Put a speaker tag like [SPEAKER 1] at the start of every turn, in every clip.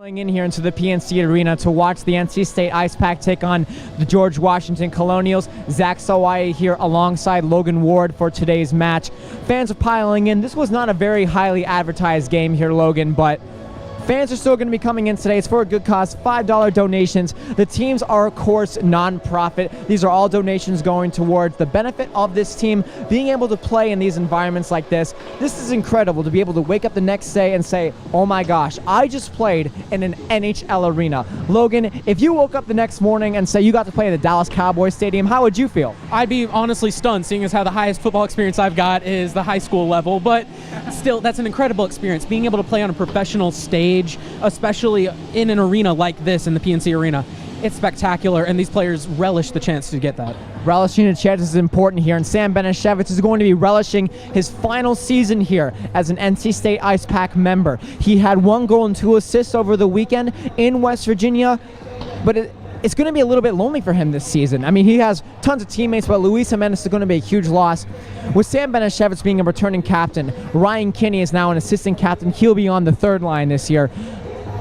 [SPEAKER 1] In here into the PNC Arena to watch the NC State Ice Pack take on the George Washington Colonials. Zach Sawai here alongside Logan Ward for today's match. Fans are piling in. This was not a very highly advertised game here, Logan, but fans are still going to be coming in today. It's for a good cause, $5 donations. The teams are, of course, non-profit. These are all donations going towards the benefit of this team being able to play in these environments like this. This is incredible to be able to wake up the next day and say, oh my gosh, I just played in an NHL arena. Logan, if you woke up the next morning and say you got to play at the Dallas Cowboys Stadium, how would you feel?
[SPEAKER 2] I'd be honestly stunned, seeing as how the highest football experience I've got is the high school level, but still, that's an incredible experience. Being able to play on a professional stage, especially in an arena like this, in the PNC Arena, it's spectacular, and these players relish the chance to get that.
[SPEAKER 1] Relishing the chance is important here, and Sam Benishevitz is going to be relishing his final season here as an NC State Ice Pack member. He had 1 goal and 2 assists over the weekend in West Virginia, but it's going to be a little bit lonely for him this season. I mean, he has tons of teammates, but Luis Jimenez is going to be a huge loss. With Sam Benishevitz being a returning captain, Ryan Kinney is now an assistant captain. He'll be on the 3rd line this year.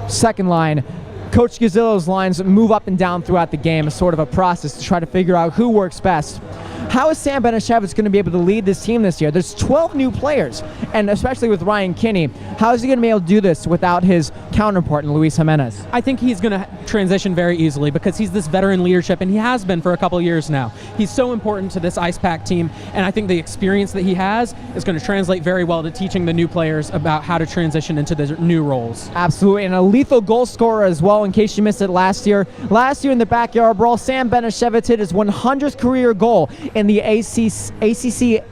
[SPEAKER 1] 2nd line, Coach Gazzillo's lines move up and down throughout the game, as sort of a process to try to figure out who works best. How is Sam Benishevitz going to be able to lead this team this year? There's 12 new players, and especially with Ryan Kinney, how is he going to be able to do this without his counterpart in Luis Jimenez?
[SPEAKER 2] I think he's going to transition very easily because he's this veteran leadership, and he has been for a couple years now. He's so important to this Ice Pack team, and I think the experience that he has is going to translate very well to teaching the new players about how to transition into the new roles.
[SPEAKER 1] Absolutely, and a lethal goal scorer as well, in case you missed it last year. Last year in the Backyard Brawl, Sam Benishevitz hit his 100th career goal in the ACHA.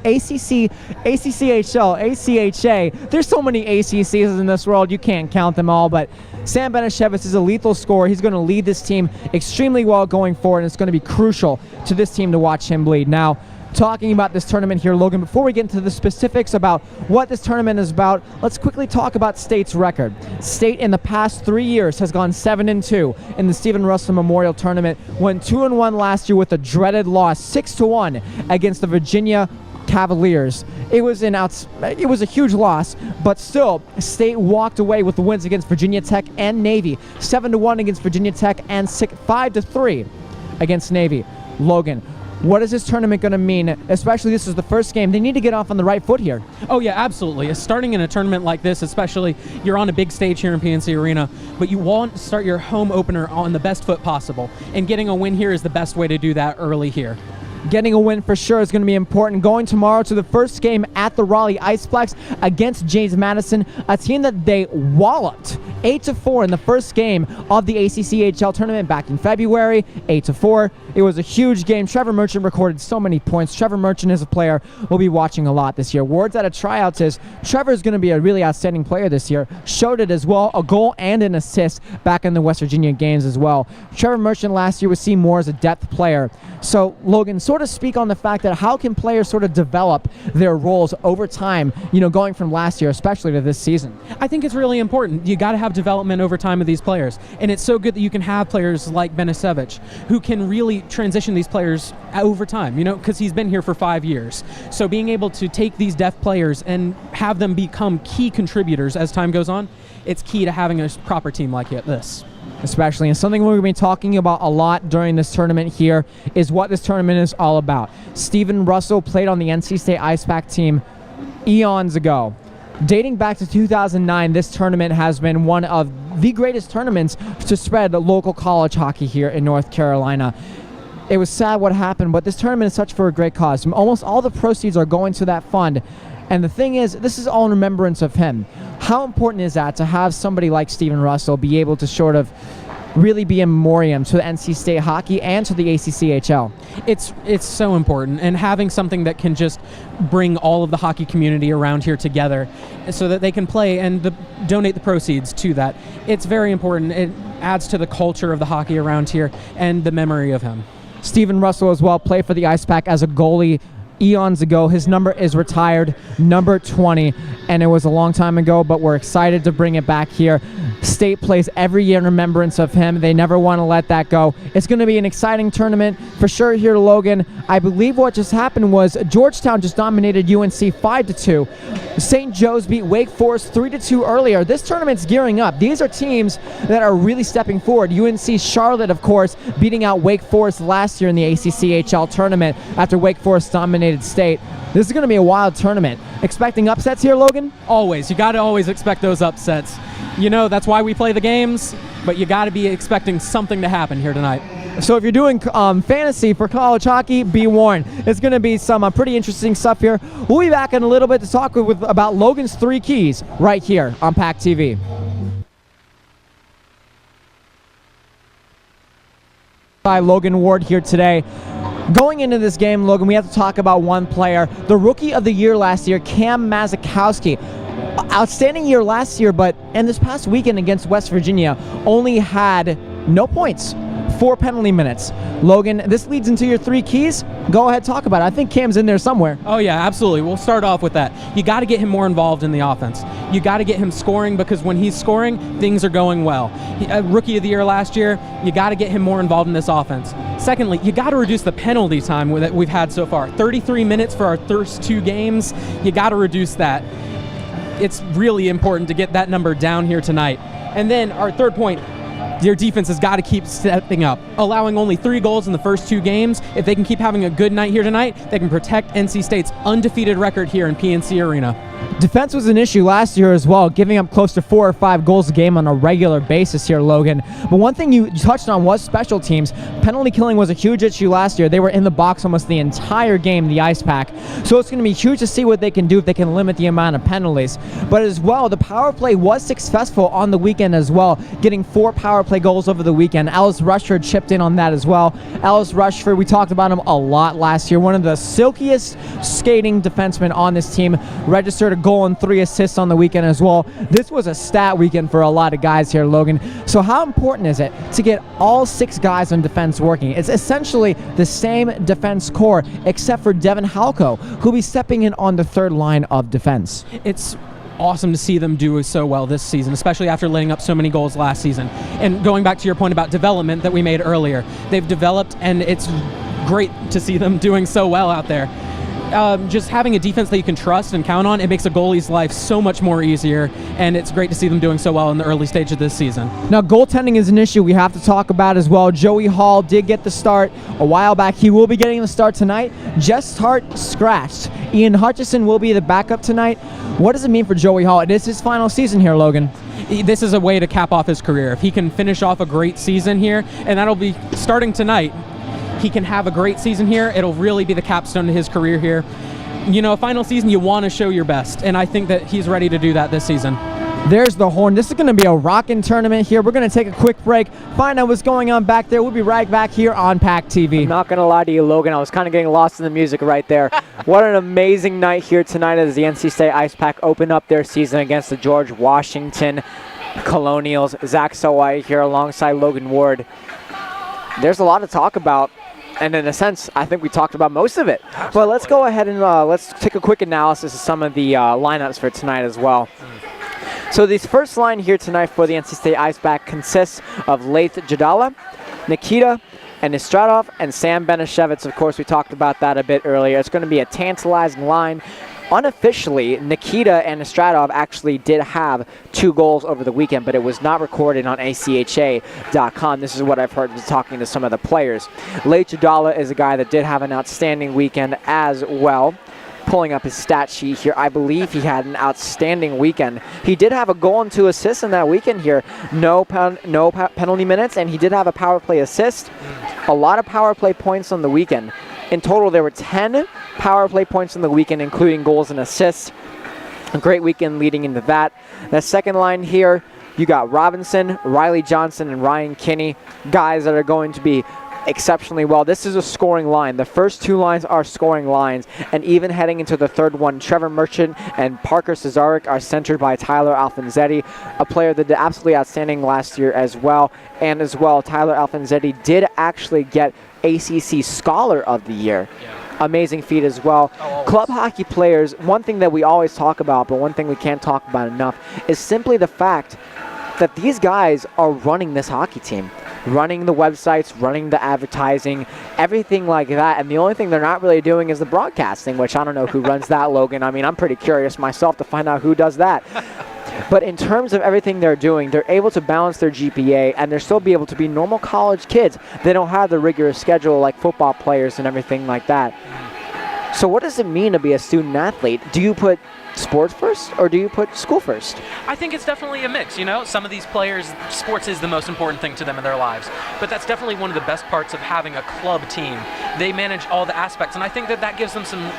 [SPEAKER 1] There's so many ACCs in this world, you can't count them all, but Sam Benishevitz is a lethal scorer. He's going to lead this team extremely well going forward, and it's going to be crucial to this team to watch him bleed. Now, talking about this tournament here, Logan, before we get into the specifics about what this tournament is about, let's quickly talk about State's record. State in the past 3 years has gone 7-2 in the Stephen Russell Memorial Tournament, went 2-1 last year with a dreaded loss, 6-1 against the Virginia Cavaliers. It was a huge loss, but still, State walked away with the wins against Virginia Tech and Navy, 7-1 against Virginia Tech and 5-3 against Navy. Logan, what is this tournament going to mean? Especially this is the first game. They need to get off on the right foot here.
[SPEAKER 2] Oh yeah, absolutely. Starting in a tournament like this, especially, you're on a big stage here in PNC Arena, but you want to start your home opener on the best foot possible. And getting a win here is the best way to do that early here.
[SPEAKER 1] Getting a win for sure is going to be important. Going tomorrow to the first game at the Raleigh Iceplex against James Madison, a team that they walloped 8-4 in the first game of the ACCHL tournament back in February, 8-4. It was a huge game. Trevor Merchant recorded so many points. Trevor Merchant is a player we'll be watching a lot this year. Words out of tryouts is Trevor is going to be a really outstanding player this year. Showed it as well, a goal and an assist back in the West Virginia games as well. Trevor Merchant last year was seen more as a depth player. So, Logan, sort of speak on the fact that how can players sort of develop their roles over time, going from last year, especially to this season?
[SPEAKER 2] I think it's really important. You got to have development over time of these players. And it's so good that you can have players like Benishevitz who can really transition these players over time, because he's been here for 5 years. So being able to take these depth players and have them become key contributors as time goes on, it's key to having a proper team like this.
[SPEAKER 1] Especially, and something we're going to be talking about a lot during this tournament here is what this tournament is all about. Stephen Russell played on the NC State Ice Pack team eons ago. Dating back to 2009, this tournament has been one of the greatest tournaments to spread local college hockey here in North Carolina. It was sad what happened, but this tournament is such for a great cause. Almost all the proceeds are going to that fund. And the thing is, this is all in remembrance of him. How important is that to have somebody like Stephen Russell be able to sort of really be a memoriam to the NC State hockey and to the ACCHL?
[SPEAKER 2] It's so important, and having something that can just bring all of the hockey community around here together so that they can play and donate the proceeds to that. It's very important. It adds to the culture of the hockey around here and the memory of him.
[SPEAKER 1] Stephen Russell as well played for the Ice Pack as a goalie eons ago. His number is retired, number 20, and it was a long time ago, but we're excited to bring it back here. State plays every year in remembrance of him. They never want to let that go. It's going to be an exciting tournament for sure here, Logan. I believe what just happened was Georgetown just dominated UNC 5-2. St. Joe's beat Wake Forest 3-2 earlier. This tournament's gearing up. These are teams that are really stepping forward. UNC Charlotte, of course, beating out Wake Forest last year in the ACCHL tournament after Wake Forest dominated State. This is going to be a wild tournament. Expecting upsets here, Logan?
[SPEAKER 2] Always. You got to always expect those upsets. You know, that's why we play the games, but you got to be expecting something to happen here tonight.
[SPEAKER 1] So if you're doing fantasy for college hockey, be warned. It's going to be some pretty interesting stuff here. We'll be back in a little bit to talk about Logan's 3 keys right here on PackTV. By Logan Ward here today. Going into this game, Logan, we have to talk about one player. The Rookie of the Year last year, Cam Mazikowski. Outstanding year last year, but in this past weekend against West Virginia, only had no points. 4 penalty minutes. Logan, this leads into your 3 keys. Go ahead, talk about it. I think Cam's in there somewhere.
[SPEAKER 2] Oh yeah, absolutely. We'll start off with that. You got to get him more involved in the offense. You got to get him scoring, because when he's scoring, things are going well. Rookie of the Year last year, you got to get him more involved in this offense. Secondly, you got to reduce the penalty time that we've had so far. 33 minutes for our first 2 games. You got to reduce that. It's really important to get that number down here tonight. And then our third point, your defense has got to keep stepping up. Allowing only 3 goals in the first 2 games, if they can keep having a good night here tonight, they can protect NC State's undefeated record here in PNC Arena.
[SPEAKER 1] Defense was an issue last year as well, giving up close to 4 or 5 goals a game on a regular basis here, Logan. But one thing you touched on was special teams. Penalty killing was a huge issue last year. They were in the box almost the entire game, the Ice Pack. So it's going to be huge to see what they can do if they can limit the amount of penalties. But as well, the power play was successful on the weekend as well, getting 4 power play goals over the weekend. Alice Rushford chipped in on that as well. Alice Rushford, we talked about him a lot last year. One of the silkiest skating defensemen on this team. Registered a goal and 3 assists on the weekend as well. This was a stat weekend for a lot of guys here, Logan. So how important is it to get all 6 guys on defense working? It's essentially the same defense core, except for Devin Halko, who'll be stepping in on the 3rd line of defense.
[SPEAKER 2] It's awesome to see them do so well this season, especially after letting up so many goals last season. And going back to your point about development that we made earlier, they've developed, and it's great to see them doing so well out there. Just having a defense that you can trust and count on, it makes a goalie's life so much more easier, and it's great to see them doing so well in the early stage of this season.
[SPEAKER 1] Now, goaltending is an issue we have to talk about as well. Joey Hall did get the start a while back. He will be getting the start tonight. Jess Hart scratched. Ian Hutchison will be the backup tonight. What does it mean for Joey Hall? It is his final season here, Logan.
[SPEAKER 2] This is a way to cap off his career. If he can finish off a great season here, and that'll be starting tonight, he can have a great season here. It'll really be the capstone to his career here. You know, a final season, you want to show your best, and I think that he's ready to do that this season.
[SPEAKER 1] There's the horn. This is going to be a rockin' tournament here. We're going to take a quick break, find out what's going on back there. We'll be right back here on PackTV.
[SPEAKER 3] I'm not going to lie to you, Logan. I was kind of getting lost in the music right there. What an amazing night here tonight as the NC State Ice Pack open up their season against the George Washington Colonials. Zach Sawai here alongside Logan Ward. There's a lot to talk about. And in a sense, I think we talked about most of it. Absolutely. But let's go ahead and let's take a quick analysis of some of the lineups for tonight as well. So this first line here tonight for the NC State Ice Pack consists of Laith Jadala, Nikita, and Istratov, and Sam Benishevitz. Of course, we talked about that a bit earlier. It's going to be a tantalizing line. Unofficially, Nikita and Istratov actually did have 2 goals over the weekend, but it was not recorded on ACHA.com. This is what I've heard talking to some of the players. Laith Jadala is a guy that did have an outstanding weekend as well. Pulling up his stat sheet here, I believe he had an outstanding weekend. He did have a goal and 2 assists in that weekend here. No penalty minutes, and he did have a power play assist. A lot of power play points on the weekend. In total, there were 10 power play points in the weekend, including goals and assists. A great weekend leading into that. The second line here, you got Robinson, Riley Johnson, and Ryan Kinney, guys that are going to be exceptionally well. This is a scoring line. The first 2 lines are scoring lines, and even heading into the third one, Trevor Merchant and Parker Cesarek are centered by Tyler Alfonzetti, a player that did absolutely outstanding last year as well. And as well, Tyler Alfonzetti did actually get ACC Scholar of the Year. amazing feat as well. Club hockey players, one thing that we always talk about, but one thing we can't talk about enough, is simply the fact that these guys are running this hockey team. Running the websites, running the advertising, everything like that. And the only thing they're not really doing is the broadcasting, which I don't know who runs that, Logan. I mean, I'm pretty curious myself to find out who does that. But in terms of everything they're doing, they're able to balance their GPA and they're still be able to be normal college kids. They don't have the rigorous schedule like football players and everything like that. So what does it mean to be a student athlete? Do you put sports first or do you put school first?
[SPEAKER 2] I think it's definitely a mix. You know, some of these players, sports is the most important thing to them in their lives, but that's definitely one of the best parts of having a club team. They manage all the aspects, and I think that that gives them some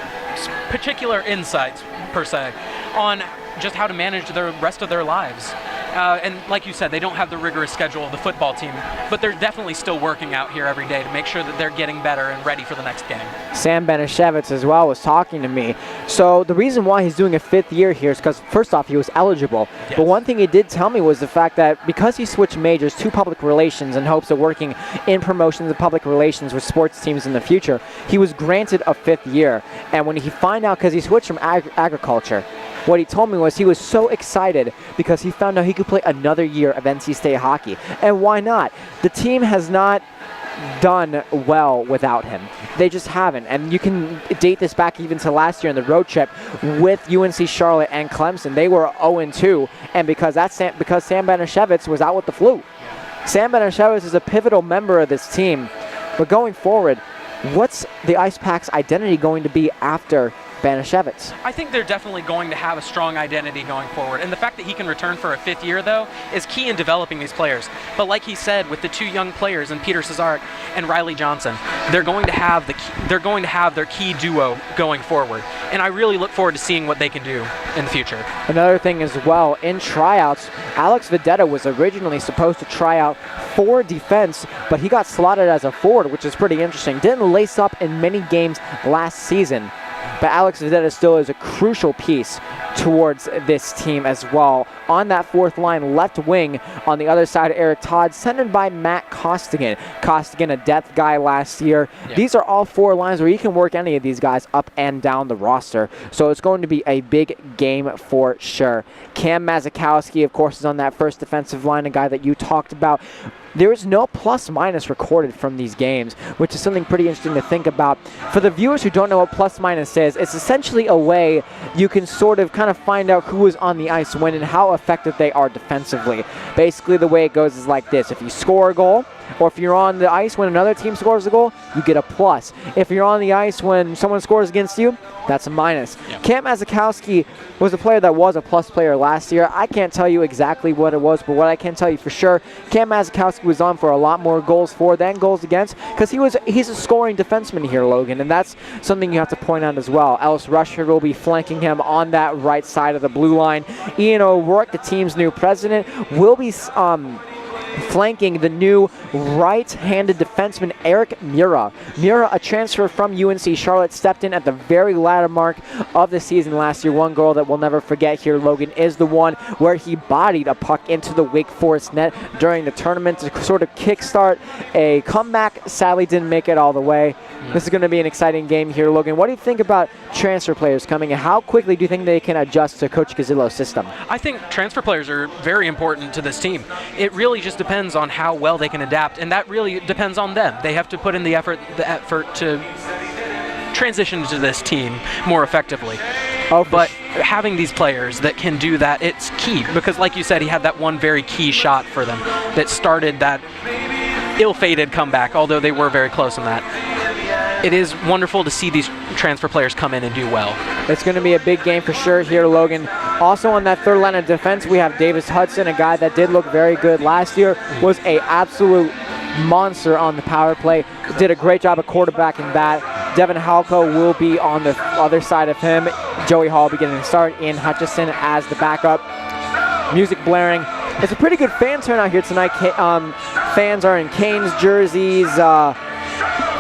[SPEAKER 2] particular insights per se on just how to manage the rest of their lives. And like you said, they don't have the rigorous schedule of the football team, but they're definitely still working out here every day to make sure that they're getting better and ready for the next game.
[SPEAKER 3] Sam Benishevitz as well was talking to me. So the reason why he's doing a 5th year here is because, first off, he was eligible.
[SPEAKER 2] Yes.
[SPEAKER 3] But one thing he did tell me was the fact that because he switched majors to public relations in hopes of working in promotions and public relations with sports teams in the future, he was granted a 5th year. And when he found out, because he switched from agriculture, what he told me was he was so excited because he found out he could play another year of NC State hockey. And why not? The team has not done well without him. They just haven't. And you can date this back even to last year in the road trip with UNC Charlotte and Clemson. They were 0-2, and because Sam Benishevitz was out with the flu. Sam Benishevitz is a pivotal member of this team. But going forward, what's the Ice Pack's identity going to be after Benishevitz?
[SPEAKER 2] I think they're definitely going to have a strong identity going forward, and the fact that he can return for a 5th year, though, is key in developing these players. But like he said, with the 2 young players, in Peter Cesarek and Riley Johnson, they're going to have their key duo going forward, and I really look forward to seeing what they can do in the future.
[SPEAKER 3] Another thing as well, in tryouts, Alex Vedetta was originally supposed to try out for defense, but he got slotted as a forward, which is pretty interesting. Didn't lace up in many games last season. But Alex Vedetta still is a crucial piece towards this team as well. On that 4th line, left wing, on the other side, Eric Todd, centered by Matt Costigan. Costigan, a depth guy last year. Yeah. These are all 4 lines where you can work any of these guys up and down the roster. So it's going to be a big game for sure. Cam Mazikowski, of course, is on that first defensive line, a guy that you talked about. There is no plus-minus recorded from these games, which is something pretty interesting to think about. For the viewers who don't know what plus-minus is, it's essentially a way you can sort of kind of find out who is on the ice when and how effective they are defensively. Basically, the way it goes is like this. If you score a goal, or if you're on the ice when another team scores a goal, you get a plus. If you're on the ice when someone scores against you, that's a minus. Yeah. Cam Mazikowski was a player that was a plus player last year. I can't tell you exactly what it was, but what I can tell you for sure, Cam Mazikowski was on for a lot more goals for than goals against, because he's a scoring defenseman here, Logan, and that's something you have to point out as well. Ellis Rushford will be flanking him on that right side of the blue line. Ian O'Rourke, the team's new president, will be flanking the new right-handed defenseman Eric Mura. Mura, a transfer from UNC Charlotte, stepped in at the very latter mark of the season last year. One goal that we'll never forget here, Logan, is the one where he bodied a puck into the Wake Forest net during the tournament to sort of kickstart a comeback. Sadly, didn't make it all the way. This is going to be an exciting game here, Logan. What do you think about transfer players coming in? How quickly do you think they can adjust to Coach Gazzillo's system? I
[SPEAKER 2] think transfer players are very important to this team. It really just depends on how well they can adapt, and that really depends on them. They have to put in the effort to transition to this team more effectively. But having these players that can do that, it's key, because like you said, he had that one very key shot for them that started that ill-fated comeback, although they were very close on that. It is wonderful to see these transfer players come in and do well.
[SPEAKER 3] It's going to be a big game for sure here, Logan. Also on that 3rd line of defense, we have Davis Hudson, a guy that did look very good last year, was an absolute monster on the power play, did a great job of quarterbacking that. Devin Halko will be on the other side of him. Joey Hall beginning to start. Ian Hutchison as the backup. Music blaring. It's a pretty good fan turnout here tonight. Fans are in Canes jerseys.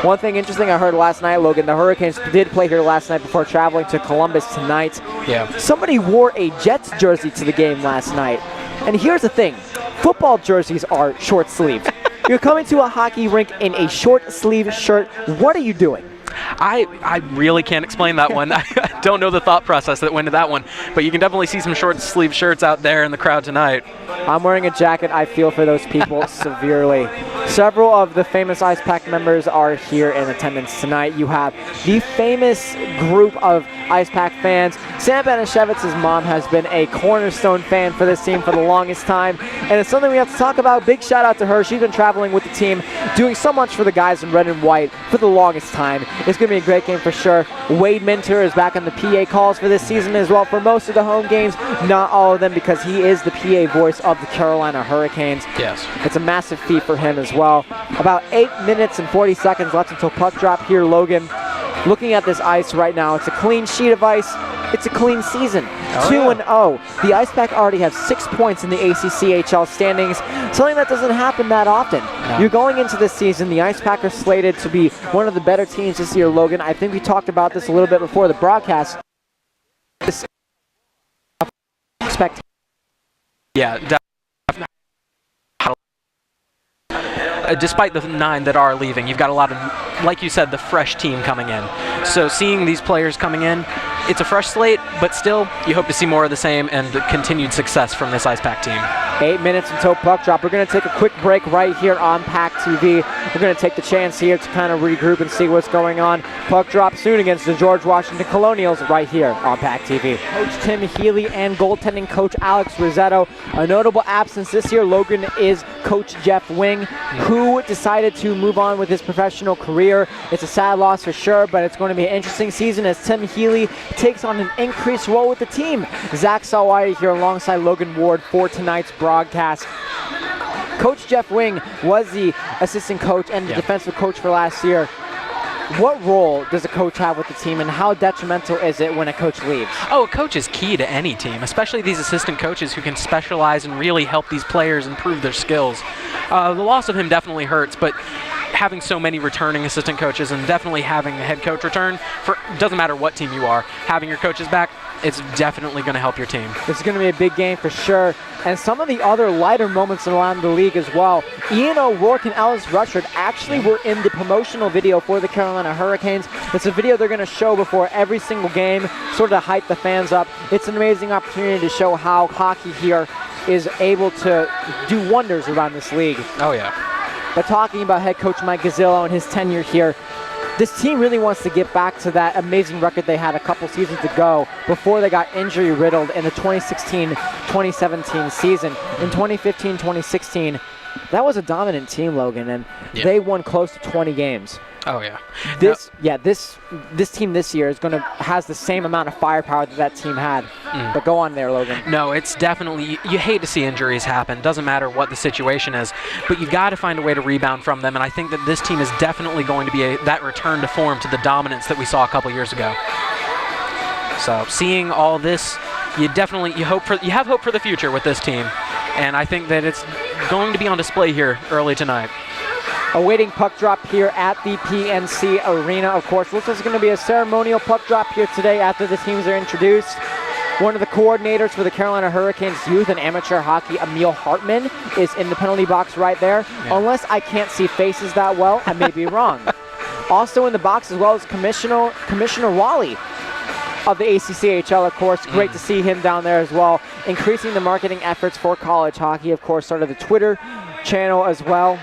[SPEAKER 3] One thing interesting I heard last night, Logan, the Hurricanes did play here last night before traveling to Columbus tonight. Yeah. Somebody wore a Jets jersey to the game last night. And here's the thing. Football jerseys are short sleeved. You're coming to a hockey rink in a short sleeve shirt. What are you doing?
[SPEAKER 2] I really can't explain that one. I don't know the thought process that went into that one, but you can definitely see some short sleeve shirts out there in the crowd tonight.
[SPEAKER 3] I'm wearing a jacket. I feel for those people severely. Several of the famous Ice Pack members are here in attendance tonight. You have the famous group of Ice Pack fans. Sam Banashevitz's mom has been a cornerstone fan for this team for the longest time, and it's something we have to talk about. Big shout out to her. She's been traveling with the team, doing so much for the guys in red and white for the longest time. It's going to be a great game for sure. Wade Minter is back on the PA calls for this season as well for most of the home games. Not all of them, because he is the PA voice of the Carolina Hurricanes.
[SPEAKER 2] Yes.
[SPEAKER 3] It's a massive feat for him as well. About 8 minutes and 40 seconds left until puck drop here, Logan. Looking at this ice right now, it's a clean sheet of ice. It's a clean season. 2-0. The Ice Pack already have 6 points in the ACCHL standings, something that doesn't happen that often.
[SPEAKER 2] No.
[SPEAKER 3] You're going into this season, the Ice Pack are slated to be one of the better teams this year, Logan. I think we talked about this a little bit before the broadcast. Expect.
[SPEAKER 2] Yeah, definitely. Despite the 9 that are leaving, you've got a lot of, like you said, the fresh team coming in. So seeing these players coming in, it's a fresh slate, but still, you hope to see more of the same and the continued success from this Ice Pack team.
[SPEAKER 3] 8 minutes until puck drop. We're going to take a quick break right here on PackTV. We're going to take the chance here to kind of regroup and see what's going on. Puck drop soon against the George Washington Colonials right here on PackTV. Coach Tim Healy and goaltending coach Alex Rossetto. A notable absence this year, Logan, is Coach Jeff Wing, who decided to move on with his professional career. It's a sad loss for sure, but it's going to be an interesting season as Tim Healy takes on an increased role with the team. Zach Sawai here alongside Logan Ward for tonight's broadcast. Coach Jeff Wing was the assistant coach and the defensive coach for last year. What role does a coach have with the team, and how detrimental is it when a coach leaves?
[SPEAKER 2] Oh, a coach is key to any team, especially these assistant coaches who can specialize and really help these players improve their skills. The loss of him definitely hurts, but having so many returning assistant coaches and definitely having a head coach return, doesn't matter what team you are, having your coaches back, it's definitely going to help your team.
[SPEAKER 3] It's going to be a big game for sure. And some of the other lighter moments around the league as well. Ian O'Rourke and Alice Rutschard actually were in the promotional video for the Carolina Hurricanes. It's a video they're going to show before every single game, sort of to hype the fans up. It's an amazing opportunity to show how hockey here is able to do wonders around this league.
[SPEAKER 2] Oh, yeah.
[SPEAKER 3] But talking about head coach Mike Gazzillo and his tenure here, this team really wants to get back to that amazing record they had a couple seasons ago before they got injury riddled in the 2016-2017 season. In 2015-2016, that was a dominant team, Logan, and they won close to 20 games.
[SPEAKER 2] Oh, yeah.
[SPEAKER 3] This team this year has the same amount of firepower that team had. But go on there, Logan.
[SPEAKER 2] No, it's definitely, you hate to see injuries happen. Doesn't matter what the situation is, but you've got to find a way to rebound from them, and I think that this team is definitely going to be that return to form to the dominance that we saw a couple years ago. So seeing all this, you have hope for the future with this team, and I think that it's going to be on display here early tonight.
[SPEAKER 3] Awaiting puck drop here at the PNC Arena, of course. Looks like it's going to be a ceremonial puck drop here today after the teams are introduced. One of the coordinators for the Carolina Hurricanes youth and amateur hockey, Emil Hartman, is in the penalty box right there. Yeah. Unless I can't see faces that well, I may be wrong. Also in the box as well as Commissioner Wally of the ACCHL, of course. Great to see him down there as well. Increasing the marketing efforts for college hockey, of course, started the Twitter channel as well.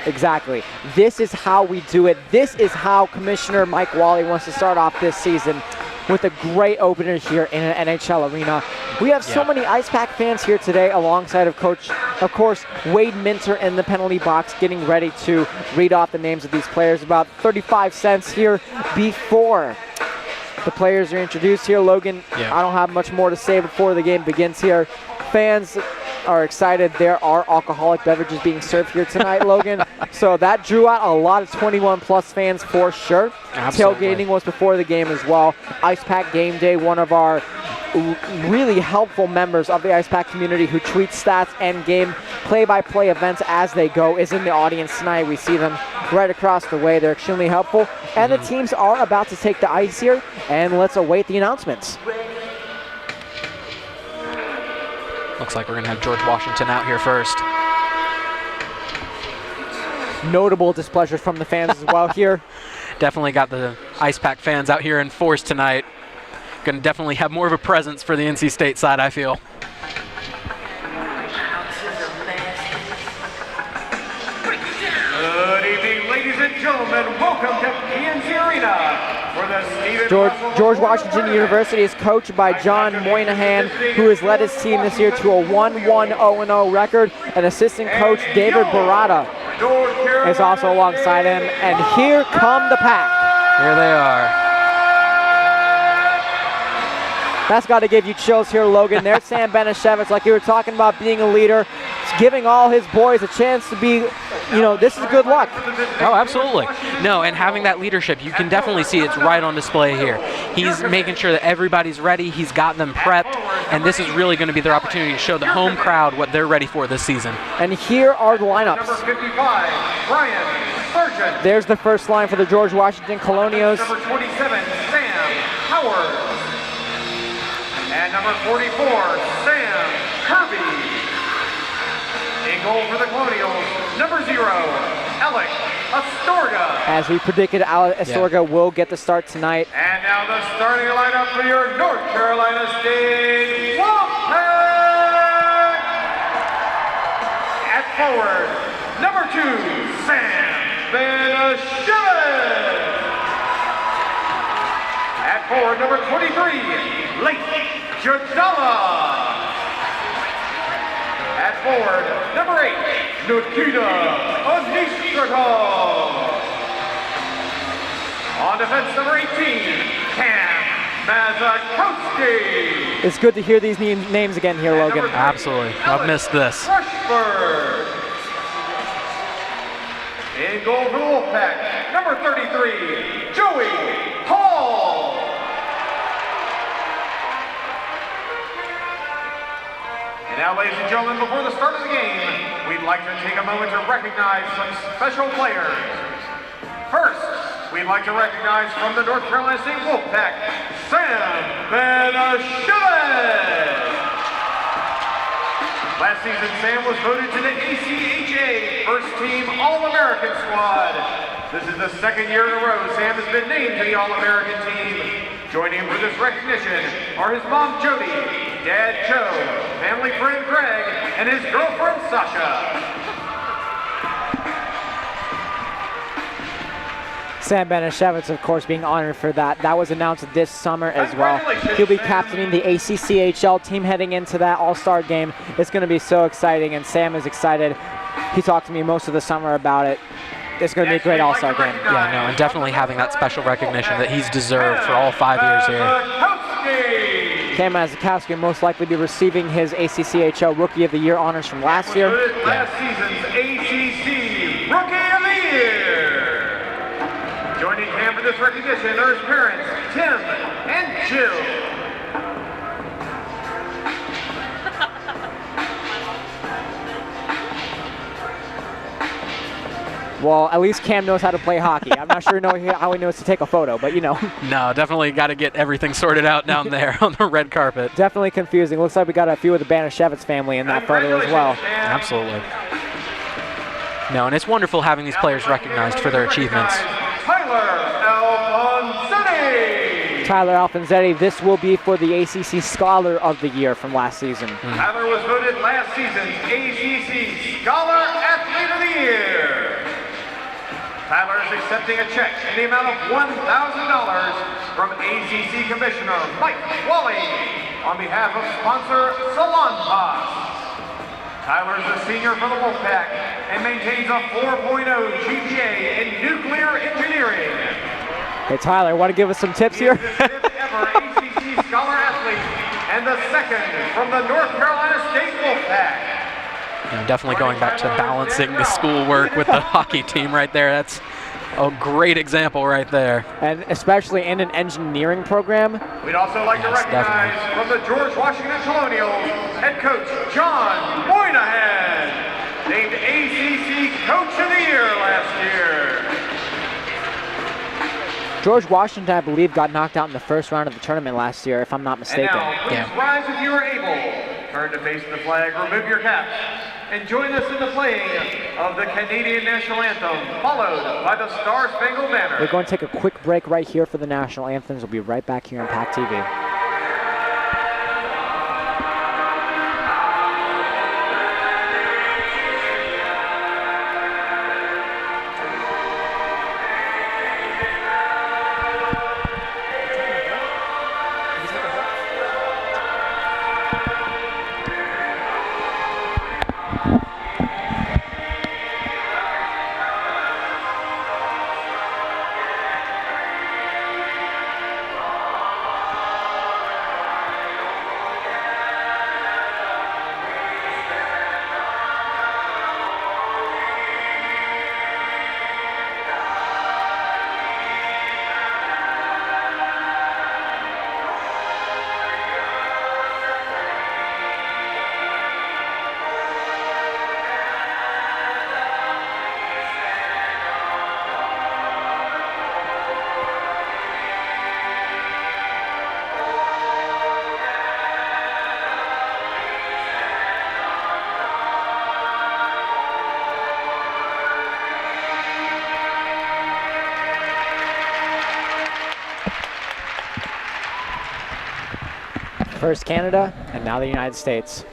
[SPEAKER 3] Exactly. This is how we do it. This is how Commissioner Mike Wally wants to start off this season, with a great opener here in an NHL arena. We have so many Ice Pack fans here today alongside of Coach, of course, Wade Minter in the penalty box getting ready to read off the names of these players. About 35 cents here before the players are introduced here. Logan, I don't have much more to say before the game begins here. Fans are excited. There are alcoholic beverages being served here tonight, Logan. So that drew out a lot of 21-plus fans for sure. Absolutely. Tailgating was before the game as well. Ice Pack Game Day, one of our really helpful members of the Ice Pack community who tweets stats and game play-by-play events as they go, is in the audience tonight. We see them right across the way. They're extremely helpful. And the teams are about to take the ice here, and let's await the announcements.
[SPEAKER 2] Looks like we're going to have George Washington out here first.
[SPEAKER 3] Notable displeasure from the fans as well here.
[SPEAKER 2] Definitely got the Ice Pack fans out here in force tonight. Going to definitely have more of a presence for the NC State side, I feel.
[SPEAKER 4] Good evening, ladies and gentlemen. Welcome to PNC Arena for the Stephen
[SPEAKER 3] George Washington University is coached by John Moynihan, who has led his team this year to a 1-1-0-0 record, and assistant coach David Barada is also alongside him. And here come the Pack.
[SPEAKER 2] Here they are.
[SPEAKER 3] That's got to give you chills here, Logan. There's Sam Benishevitz, like you were talking about being a leader, giving all his boys a chance to be, this is good luck.
[SPEAKER 2] Oh, absolutely. No, and having that leadership, you can definitely see it's right on display here. He's making sure that everybody's ready. He's got them prepped, and this is really going to be their opportunity to show the home crowd what they're ready for this season.
[SPEAKER 3] And here are the lineups.
[SPEAKER 4] Number 55, Brian Sargent.
[SPEAKER 3] There's the first line for the George Washington Colonials.
[SPEAKER 4] Number 27, Sam Howard. And number 44, Sam Kirby. In goal for the Colonials, number 0, Alec Astorga.
[SPEAKER 3] As we predicted, Alec Astorga will get the start tonight.
[SPEAKER 4] And now the starting lineup for your North Carolina State Wolfpack. At forward, number 2, Sam Benishevitz. At forward, number 23, Lake Jadala. At forward, number 8, Nikita Onistrikov. On defense, number 18, Cam Mazakowski.
[SPEAKER 3] It's good to hear these names again here, Logan.
[SPEAKER 2] Absolutely. I've missed this.
[SPEAKER 4] Rushford. In goal for the Wolfpack, number 33, Joey Hall. And now, ladies and gentlemen, before the start of the game, we'd like to take a moment to recognize some special players. First, we'd like to recognize from the North Carolina State Wolfpack, Sam Benishevitz. Last season, Sam was voted to the ACHA First Team All-American Squad. This is the second year in a row Sam has been named to the All-American team. Joining him for this recognition are his mom, Jody, dad, Joe, family friend, Greg, and his girlfriend, Sasha.
[SPEAKER 3] Sam Benishevitz, of course, being honored for that. That was announced this summer as well. He'll be captaining the ACCHL team heading into that All-Star game. It's going to be so exciting, and Sam is excited. He talked to me most of the summer about it. It's going to be a great All-Star game.
[SPEAKER 2] Yeah, no, and definitely having that special recognition that he's deserved for all 5 years here.
[SPEAKER 3] Cam Mazakowski will most likely be receiving his ACCHL Rookie of the Year honors from last year.
[SPEAKER 4] Last season's ACC Rookie of the Year. Joining Cam for this recognition are his parents, Tim and Jill.
[SPEAKER 3] Well, at least Cam knows how to play hockey. I'm not sure how he knows to take a photo, but
[SPEAKER 2] No, definitely got to get everything sorted out down there on the red carpet.
[SPEAKER 3] Definitely confusing. Looks like we got a few of the Benishevitz family in that photo as well.
[SPEAKER 2] Absolutely. No, and it's wonderful having these players recognized for their achievements.
[SPEAKER 3] Tyler Alfonsetti, this will be for the ACC Scholar of the Year from last season.
[SPEAKER 4] Tyler was voted last season's ACC Scholar Athlete of the Year. Tyler is accepting a check in the amount of $1,000 from ACC Commissioner Mike Wally on behalf of sponsor Salon Pass. Tyler is a senior for the Wolfpack and maintains a 4.0 GPA in nuclear engineering.
[SPEAKER 3] Hey Tyler, want to give us some tips here?
[SPEAKER 4] He is the 5th ever ACC Scholar Athlete and the 2nd from the North Carolina State Wolfpack.
[SPEAKER 2] Definitely going back to balancing the schoolwork with the hockey team right there. That's a great example right there.
[SPEAKER 3] And especially in an engineering program.
[SPEAKER 4] We'd also like to recognize from the George Washington Colonials, head coach John Moynihan, named ACC Coach of the Year last year.
[SPEAKER 3] George Washington, I believe, got knocked out in the first round of the tournament last year, if I'm not mistaken.
[SPEAKER 4] And now, please rise if you are able. Turn to face the flag, remove your caps, and join us in the playing of the Canadian National Anthem, followed by the Star Spangled Banner.
[SPEAKER 3] We're going to take a quick break right here for the national anthems. We'll be right back here on PackTV. First Canada, and now the United States.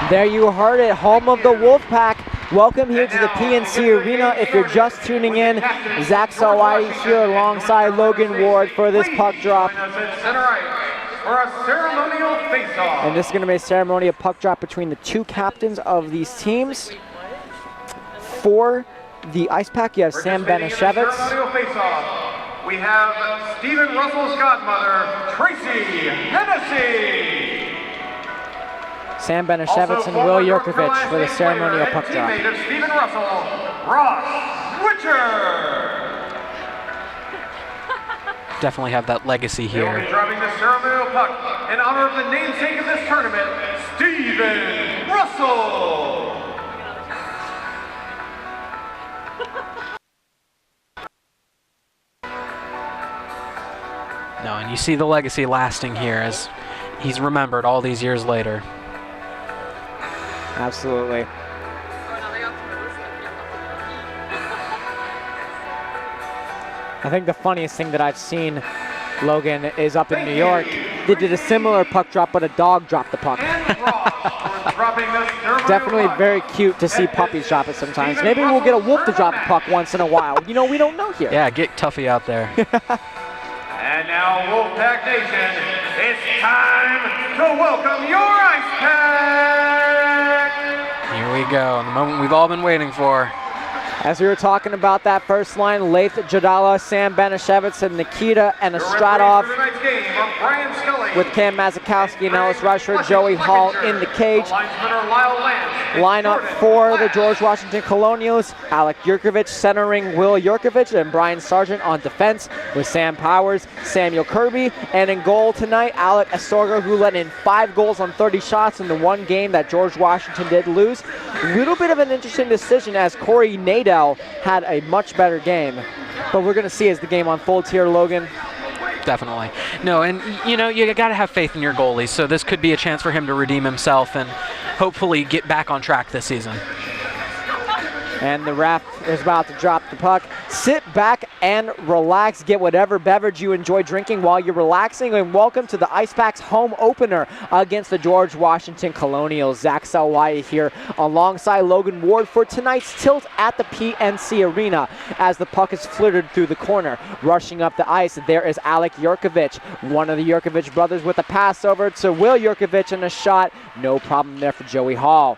[SPEAKER 3] There you heard it, home of the Wolfpack. Welcome here to the PNC Arena. If you're just tuning in, Zach Sawai here alongside Logan Ward for this puck drop.
[SPEAKER 4] For a ceremonial face-off.
[SPEAKER 3] And this is going to be a ceremonial puck drop between the two captains of these teams. For the Ice Pack, you have Sam Benishevitz.
[SPEAKER 4] Ceremonial face-off. We have Stephen Russell's godmother, Tracy Hennessy.
[SPEAKER 3] Sam Benishevitz and Will Yurkovich for the ceremonial puck drop.
[SPEAKER 4] Teammate of Stephen Russell, Ross Witcher.
[SPEAKER 2] Definitely have that legacy
[SPEAKER 4] He will
[SPEAKER 2] here.
[SPEAKER 4] be dropping the ceremonial puck in honor of the namesake of this tournament, Stephen Russell.
[SPEAKER 2] No, and you see the legacy lasting here as he's remembered all these years later.
[SPEAKER 3] Absolutely. I think the funniest thing that I've seen, Logan, is up in New York. They did a similar puck drop, but a dog dropped the puck. Definitely very cute to see puppies drop it sometimes. Maybe we'll get a wolf to drop a puck once in a while. You know, we don't know here.
[SPEAKER 2] Yeah, get Tuffy out there.
[SPEAKER 4] And now, Wolfpack Nation, it's time to welcome your Ice Pack!
[SPEAKER 2] Here we go, the moment we've all been waiting for.
[SPEAKER 3] As we were talking about that first line, Leif Jodala, Sam Benishevitz, and Nikita Anastratov with Cam Mazikowski and Ellis Rusher, Joey Hall in the cage. Lineup for the George Washington Colonials, Alec Yurkovich centering Will Yurkovich and Brian Sargent on defense with Sam Powers, Samuel Kirby, and in goal tonight, Alec Astorga, who let in 5 goals on 30 shots in the one game that George Washington did lose. A little bit of an interesting decision as Corey Nadel had a much better game, but we're going to see as the game unfolds here, Logan.
[SPEAKER 2] Definitely. No, and you know, you got to have faith in your goalies, so this could be a chance for him to redeem himself, and hopefully get back on track this season.
[SPEAKER 3] And the ref is about to drop the puck. Sit back and relax. Get whatever beverage you enjoy drinking while you're relaxing. And welcome to the Ice Pack's home opener against the George Washington Colonials. Zach Salwai here alongside Logan Ward for tonight's tilt at the PNC Arena as the puck is flittered through the corner. Rushing up the ice, there is Alec Jurkovic, one of the Jurkovic brothers, with a pass over to Will Jurkovic and a shot. No problem there for Joey Hall.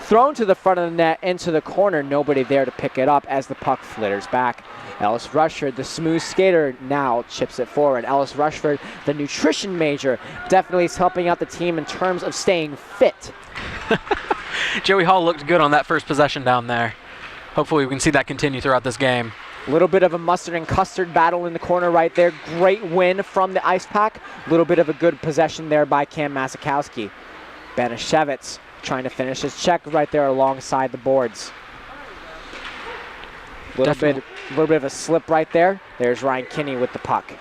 [SPEAKER 3] Thrown to the front of the net, into the corner, nobody there to pick it up as the puck flitters back. Ellis Rushford, the smooth skater, now chips it forward. Ellis Rushford, the nutrition major, definitely is helping out the team in terms of staying fit.
[SPEAKER 2] Joey Hall looked good on that first possession down there. Hopefully we can see that continue throughout this game.
[SPEAKER 3] A little bit of a mustard and custard battle in the corner right there. Great win from the Ice Pack. A little bit of a good possession there by Cam Masikowski. Banashevitz trying to finish his check right there alongside the boards. A little bit of a slip right there. There's Ryan Kinney with the puck.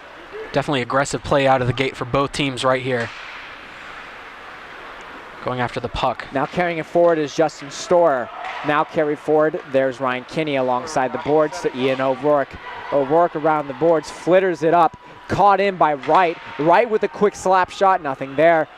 [SPEAKER 2] Definitely aggressive play out of the gate for both teams right here. Going after the puck.
[SPEAKER 3] Now carrying it forward is Justin Storer. Now carried forward, there's Ryan Kinney alongside the boards to Ian O'Rourke. O'Rourke around the boards, flitters it up. Caught in by Wright. Wright with a quick slap shot, nothing there.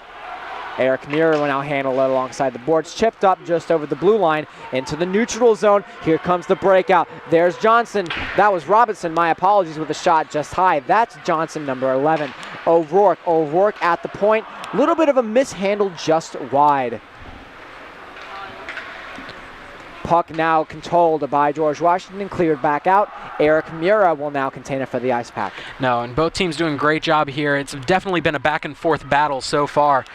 [SPEAKER 3] Eric Muir will now handle it alongside the boards. Chipped up just over the blue line into the neutral zone. Here comes the breakout. There's Johnson. That was Robinson. My apologies, with a shot just high. That's Johnson, number 11. O'Rourke. O'Rourke at the point. Little bit of a mishandle just wide. Puck now controlled by George Washington, cleared back out. Eric Mura will now contain it for the Ice Pack.
[SPEAKER 2] No, and both teams doing a great job here. It's definitely been a back and forth battle so far.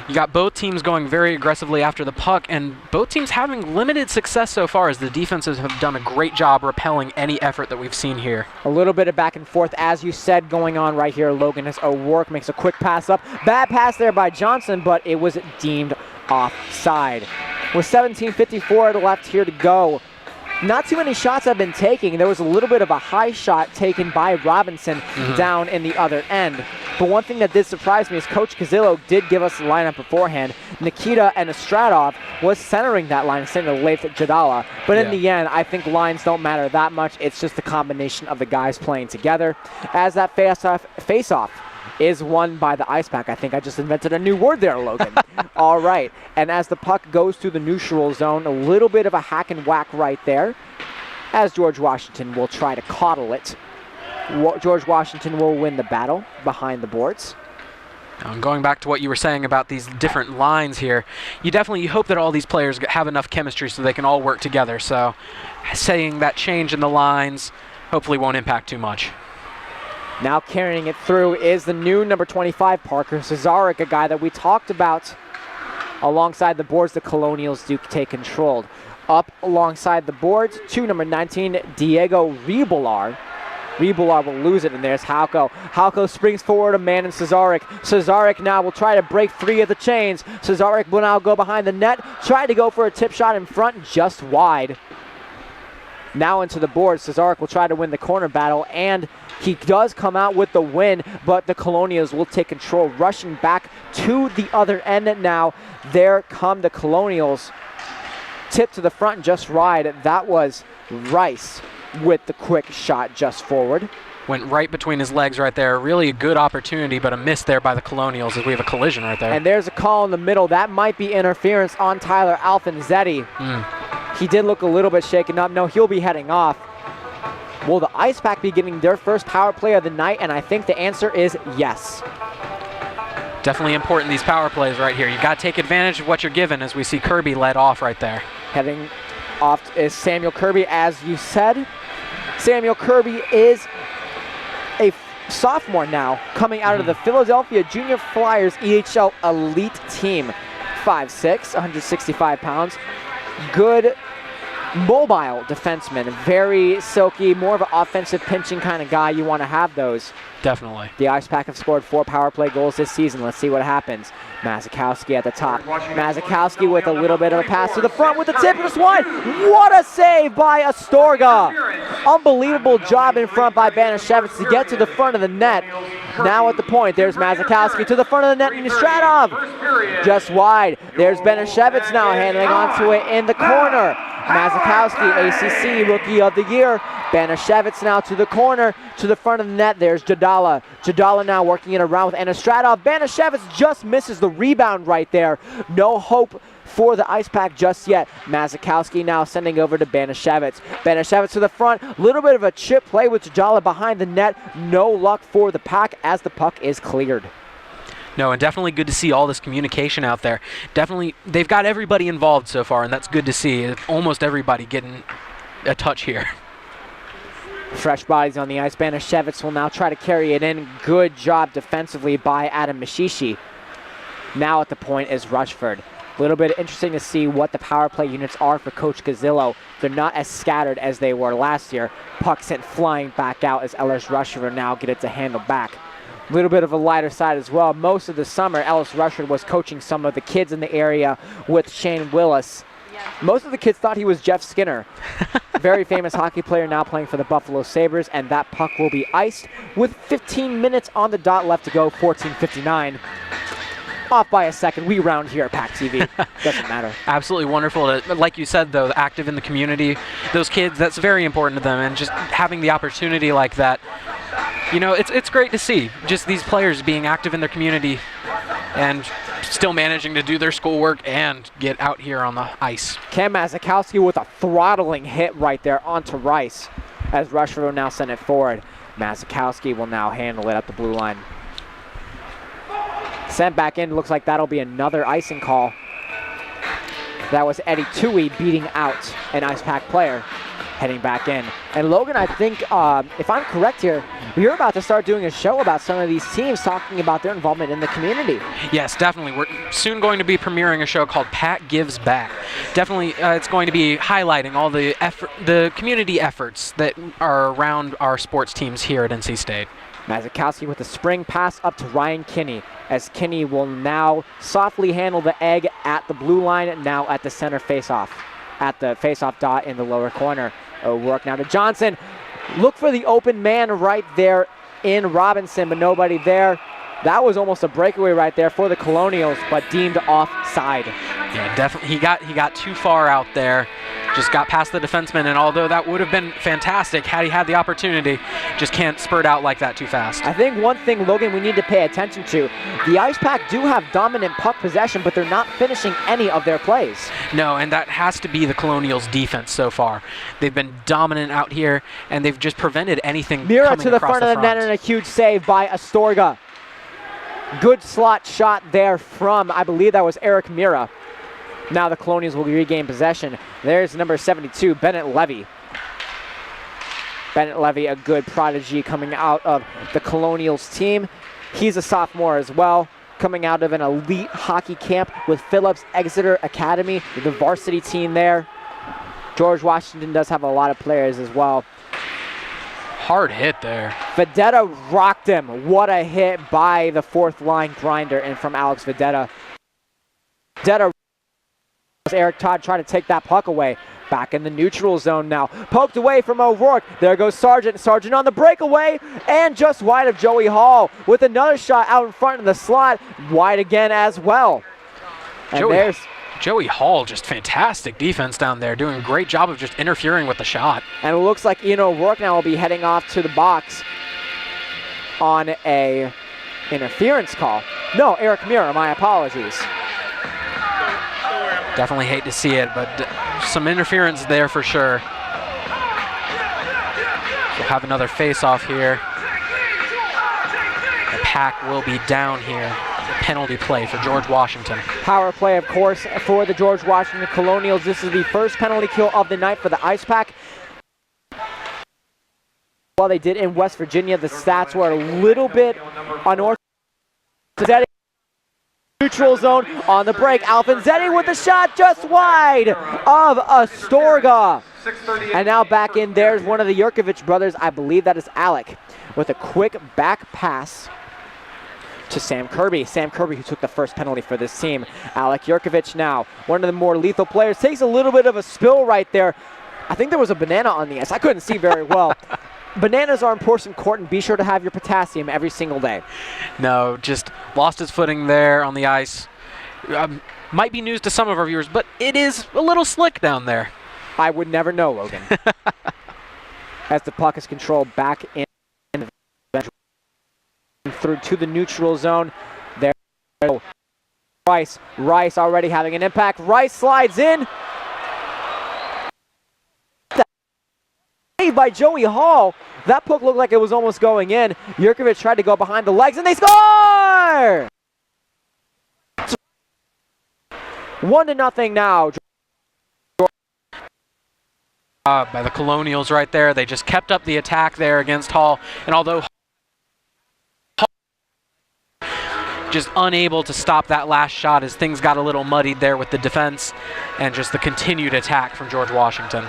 [SPEAKER 2] You got both teams going very aggressively after the puck, and both teams having limited success so far as the defenses have done a great job repelling any effort that we've seen here.
[SPEAKER 3] A little bit of back and forth, as you said, going on right here. Logan as O'Rourke makes a quick pass up. Bad pass there by Johnson, but it was deemed offside. With 17:54 left here to go. Not too many shots have been taken. There was a little bit of a high shot taken by Robinson down in the other end. But one thing that did surprise me is Coach Kazillo did give us the lineup beforehand. Nikita and Estradov was centering that line, sending to Leif Jadala. But in the end, I think lines don't matter that much. It's just the combination of the guys playing together. As that face-off is won by the Ice Pack. I think I just invented a new word there, Logan. All right. And as the puck goes through the neutral zone, a little bit of a hack and whack right there, as George Washington will try to coddle it. George Washington will win the battle behind the boards.
[SPEAKER 2] And going back to what you were saying about these different lines here, you hope that all these players have enough chemistry so they can all work together. So saying that change in the lines hopefully won't impact too much.
[SPEAKER 3] Now carrying it through is the new number 25, Parker Cesarek, a guy that we talked about alongside the boards. The Colonials do take control. Up alongside the boards to number 19, Diego Ribolar. Ribolar will lose it, and there's Halko. Halko springs forward, a man in Cesarek. Cesarek now will try to break free of the chains. Cesarek will now go behind the net, try to go for a tip shot in front, just wide. Now into the boards, Cesarek will try to win the corner battle, and he does come out with the win, but the Colonials will take control, rushing back to the other end now. There come the Colonials. Tip to the front, just wide. That was Rice with the quick shot just forward.
[SPEAKER 2] Went right between his legs right there. Really a good opportunity, but a miss there by the Colonials as we have a collision right there.
[SPEAKER 3] And there's a call in the middle. That might be interference on Tyler Alfanzetti. He did look a little bit shaken up. No, he'll be heading off. Will the Ice Pack be getting their first power play of the night? And I think the answer is yes.
[SPEAKER 2] Definitely important, these power plays right here. You've got to take advantage of what you're given, as we see Kirby led off right there.
[SPEAKER 3] Heading off is Samuel Kirby, as you said. Samuel Kirby is a sophomore now, coming out of the Philadelphia Junior Flyers EHL Elite Team. 5'6", 165 pounds. Good mobile defenseman, very silky, more of an offensive pinching kind of guy. You want to have those.
[SPEAKER 2] Definitely.
[SPEAKER 3] The Ice Pack have scored 4 power play goals this season. Let's see what happens. Masikowski at the top. Masikowski with a little bit of a pass to the front with the tip, just one. What a save by Astorga. Unbelievable job in front by Banashevitz to get to the front of the net. Now at the point, there's Mazakowski to the front of the net, and Stratov just wide. There's Banashevitz now handling onto it in the corner. Mazakowski, ACC Rookie of the Year. Banashevitz now to the corner, to the front of the net. There's Jadala. Jadala now working it around with Anastratov. Banashevitz just misses the rebound right there. No hope for the Ice Pack just yet. Mazakowski now sending over to Banashevitz. Banashevitz to the front. Little bit of a chip play with Jadala behind the net. No luck for the Pack as the puck is cleared.
[SPEAKER 2] No, and definitely good to see all this communication out there. Definitely, they've got everybody involved so far, and that's good to see. Almost everybody getting a touch here.
[SPEAKER 3] Fresh bodies on the ice. Banashevitz will now try to carry it in. Good job defensively by Adam Mishishi. Now at the point is Rushford. A little bit interesting to see what the power play units are for Coach Gazillo. They're not as scattered as they were last year. Puck sent flying back out as Ellis Rushford now get it to handle back. A little bit of a lighter side as well. Most of the summer, Ellis Rushford was coaching some of the kids in the area with Shane Willis. Most of the kids thought he was Jeff Skinner. Very famous hockey player now playing for the Buffalo Sabres, and that puck will be iced with 15 minutes on the dot left to go, 14:59. Off by a second. We round here at PackTV. Doesn't matter.
[SPEAKER 2] Absolutely wonderful. Like you said, though, active in the community. Those kids, that's very important to them, and just having the opportunity like that, you know, it's great to see. Just these players being active in their community and still managing to do their schoolwork and get out here on the ice.
[SPEAKER 3] Cam Mazakowski with a throttling hit right there onto Rice as Rushford will now send it forward. Mazakowski will now handle it at the blue line. Sent back in. Looks like that'll be another icing call. That was Eddie Tui beating out an Ice Pack player. Heading back in. And Logan, I think, if I'm correct here, we're about to start doing a show about some of these teams talking about their involvement in the community.
[SPEAKER 2] Yes, definitely. We're soon going to be premiering a show called Pat Gives Back. Definitely, it's going to be highlighting all the community efforts that are around our sports teams here at NC State.
[SPEAKER 3] Mazakowski with a spring pass up to Ryan Kinney, as Kinney will now softly handle the egg at the blue line, now at the center faceoff, at the faceoff dot in the lower corner. O'Rourke now to Johnson. Look for the open man right there in Robinson, but nobody there. That was almost a breakaway right there for the Colonials, but deemed offside.
[SPEAKER 2] Yeah, definitely. He got too far out there. Just got past the defenseman, and although that would have been fantastic had he had the opportunity, just can't spurt out like that too fast.
[SPEAKER 3] I think one thing, Logan, we need to pay attention to, the Ice Pack do have dominant puck possession, but they're not finishing any of their plays.
[SPEAKER 2] No, and that has to be the Colonials' defense so far. They've been dominant out here, and they've just prevented anything
[SPEAKER 3] Mira
[SPEAKER 2] coming
[SPEAKER 3] to the
[SPEAKER 2] across
[SPEAKER 3] front of the net, and a huge save by Astorga. Good slot shot there from, I believe that was Eric Mira. Now the Colonials will regain possession. There's number 72, Bennett Levy. Bennett Levy, a good prodigy coming out of the Colonials team. He's a sophomore as well, coming out of an elite hockey camp with Phillips Exeter Academy, the varsity team there. George Washington does have a lot of players as well.
[SPEAKER 2] Hard hit there.
[SPEAKER 3] Vedetta rocked him. What a hit by the fourth line grinder and from Alex Vedetta. Vedetta, Eric Todd trying to take that puck away. Back in the neutral zone now. Poked away from O'Rourke. There goes Sargent. Sargent on the breakaway. And just wide of Joey Hall with another shot out in front of the slot. Wide again as well. And there's
[SPEAKER 2] Joey Hall, just fantastic defense down there. Doing a great job of just interfering with the shot.
[SPEAKER 3] And it looks like Ian O'Rourke now will be heading off to the box on a interference call. No, Eric Mira, my apologies.
[SPEAKER 2] Definitely hate to see it, but some interference there for sure. We'll have another face-off here. The Pack will be down here. Penalty play for George Washington.
[SPEAKER 3] Power play, of course, for the George Washington Colonials. This is the first penalty kill of the night for the Ice Pack. While they did in West Virginia, the stats were a little bit unorthodox. Neutral zone on the break. Alfanzetti with the shot just wide of Astorga. And now back in, there's one of the Yurkovich brothers. I believe that is Alec with a quick back pass to Sam Kirby. Sam Kirby, who took the first penalty for this team. Alec Yurkovich now, one of the more lethal players, takes a little bit of a spill right there. I think there was a banana on the ice. I couldn't see very well. Bananas are important court, and be sure to have your potassium every single day.
[SPEAKER 2] No, just lost his footing there on the ice. Might be news to some of our viewers, but it is a little slick down there.
[SPEAKER 3] I would never know, Logan. As the puck is controlled back in through to the neutral zone. There, Rice already having an impact. Rice slides in. By Joey Hall. That puck looked like it was almost going in. Jurkovic tried to go behind the legs, and they score! 1-0 now.
[SPEAKER 2] By the Colonials right there. They just kept up the attack there against Hall. And although Hall just unable to stop that last shot as things got a little muddied there with the defense and just the continued attack from George Washington.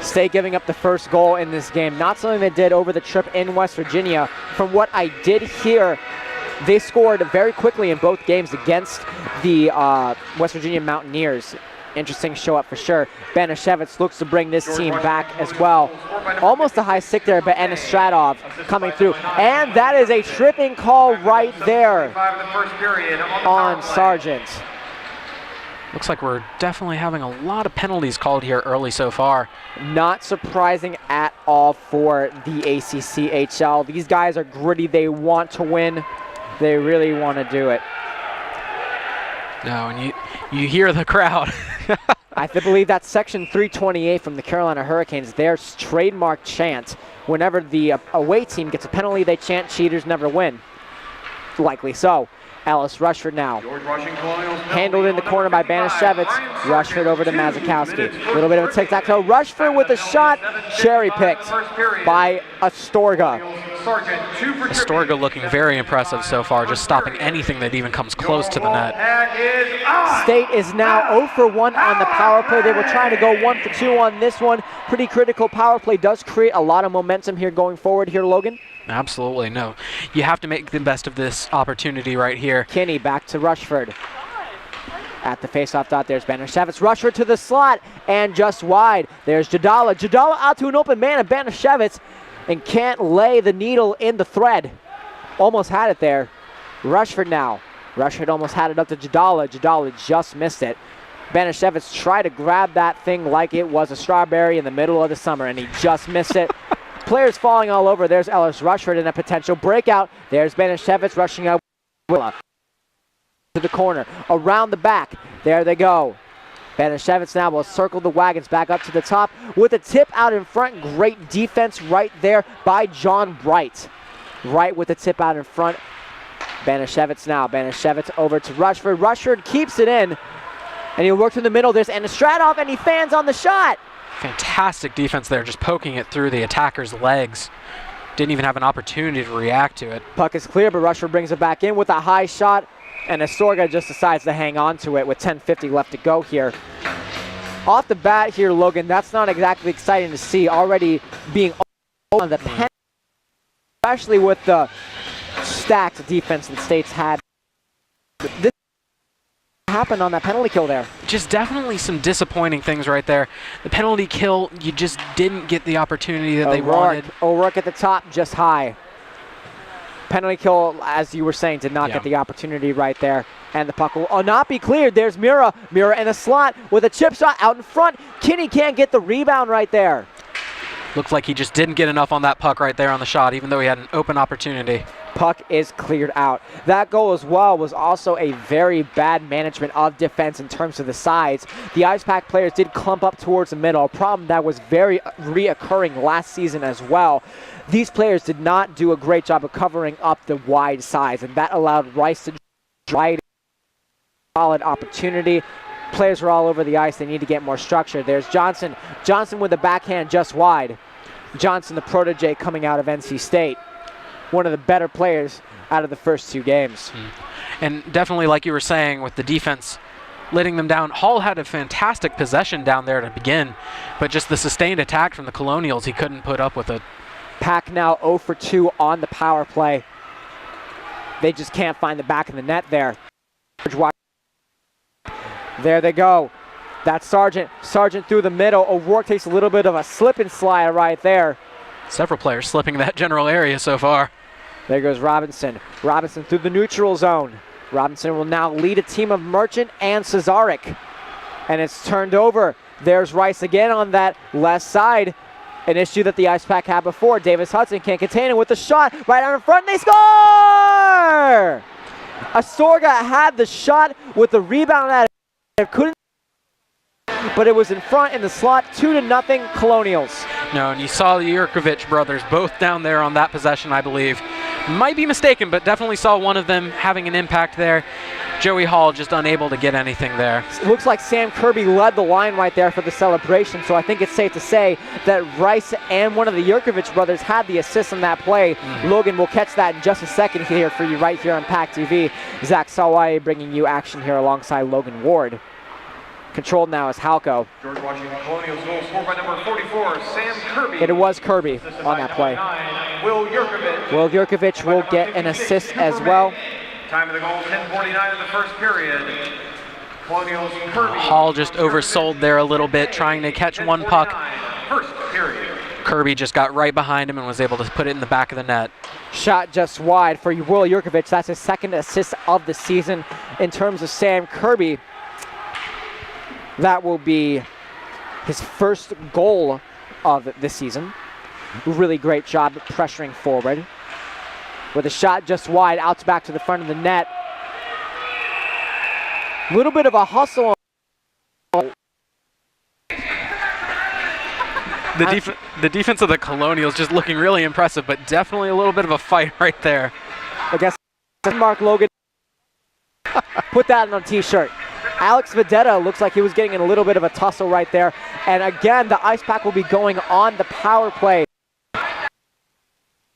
[SPEAKER 3] State giving up the first goal in this game. Not something they did over the trip in West Virginia. From what I did hear, they scored very quickly in both games against the West Virginia Mountaineers. Interesting show up for sure. Banashevitz looks to bring this team back as well. Almost a high stick there, but Anastradov coming through. And that is a tripping call right there on Sargent.
[SPEAKER 2] Looks like we're definitely having a lot of penalties called here early so far.
[SPEAKER 3] Not surprising at all for the ACCHL. These guys are gritty. They want to win. They really want to do it.
[SPEAKER 2] No, and you hear the crowd.
[SPEAKER 3] I believe that's section 328 from the Carolina Hurricanes. Their trademark chant. Whenever the away team gets a penalty, they chant "Cheaters never win." Likely so. Ellis Rushford now. Handled in the corner by Banashevitz. Rushford over to Mazikowski. A little bit of a tic-tac-toe. Rushford with a shot. Cherry-picked by Astorga.
[SPEAKER 2] Astorga looking very impressive so far, just stopping anything that even comes close to the net.
[SPEAKER 3] State is now 0 for 1 on the power play. They were trying to go 1 for 2 on this one. Pretty critical power play. Does create a lot of momentum here going forward here, Logan.
[SPEAKER 2] Absolutely, no. You have to make the best of this opportunity right here.
[SPEAKER 3] Kinney back to Rushford. At the faceoff dot, there's Banashevitz. Rushford to the slot and just wide. There's Jadala. Jadala out to an open man of Banashevitz and can't lay the needle in the thread. Almost had it there. Rushford now. Rushford almost had it up to Jadala. Jadala just missed it. Banashevitz tried to grab that thing like it was a strawberry in the middle of the summer, and he just missed it. Players falling all over. There's Ellis Rushford in a potential breakout. There's Banashevitz rushing out to the corner. Around the back. There they go. Banashevitz now will circle the wagons back up to the top with a tip out in front. Great defense right there by John Bright. Right with the tip out in front. Banashevitz now. Banashevitz over to Rushford. Rushford keeps it in. And he'll work through the middle. There's Anastradov, and he fans on the shot.
[SPEAKER 2] Fantastic defense there, just poking it through the attacker's legs. Didn't even have an opportunity to react to it.
[SPEAKER 3] Puck is clear, but Rushford brings it back in with a high shot, and Astorga just decides to hang on to it with 10:50 left to go here. Off the bat here, Logan, that's not exactly exciting to see. Already being on the pen, especially with the stacked defense that State's had. This happened on that penalty kill there.
[SPEAKER 2] Just definitely some disappointing things right there. The penalty kill, you just didn't get the opportunity that they wanted.
[SPEAKER 3] O'Rourke at the top, just high. Penalty kill, as you were saying, did not get the opportunity right there. And the puck will not be cleared. There's Mira. Mira in the slot with a chip shot out in front. Kinney can't get the rebound right there.
[SPEAKER 2] Looked like he just didn't get enough on that puck right there on the shot, even though he had an open opportunity.
[SPEAKER 3] Puck is cleared out. That goal as well was also a very bad management of defense in terms of the sides. The Ice Pack players did clump up towards the middle, a problem that was very reoccurring last season as well. These players did not do a great job of covering up the wide sides, and that allowed Rice to try solid opportunity. Players were all over the ice. They need to get more structure. There's Johnson. Johnson with the backhand just wide. Johnson, the protege coming out of NC State. One of the better players out of the first two games.
[SPEAKER 2] And definitely, like you were saying, with the defense letting them down, Hall had a fantastic possession down there to begin, but just the sustained attack from the Colonials, he couldn't put up with it.
[SPEAKER 3] Pack now 0 for 2 on the power play. They just can't find the back of the net there. There they go. That's Sargent. Sargent through the middle. O'Rourke takes a little bit of a slip and slide right there.
[SPEAKER 2] Several players slipping that general area so far.
[SPEAKER 3] There goes Robinson. Robinson through the neutral zone. Robinson will now lead a team of Merchant and Cesaric. And it's turned over. There's Rice again on that left side. An issue that the Ice Pack had before. Davis Hudson can't contain it with the shot right out in front. And they score! Astorga had the shot with the rebound at it. Couldn't, but it was in front in the slot. 2-0 Colonials.
[SPEAKER 2] No, and you saw the Jurkovic brothers both down there on that possession, I believe. Might be mistaken, but definitely saw one of them having an impact there. Joey Hall just unable to get anything there.
[SPEAKER 3] It looks like Sam Kirby led the line right there for the celebration, so I think it's safe to say that Rice and one of the Jurkovic brothers had the assist on that play. Logan will catch that in just a second here for you right here on PackTV. Zach Sawai bringing you action here alongside Logan Ward. Controlled now is Halko.
[SPEAKER 4] George Washington Colonials goal scored by number 44, Sam Kirby.
[SPEAKER 3] It was Kirby on that play.
[SPEAKER 4] 9, Will Jurkovic.
[SPEAKER 3] Will Jurkovic will get an assist as well.
[SPEAKER 4] Time of the goal, 10:49 of the first period. Colonials Kirby.
[SPEAKER 2] Hall just oversold there a little bit, trying to catch one puck.
[SPEAKER 4] First period.
[SPEAKER 2] Kirby just got right behind him and was able to put it in the back of the net.
[SPEAKER 3] Shot just wide for Will Jurkovic. That's his second assist of the season. In terms of Sam Kirby, that will be his first goal of the season. Really great job pressuring forward. With a shot just wide, out back to the front of the net. A little bit of a hustle.
[SPEAKER 2] The defense of the Colonials just looking really impressive, but definitely a little bit of a fight right there.
[SPEAKER 3] I guess Mark Logan put that on a t-shirt. Alex Vedetta looks like he was getting in a little bit of a tussle right there. And again, the Ice Pack will be going on the power play.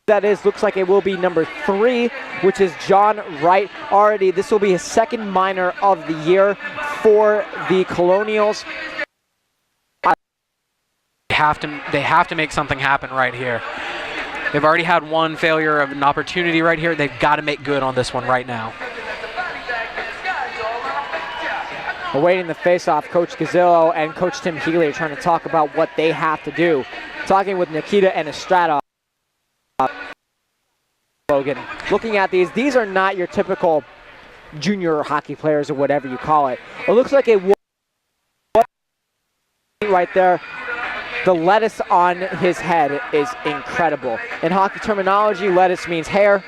[SPEAKER 3] That is, looks like it will be number 3, which is John Wright. Already, this will be his second minor of the year for the Colonials.
[SPEAKER 2] They have to make something happen right here. They've already had one failure of an opportunity right here. They've got to make good on this one right now.
[SPEAKER 3] Awaiting the face-off, Coach Gazillo and Coach Tim Healy are trying to talk about what they have to do. Talking with Nikita and Estrada. Logan, looking at these are not your typical junior hockey players or whatever you call it. It looks like a right there. The lettuce on his head is incredible. In hockey terminology, lettuce means hair.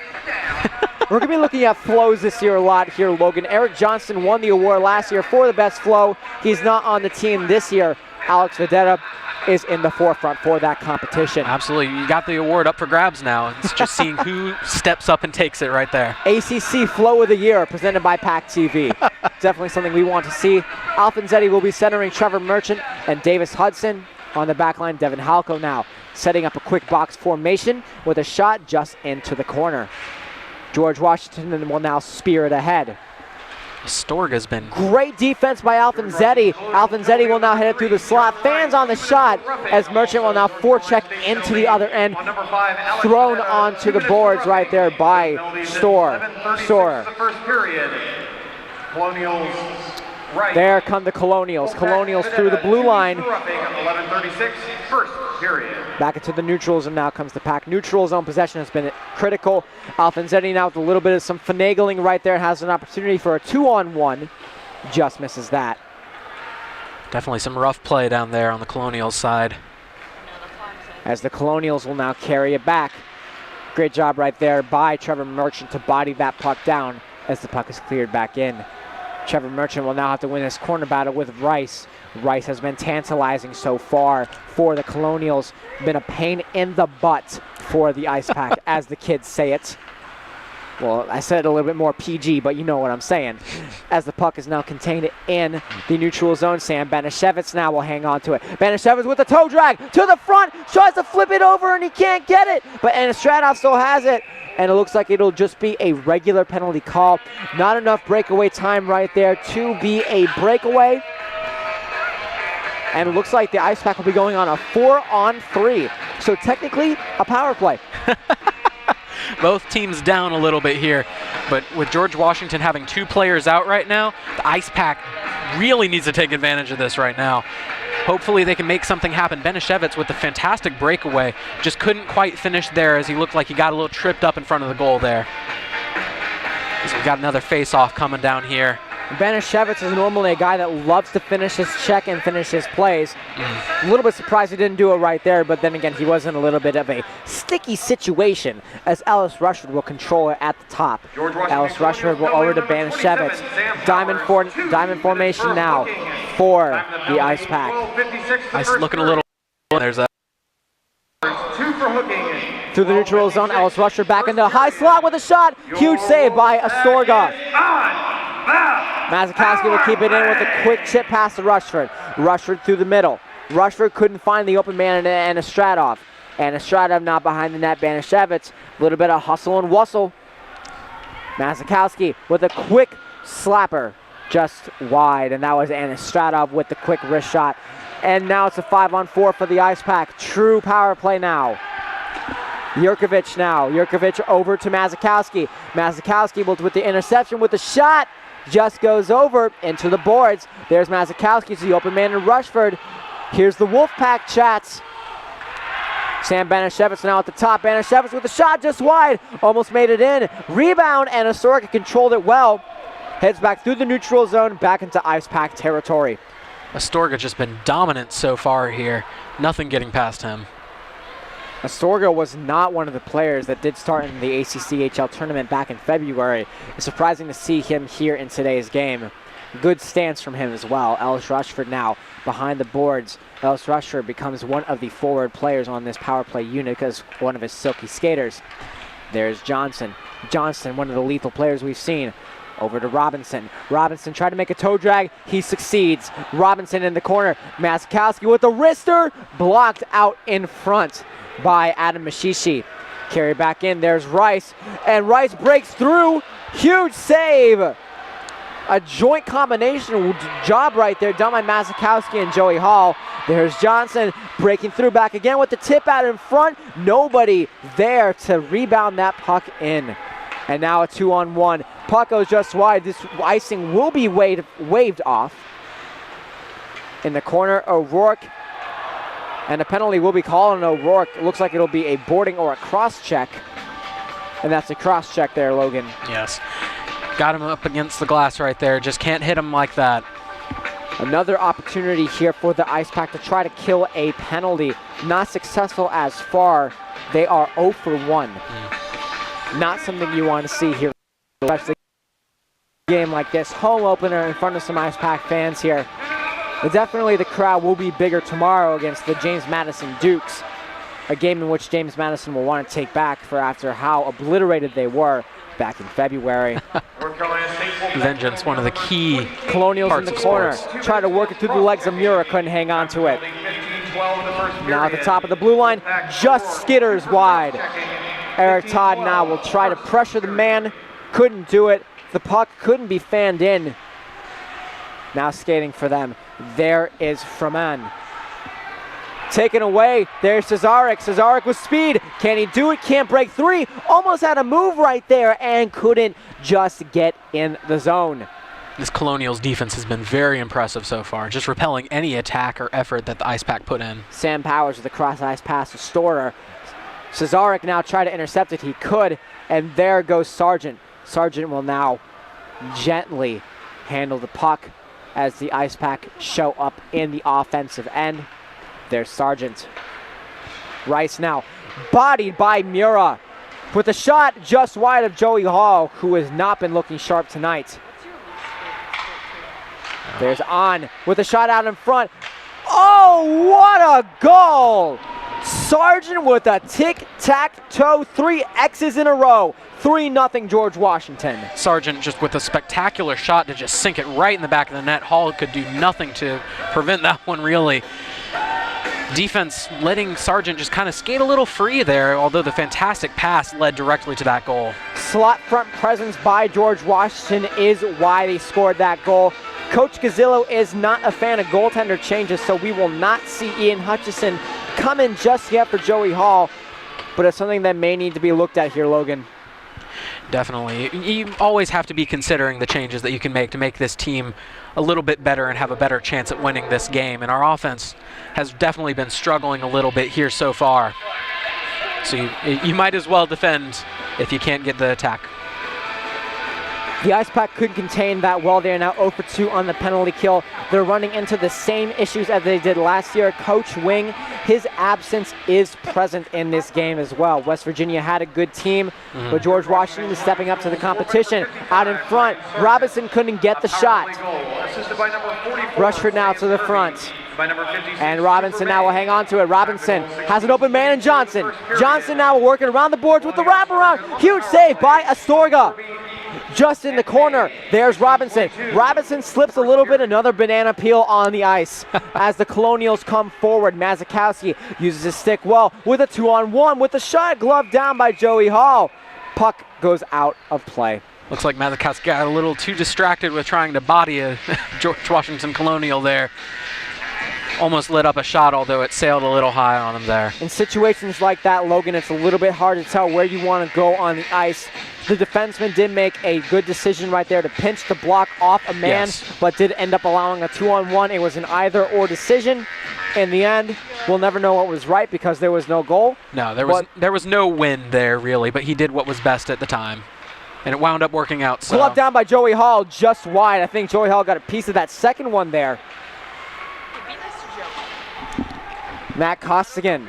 [SPEAKER 3] We're going to be looking at flows this year a lot here, Logan. Eric Johnston won the award last year for the best flow. He's not on the team this year. Alex Vedetta is in the forefront for that competition.
[SPEAKER 2] Absolutely. You got the award up for grabs now. It's just seeing who steps up and takes it right there.
[SPEAKER 3] ACC Flow of the Year presented by PackTV. Definitely something we want to see. Alfonzetti will be centering Trevor Merchant and Davis Hudson. On the back line, Devin Halko now setting up a quick box formation with a shot just into the corner. George Washington will now spear it ahead.
[SPEAKER 2] Astorga's been
[SPEAKER 3] great defense by Alfonzetti. Alfonzetti will now hit it through the slot. Fans on the shot as Merchant will now forecheck into the other end. Thrown onto the boards right there by Storer. There come the Colonials. Colonials through the blue line.
[SPEAKER 4] 11:36, first period.
[SPEAKER 3] Back into the neutral zone now comes the Pack. Neutral zone possession has been critical. Alfonzetti now with a little bit of some finagling right there. Has an opportunity for a 2-on-1. Just misses that.
[SPEAKER 2] Definitely some rough play down there on the Colonials side.
[SPEAKER 3] As the Colonials will now carry it back. Great job right there by Trevor Merchant to body that puck down as the puck is cleared back in. Trevor Merchant will now have to win this corner battle with Rice. Rice has been tantalizing so far for the Colonials. Been a pain in the butt for the Ice Pack, as the kids say it. Well, I said it a little bit more PG, but you know what I'm saying. As the puck is now contained in the neutral zone, Sam Banashevitz now will hang on to it. Banashevitz with the toe drag to the front, tries to flip it over and he can't get it, but Anastradov still has it. And it looks like it'll just be a regular penalty call. Not enough breakaway time right there to be a breakaway. And it looks like the Ice Pack will be going on a 4-on-3. So technically, a power play.
[SPEAKER 2] Both teams down a little bit here. But with George Washington having 2 players out right now, the Ice Pack really needs to take advantage of this right now. Hopefully they can make something happen. Benishevitz with the fantastic breakaway just couldn't quite finish there as he looked like he got a little tripped up in front of the goal there. So we've got another face-off coming down here.
[SPEAKER 3] Benishevitz is normally a guy that loves to finish his check and finish his plays. A little bit surprised he didn't do it right there, but then again, he was in a little bit of a sticky situation as Ellis Rushford will control it at the top. Ellis Rushford will over to Benishevitz. Diamond formation now for the Ice Pack.
[SPEAKER 2] Ice looking a little. There's a.
[SPEAKER 3] Through the neutral zone, Ellis Rushford back into a high slot with a shot. Huge save by Astorga. Mazakowski will keep it in with a quick chip pass to Rushford. Rushford through the middle. Rushford couldn't find the open man and Estradov. And Estradov now behind the net. Benishevitz, a little bit of hustle and wustle. Mazakowski with a quick slapper just wide. And that was Estradov with the quick wrist shot. And now it's a 5-on-4 for the Ice Pack. True power play now. Jurkovic now. Jurkovic over to Mazakowski. Mazakowski with the interception with the shot. Just goes over into the boards. There's Mazakowski to the open man and Rushford. Here's the Wolfpack chats. Sam Benishevitz now at the top. Benishevitz with the shot just wide. Almost made it in. Rebound and Astorga controlled it well. Heads back through the neutral zone, back into Ice Pack territory.
[SPEAKER 2] Astorga just been dominant so far here. Nothing getting past him.
[SPEAKER 3] Astorga was not one of the players that did start in the ACCHL tournament back in February. It's surprising to see him here in today's game. Good stance from him as well. Ellis Rushford now behind the boards. Ellis Rushford becomes one of the forward players on this power play unit because one of his silky skaters. There's Johnson. Johnson, one of the lethal players we've seen. Over to Robinson. Robinson tried to make a toe drag. He succeeds. Robinson in the corner. Mazakowski with a wrister. Blocked out in front by Adam Mashishi. Carry back in. There's Rice. And Rice breaks through. Huge save. A joint combination job right there done by Mazakowski and Joey Hall. There's Johnson breaking through back again with the tip out in front. Nobody there to rebound that puck in. And now a 2-on-1. Puck goes just wide. This icing will be waved off. In the corner, O'Rourke. And a penalty will be called on O'Rourke. It looks like it'll be a boarding or a cross check. And that's a cross check there, Logan.
[SPEAKER 2] Yes. Got him up against the glass right there. Just can't hit him like that.
[SPEAKER 3] Another opportunity here for the Ice Pack to try to kill a penalty. Not successful as far. They are 0 for 1. Not something you want to see here, especially a game like this. Home opener in front of some Ice Pack fans here. But definitely the crowd will be bigger tomorrow against the James Madison Dukes. A game in which James Madison will want to take back for after how obliterated they were back in February.
[SPEAKER 2] Vengeance, one of the key
[SPEAKER 3] Colonials in the corner.
[SPEAKER 2] Sports.
[SPEAKER 3] Try to work it through the legs of Mura, couldn't hang on to it. Now at the top of the blue line, just skitters wide. Eric Todd now will try to pressure the man. Couldn't do it. The puck couldn't be fanned in. Now skating for them. There is Freman. Taken away. There's Cesarek. Cesarek with speed. Can he do it? Can't break three. Almost had a move right there and couldn't just get in the zone.
[SPEAKER 2] This Colonials defense has been very impressive so far, just repelling any attack or effort that the Ice Pack put in.
[SPEAKER 3] Sam Powers with the cross-ice pass to Storer. Cesarek now tried to intercept it. He could, and there goes Sargent. Sargent will now gently handle the puck as the Ice Pack show up in the offensive end. There's Sargent. Rice now bodied by Mura with a shot just wide of Joey Hall, who has not been looking sharp tonight. There's On with a shot out in front. Oh, what a goal! Sargent with a tic-tac-toe, 3 X's in a row. 3-0 George Washington.
[SPEAKER 2] Sargent just with a spectacular shot to just sink it right in the back of the net. Hall could do nothing to prevent that one, really. Defense letting Sargent just kind of skate a little free there, although the fantastic pass led directly to that goal.
[SPEAKER 3] Slot front presence by George Washington is why they scored that goal. Coach Gazzillo is not a fan of goaltender changes, so we will not see Ian Hutchison come in just yet for Joey Hall, but it's something that may need to be looked at here, Logan.
[SPEAKER 2] Definitely. You always have to be considering the changes that you can make to make this team a little bit better and have a better chance at winning this game. And our offense has definitely been struggling a little bit here so far. So you might as well defend if you can't get the attack.
[SPEAKER 3] The Ice Pack couldn't contain that well. They are now 0 for 2 on the penalty kill. They're running into the same issues as they did last year. Coach Wing, his absence is present in this game as well. West Virginia had a good team, but George Washington is stepping up to the competition. Out in front, Robinson couldn't get the shot. Rushford now to the front. And Robinson now will hang on to it. Robinson has an open man in Johnson. Johnson now working around the boards with the wraparound. Huge save by Astorga. Just in the corner, there's Robinson. Robinson slips a little bit, another banana peel on the ice. As the Colonials come forward, Mazikowski uses his stick well with a 2-on-1 with the shot, glove down by Joey Hall. Puck goes out of play.
[SPEAKER 2] Looks like Mazikowski got a little too distracted with trying to body a George Washington Colonial there. Almost lit up a shot, although it sailed a little high on him there.
[SPEAKER 3] In situations like that, Logan, it's a little bit hard to tell where you want to go on the ice. The defenseman did make a good decision right there to pinch the block off a man, but did end up allowing a 2-on-1. It was an either-or decision. In the end, we'll never know what was right because there was no goal.
[SPEAKER 2] No, there was no win there, really, but he did what was best at the time. And it wound up working out. So.
[SPEAKER 3] Glove down by Joey Hall, just wide. I think Joey Hall got a piece of that second one there. Matt Costigan.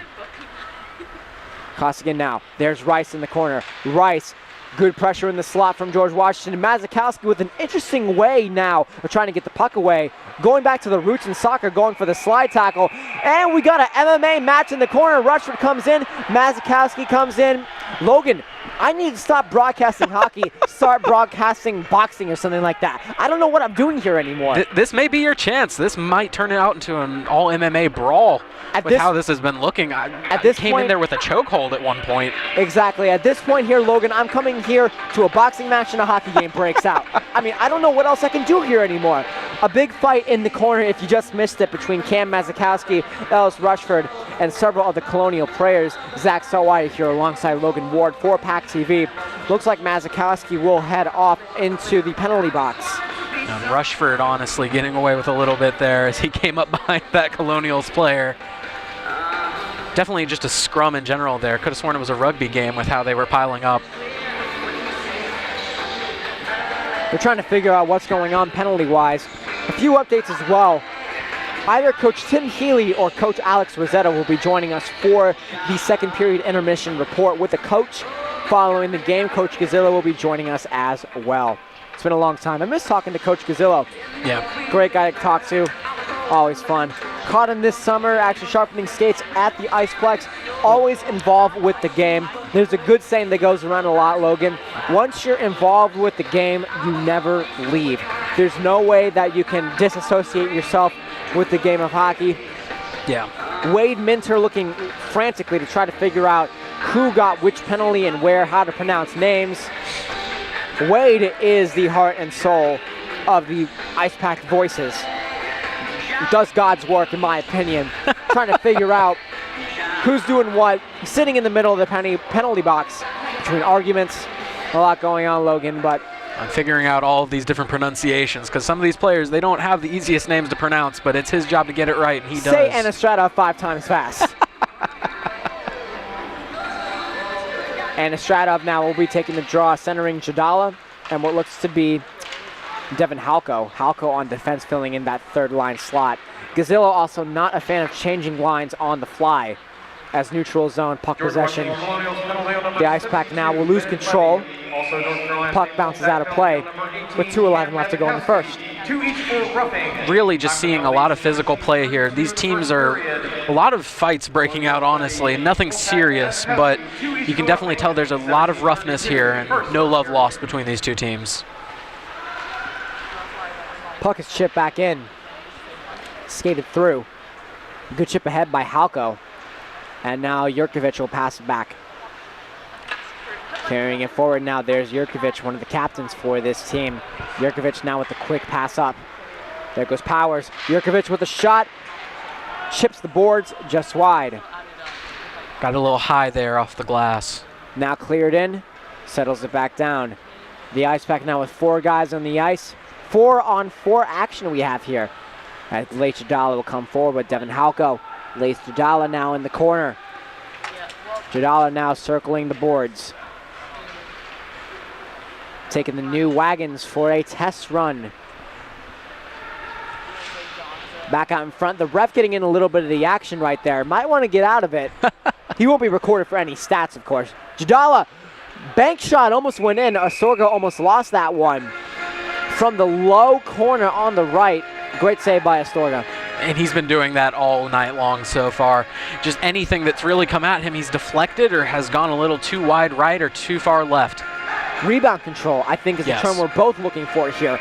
[SPEAKER 3] Costigan now. There's Rice in the corner. Rice, good pressure in the slot from George Washington. Mazikowski with an interesting way now of trying to get the puck away. Going back to the roots in soccer, going for the slide tackle. And we got an MMA match in the corner. Rushford comes in. Mazikowski comes in. Logan, I need to stop broadcasting hockey, start broadcasting boxing or something like that. I don't know what I'm doing here anymore.
[SPEAKER 2] This may be your chance. This might turn it out into an all MMA brawl with how this has been looking. I came in there with a chokehold at one point.
[SPEAKER 3] Exactly. At this point here, Logan, I'm coming here to a boxing match and a hockey game breaks out. I mean, I don't know what else I can do here anymore. A big fight in the corner, if you just missed it, between Cam Mazikowski, Ellis Rushford, and several of the Colonial players. Zach Sawai here alongside Logan Ward for PackTV. Looks like Mazikowski will head off into the penalty box.
[SPEAKER 2] And Rushford honestly getting away with a little bit there as he came up behind that Colonials player. Definitely just a scrum in general there. Could have sworn it was a rugby game with how they were piling up.
[SPEAKER 3] They're trying to figure out what's going on penalty-wise. A few updates as well. Either Coach Tim Healy or Coach Alex Rosetta will be joining us for the second period intermission report with the coach. Following the game, Coach Gazzillo will be joining us as well. It's been a long time. I miss talking to Coach Gazzillo.
[SPEAKER 2] Yeah.
[SPEAKER 3] Great guy to talk to. Always fun. Caught him this summer, actually sharpening skates at the Iceplex. Always involved with the game. There's a good saying that goes around a lot, Logan. Once you're involved with the game, you never leave. There's no way that you can disassociate yourself with the game of hockey.
[SPEAKER 2] Yeah.
[SPEAKER 3] Wade Minter looking frantically to try to figure out who got which penalty and where, how to pronounce names. Wade is the heart and soul of the Ice Pack voices. Does God's work, in my opinion, trying to figure out who's doing what, sitting in the middle of the penalty box between arguments. A lot going on, Logan, but
[SPEAKER 2] I'm figuring out all of these different pronunciations because some of these players, they don't have the easiest names to pronounce, but it's his job to get it right, and he does.
[SPEAKER 3] Say Anastratov 5 times fast. Anastratov now will be taking the draw, centering Jadala, and what looks to be Devin Halko. Halko on defense, filling in that third line slot. Gazzillo also not a fan of changing lines on the fly. As neutral zone puck possession, the Ice Pack now will lose control. Puck bounces out of play with 2:11 left to go in the first.
[SPEAKER 2] Really just seeing a lot of physical play here. These teams are a lot of fights breaking out, honestly. Nothing serious, but you can definitely tell there's a lot of roughness here and no love lost between these two teams.
[SPEAKER 3] Puck is chipped back in. Skated through. Good chip ahead by Halko. And now Jurkovic will pass it back. Carrying it forward now, there's Jurkovic, one of the captains for this team. Jurkovic now with the quick pass up. There goes Powers. Jurkovic with a shot. Chips the boards just wide.
[SPEAKER 2] Got a little high there off the glass.
[SPEAKER 3] Now cleared in. settles it back down. The Ice Pack now with 4 guys on the ice. 4-on-4 action we have here. Leith Jadala will come forward with Devin Halko. Leith Jadala now in the corner. Jadala now circling the boards. Taking the new wagons for a test run. Back out in front. The ref getting in a little bit of the action right there. Might want to get out of it. He won't be recorded for any stats, of course. Jadala, bank shot almost went in. Astorga almost lost that one. From the low corner on the right. Great save by Astorga.
[SPEAKER 5] And he's been doing that all night long so far. Just anything that's really come at him, he's deflected or has gone a little too wide right or too far left.
[SPEAKER 3] Rebound control, I think, is
[SPEAKER 5] Yes.
[SPEAKER 3] the term we're both looking for here.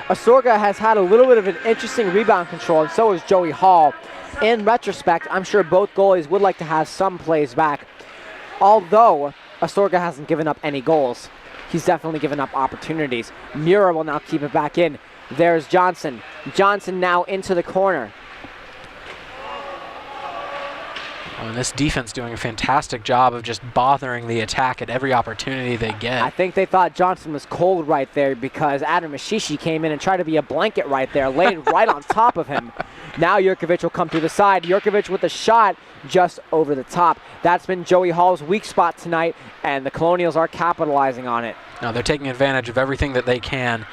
[SPEAKER 3] Astorga has had a little bit of an interesting rebound control, and so has Joey Hall. In retrospect, I'm sure both goalies would like to have some plays back. Although Astorga hasn't given up any goals, he's definitely given up opportunities. Mura will now keep it back in. There's Johnson. Johnson now into the corner.
[SPEAKER 5] And this defense doing a fantastic job of just bothering the attack at every opportunity they get.
[SPEAKER 3] I think they thought Johnson was cold right there because Adam Ashishi came in and tried to be a blanket right there, laid right on top of him. Now Jurkovic will come through the side. Jurkovic with a shot just over the top. That's been Joey Hall's weak spot tonight, and the Colonials are capitalizing on it.
[SPEAKER 5] No, they're taking advantage of everything that they can,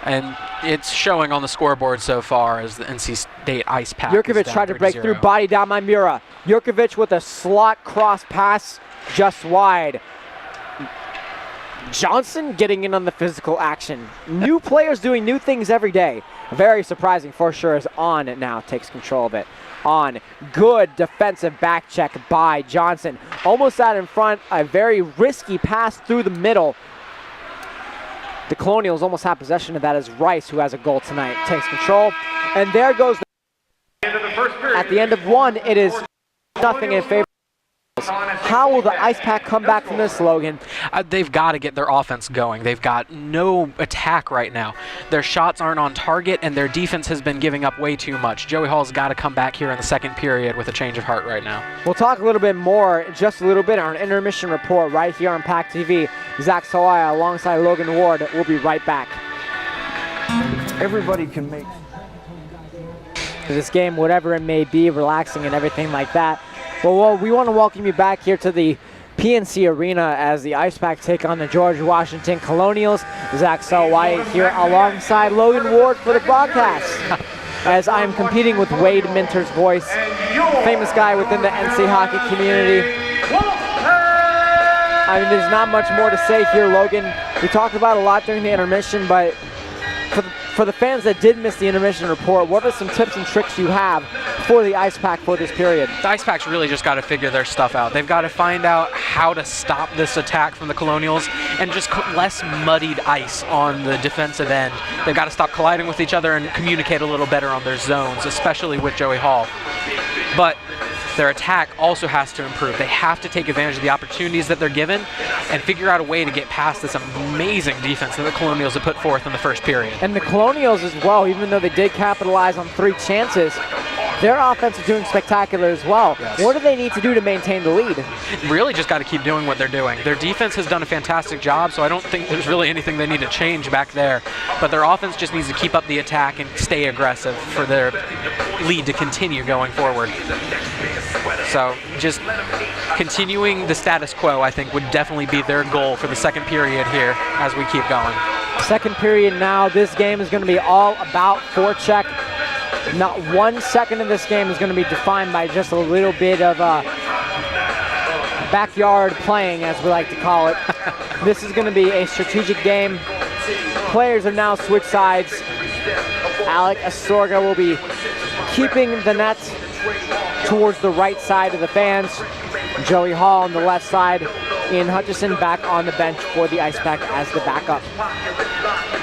[SPEAKER 5] and it's showing on the scoreboard so far as the NC State Ice Pack.
[SPEAKER 3] Jurkovic tried to break through, body down by Mura. Jurkovic with a slot cross pass just wide. Johnson getting in on the physical action. New players doing new things every day. Very surprising for sure as On now takes control of it. On, good defensive back check by Johnson. Almost out in front, a very risky pass through the middle. The Colonials almost have possession of that as Rice, who has a goal tonight, takes control. And there goes at the end of one, it is nothing in favor. How will the Ice Pack come back from this, Logan?
[SPEAKER 5] They've got to get their offense going. They've got no attack right now. Their shots aren't on target, and their defense has been giving up way too much. Joey Hall's got to come back here in the second period with a change of heart right now.
[SPEAKER 3] We'll talk a little bit more, just a little bit, on an intermission report right here on PackTV. Zach Sawaya alongside Logan Ward. We'll be right back.
[SPEAKER 6] Everybody can make
[SPEAKER 3] This game, whatever it may be, relaxing and everything like that. Well, we want to welcome you back here to the PNC Arena as the Ice Pack take on the George Washington Colonials. Zach Sawaya here alongside Logan Ward for the broadcast. As I am competing with Wade Minter's voice, famous guy within the NC hockey community. I mean, there's not much more to say here, Logan. We talked about a lot during the intermission, but for the fans that did miss the intermission report, what are some tips and tricks you have for the Ice Pack for this period?
[SPEAKER 5] The Ice Pack's really just got to figure their stuff out. They've got to find out how to stop this attack from the Colonials and just less muddied ice on the defensive end. They've got to stop colliding with each other and communicate a little better on their zones, especially with Joey Hall. But their attack also has to improve. They have to take advantage of the opportunities that they're given and figure out a way to get past this amazing defense that the Colonials have put forth in the first period.
[SPEAKER 3] And the Colonials as well, even though they did capitalize on 3 chances, their offense is doing spectacular as well.
[SPEAKER 5] Yes.
[SPEAKER 3] What do they need to do to maintain the lead?
[SPEAKER 5] Really just got to keep doing what they're doing. Their defense has done a fantastic job, so I don't think there's really anything they need to change back there. But their offense just needs to keep up the attack and stay aggressive for their lead to continue going forward. So just continuing the status quo, I think, would definitely be their goal for the second period here as we keep going.
[SPEAKER 3] Second period now, this game is going to be all about forecheck. Not 1 second of this game is going to be defined by just a little bit of backyard playing, as we like to call it. This is going to be a strategic game. Players have now switched sides. Alec Astorga will be keeping the net towards the right side of the fans. Joey Hall on the left side. Ian Hutchison back on the bench for the Ice Pack as the backup.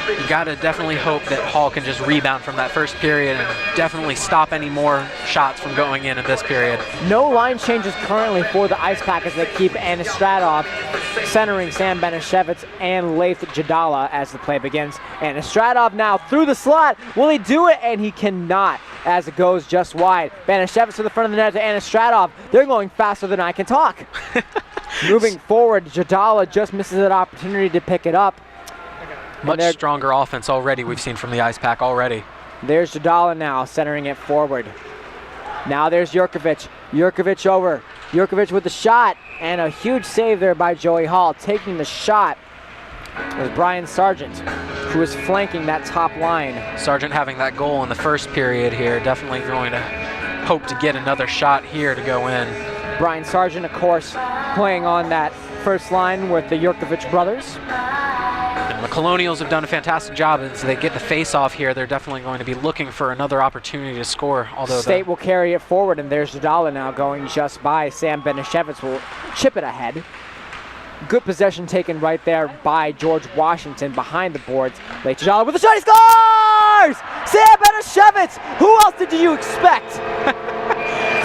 [SPEAKER 5] You got to definitely hope that Hall can just rebound from that first period and definitely stop any more shots from going in this period.
[SPEAKER 3] No line changes currently for the Ice Pack as they keep Anastradov centering Sam Benishevitz and Leith Jadala as the play begins. Anastradov now through the slot. Will he do it? And he cannot, as it goes just wide. Benishevitz to the front of the net to Anastradov. They're going faster than I can talk. Moving forward, Jadala just misses an opportunity to pick it up.
[SPEAKER 5] Much stronger offense already we've seen from the Ice Pack already.
[SPEAKER 3] There's Jadala now, centering it forward. Now there's Jurkovic. Jurkovic over. Jurkovic with the shot, and a huge save there by Joey Hall. Taking the shot was Brian Sargent, who was flanking that top line.
[SPEAKER 5] Sargent having that goal in the first period here, definitely going to hope to get another shot here to go in.
[SPEAKER 3] Brian Sargent, of course, playing on that first line with the Jurkovic brothers.
[SPEAKER 5] And the Colonials have done a fantastic job as they get the face-off here. They're definitely going to be looking for another opportunity to score. Although
[SPEAKER 3] State will carry it forward, and there's Jadala now going just by. Sam Benishevitz will chip it ahead. Good possession taken right there by George Washington behind the boards. Late Jadala with the shot, he scores! Sam Benishevitz! Who else did you expect?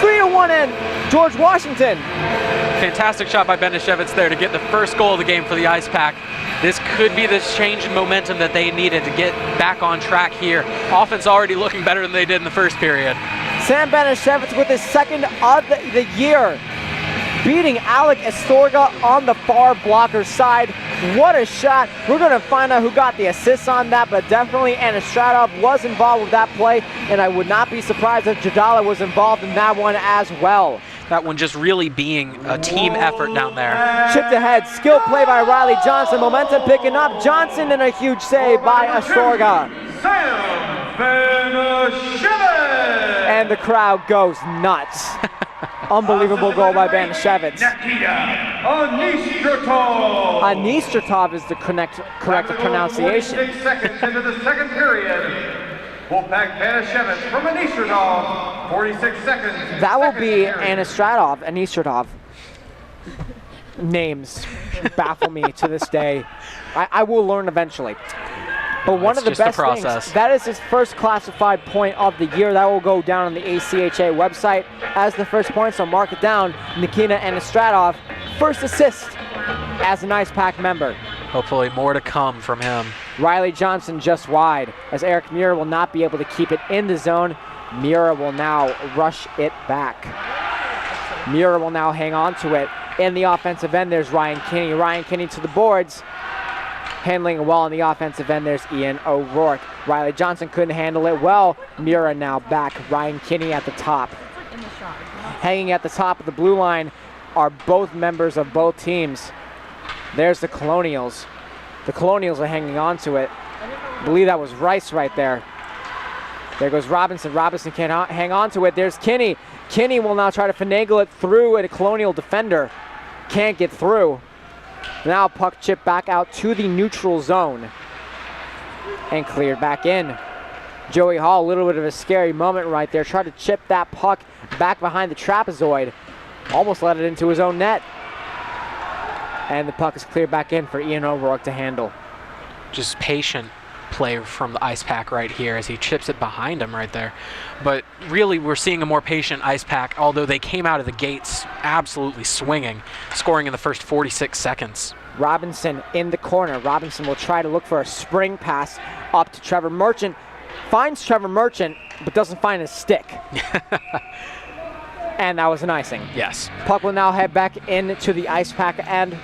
[SPEAKER 3] 3-1 in George Washington.
[SPEAKER 5] fantastic shot by Benishevitz there to get the first goal of the game for the Ice Pack. This could be the change in momentum that they needed to get back on track here. Offense already looking better than they did in the first period.
[SPEAKER 3] Sam Benishevitz with his second of the year, beating Alec Astorga on the far blocker side. What a shot. We're going to find out who got the assists on that, but definitely Anastratov was involved with that play, and I would not be surprised if Jadala was involved in that one as well.
[SPEAKER 5] That one just really being a team effort down there.
[SPEAKER 3] Chipped ahead, skill play by Riley Johnson, momentum picking up. Johnson and a huge save by Astorga.
[SPEAKER 4] Sam Benishevitz!
[SPEAKER 3] And the crowd goes nuts. Unbelievable goal by Benishevitz.
[SPEAKER 4] Nikita Anistratov.
[SPEAKER 3] Anistratov is the correct pronunciation.
[SPEAKER 4] 46 seconds into the second period. Wolfpack Benishevitz from Anistratov. 46 seconds.
[SPEAKER 3] That will be Anistratov. Names baffle me to this day. I will learn eventually. But one of the best things, that is his first classified point of the year. That will go down on the ACHA website as the first point, so mark it down. Nikita Anistratov, first assist as an Ice Pack member.
[SPEAKER 5] Hopefully more to come from him.
[SPEAKER 3] Riley Johnson just wide, as Eric Mura will not be able to keep it in the zone. Mura will now rush it back. Mura will now hang on to it. In the offensive end, there's Ryan Kinney. Ryan Kinney to the boards. Handling it well on the offensive end, there's Ian O'Rourke. Riley Johnson couldn't handle it well. Mura now back. Ryan Kinney at the top. Hanging at the top of the blue line are both members of both teams. There's the Colonials. The Colonials are hanging on to it. I believe that was Rice right there. There goes Robinson. Robinson can't hang on to it. There's Kinney. Kinney will now try to finagle it through a Colonial defender. Can't get through. Now puck chipped back out to the neutral zone and cleared back in. Joey Hall, a little bit of a scary moment right there. Tried to chip that puck back behind the trapezoid. Almost let it into his own net. And the puck is cleared back in for Ian O'Rourke to handle.
[SPEAKER 5] Just patient play from the Ice Pack right here as he chips it behind him right there. But really we're seeing a more patient Ice Pack, although they came out of the gates absolutely swinging, scoring in the first 46 seconds.
[SPEAKER 3] Robinson in the corner. Robinson will try to look for a spring pass up to Trevor Merchant. Finds Trevor Merchant, but doesn't find his stick. And that was an icing.
[SPEAKER 5] Yes.
[SPEAKER 3] Puck will now head back into the Ice Pack end.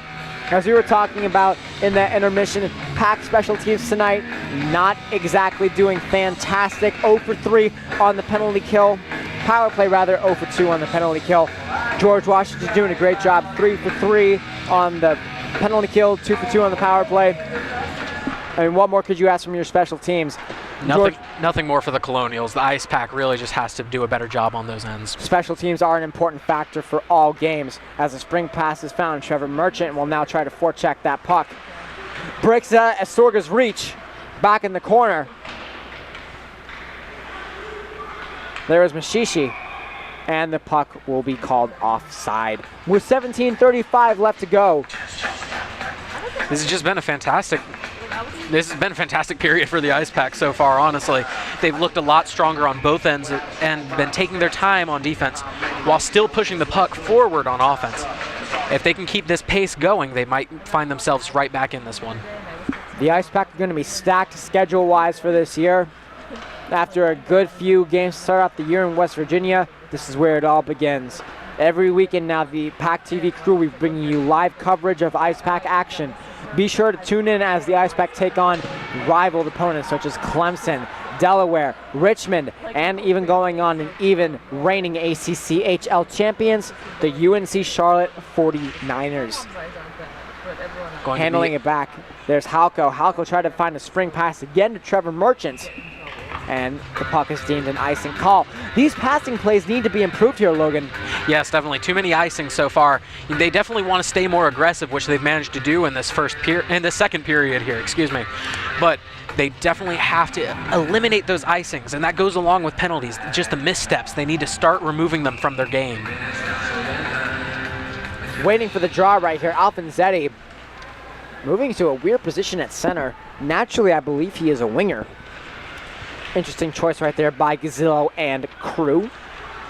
[SPEAKER 3] As we were talking about in that intermission, Pack special teams tonight, not exactly doing fantastic. 0 for 3 on the penalty kill. Power play rather, 0 for 2 on the penalty kill. George Washington doing a great job. 3 for 3 on the penalty kill, 2 for 2 on the power play. I mean, what more could you ask from your special teams?
[SPEAKER 5] Nothing more for the Colonials. The Ice Pack really just has to do a better job on those ends.
[SPEAKER 3] Special teams are an important factor for all games. As the spring pass is found, Trevor Merchant will now try to forecheck that puck. Breaks Astorga's reach. Back in the corner. There is Mashishi. And the puck will be called offside. With 17:35 left to go.
[SPEAKER 5] This has been a fantastic period for the Ice Pack so far, honestly. They've looked a lot stronger on both ends and been taking their time on defense while still pushing the puck forward on offense. If they can keep this pace going, they might find themselves right back in this one.
[SPEAKER 3] The Ice Pack are going to be stacked schedule-wise for this year. After a good few games to start off the year in West Virginia, this is where it all begins. Every weekend now, the PackTV crew, we're bringing you live coverage of Ice Pack action. Be sure to tune in as the Ice Pack take on rival opponents such as Clemson, Delaware, Richmond, and even going on and even reigning ACCHL champions, the UNC Charlotte 49ers. Handling it back. There's Halko. Halko tried to find a spring pass again to Trevor Merchant. And the puck is deemed an icing call. These passing plays need to be improved here, Logan.
[SPEAKER 5] Yes, definitely. Too many icings so far. They definitely want to stay more aggressive, which they've managed to do in this second period here, excuse me. But they definitely have to eliminate those icings, and that goes along with penalties. Just the missteps. They need to start removing them from their game.
[SPEAKER 3] Waiting for the draw right here, Alfanzetti moving to a weird position at center. Naturally, I believe he is a winger. Interesting choice right there by Gazillo and crew.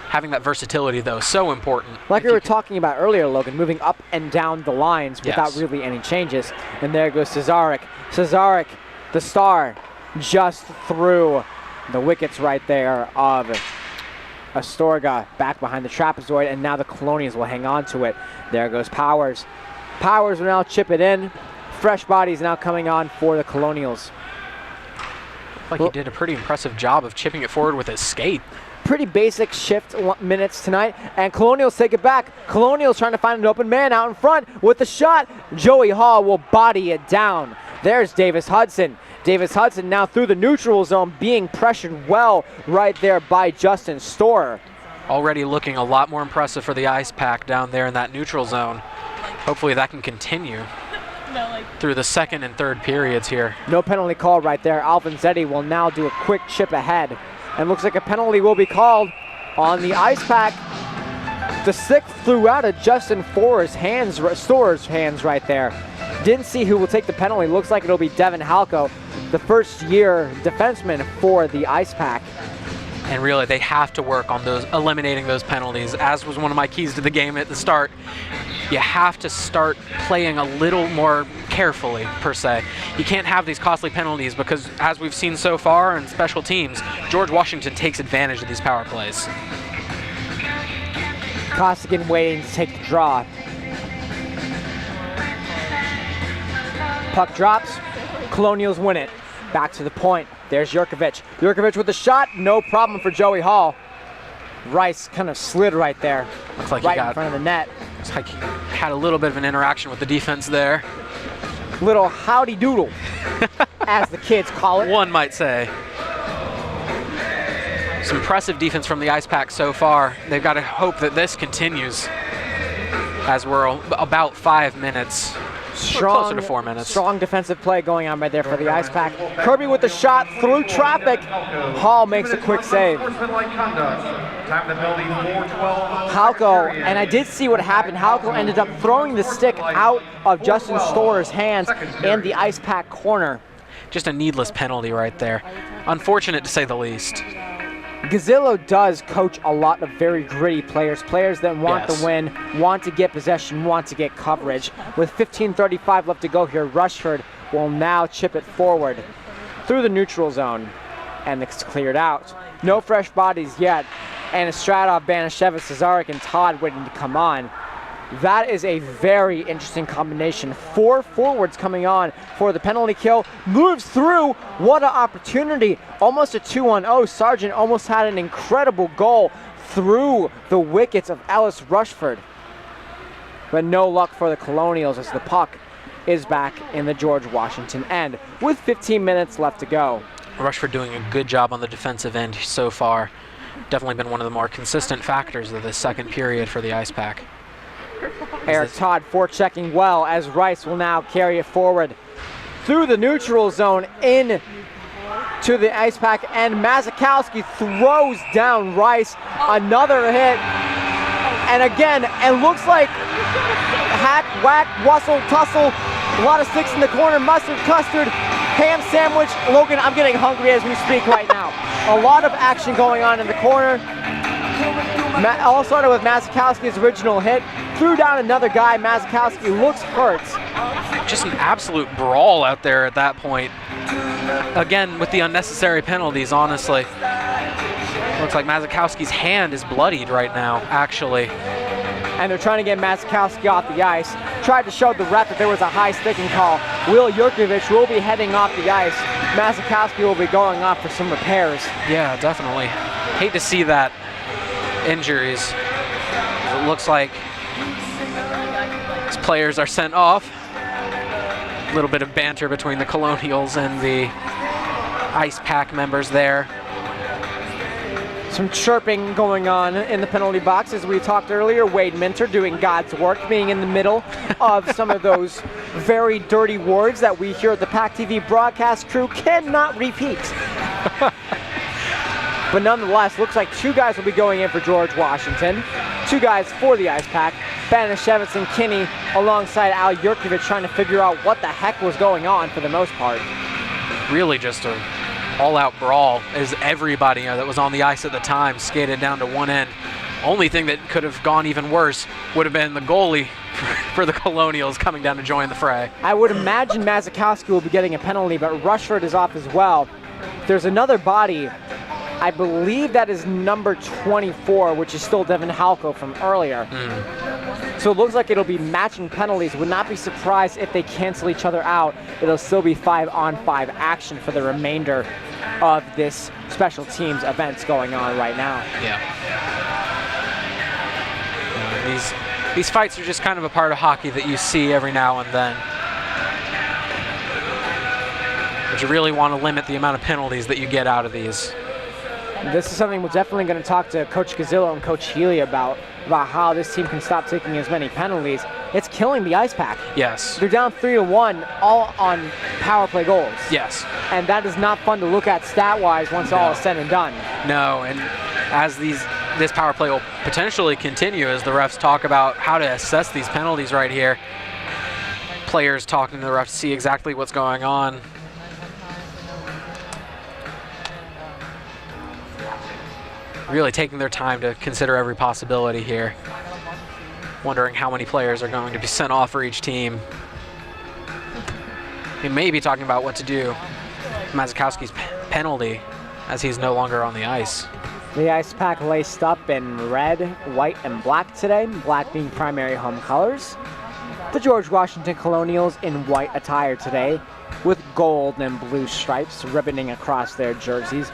[SPEAKER 5] Having that versatility, though, so important.
[SPEAKER 3] Like we were talking about earlier, Logan, moving up and down the lines without really any changes. And there goes Cesarik. Cesarik, the star, just through the wickets right there of Astorga, back behind the trapezoid, and now the Colonials will hang on to it. There goes Powers. Powers will now chip it in. Fresh bodies now coming on for the Colonials.
[SPEAKER 5] Like he did a pretty impressive job of chipping it forward with his skate.
[SPEAKER 3] Pretty basic shift minutes tonight, and Colonials take it back. Colonials trying to find an open man out in front with the shot. Joey Hall will body it down. There's Davis Hudson. Davis Hudson now through the neutral zone, being pressured well right there by Justin Storer.
[SPEAKER 5] Already looking a lot more impressive for the Ice Pack down there in that neutral zone. Hopefully that can continue through the second and third periods here.
[SPEAKER 3] No penalty call right there. Alvanzetti will now do a quick chip ahead. And looks like a penalty will be called on the Ice Pack. The stick flew out of Justin Storer's hands right there. Didn't see who will take the penalty. Looks like it'll be Devin Halko, the first-year defenseman for the Ice Pack.
[SPEAKER 5] And really, they have to work on eliminating those penalties, as was one of my keys to the game at the start. You have to start playing a little more carefully, per se. You can't have these costly penalties because, as we've seen so far in special teams, George Washington takes advantage of these power plays.
[SPEAKER 3] Costigan waiting to take the draw. Puck drops. Colonials win it. Back to the point. There's Jurkovic. Jurkovic with the shot. No problem for Joey Hall. Rice kind of slid right there.
[SPEAKER 5] Looks like
[SPEAKER 3] right in front of the net.
[SPEAKER 5] Looks like he had a little bit of an interaction with the defense there.
[SPEAKER 3] Little howdy doodle, as the kids call it.
[SPEAKER 5] One might say. Some impressive defense from the Ice Pack so far. They've got to hope that this continues as we're about 5 minutes. Closer to 4 minutes.
[SPEAKER 3] Strong defensive play going on right there for the Ice Pack. Kirby with the shot through traffic. Hall makes a quick save. Halko, and I did see what happened. Halko ended up throwing the stick out of Justin Storer's hands in the Ice Pack corner.
[SPEAKER 5] Just a needless penalty right there. Unfortunate to say the least.
[SPEAKER 3] Gazillo does coach a lot of very gritty players, players that want to win, want to get possession, want to get coverage. With 15:35 left to go here, Rushford will now chip it forward through the neutral zone, and it's cleared out. No fresh bodies yet, and Stratov, Banashevich, Cesarik, and Todd waiting to come on. That is a very interesting combination. 4 forwards coming on for the penalty kill. Moves through. What an opportunity. Almost a 2-on-0. Sargent almost had an incredible goal through the wickets of Ellis Rushford. But no luck for the Colonials as the puck is back in the George Washington end with 15 minutes left to go.
[SPEAKER 5] Rushford doing a good job on the defensive end so far. Definitely been one of the more consistent factors of the second period for the Ice Pack.
[SPEAKER 3] Eric Todd forechecking well as Rice will now carry it forward through the neutral zone in to the Ice Pack, and Mazakowski throws down Rice. Another hit, and again, it looks like hack, whack, wustle, tussle, a lot of sticks in the corner, mustard, custard, ham sandwich. Logan, I'm getting hungry as we speak right now. A lot of action going on in the corner. All started with Mazakowski's original hit. Threw down another guy. Mazakowski looks hurt.
[SPEAKER 5] Just an absolute brawl out there at that point. Again, with the unnecessary penalties, honestly. Looks like Mazakowski's hand is bloodied right now, actually.
[SPEAKER 3] and they're trying to get Mazikowski off the ice. Tried to show the ref that there was a high sticking call. Will Jurkovic will be heading off the ice. Mazikowski will be going off for some repairs.
[SPEAKER 5] Yeah, definitely. Hate to see that injuries. It looks like these players are sent off. A little bit of banter between the Colonials and the Ice Pack members there.
[SPEAKER 3] Some chirping going on in the penalty box. As we talked earlier, Wade Minter doing God's work, being in the middle of some of those very dirty words that we here at the PackTV broadcast crew cannot repeat. But nonetheless, looks like 2 guys will be going in for George Washington. 2 guys for the Ice Pack. Banashevitz and Kinney alongside Al Jurkovic trying to figure out what the heck was going on for the most part.
[SPEAKER 5] Really just a all-out brawl as everybody that was on the ice at the time skated down to one end. Only thing that could have gone even worse would have been the goalie for the Colonials coming down to join the fray.
[SPEAKER 3] I would imagine Mazikowski will be getting a penalty, but Rushford is off as well. There's another body. I believe that is number 24, which is still Devin Halko from earlier. So it looks like it'll be matching penalties. Would not be surprised if they cancel each other out. It'll still be 5-on-5 action for the remainder of this special teams events going on right now.
[SPEAKER 5] Yeah. These fights are just kind of a part of hockey that you see every now and then. But you really want to limit the amount of penalties that you get out of these.
[SPEAKER 3] This is something we're definitely going to talk to Coach Gazzillo and Coach Healy about how this team can stop taking as many penalties. It's killing the Ice Pack.
[SPEAKER 5] Yes.
[SPEAKER 3] They're down 3-1, all on power play goals.
[SPEAKER 5] Yes.
[SPEAKER 3] And that is not fun to look at stat-wise once all is said and done.
[SPEAKER 5] No, and as this power play will potentially continue as the refs talk about how to assess these penalties right here. Players talking to the refs to see exactly what's going on. Really taking their time to consider every possibility here. Wondering how many players are going to be sent off for each team. He may be talking about what to do. Mazikowski's penalty as he's no longer on the ice.
[SPEAKER 3] The Ice Pack laced up in red, white, and black today, black being primary home colors. The George Washington Colonials in white attire today with gold and blue stripes ribboning across their jerseys.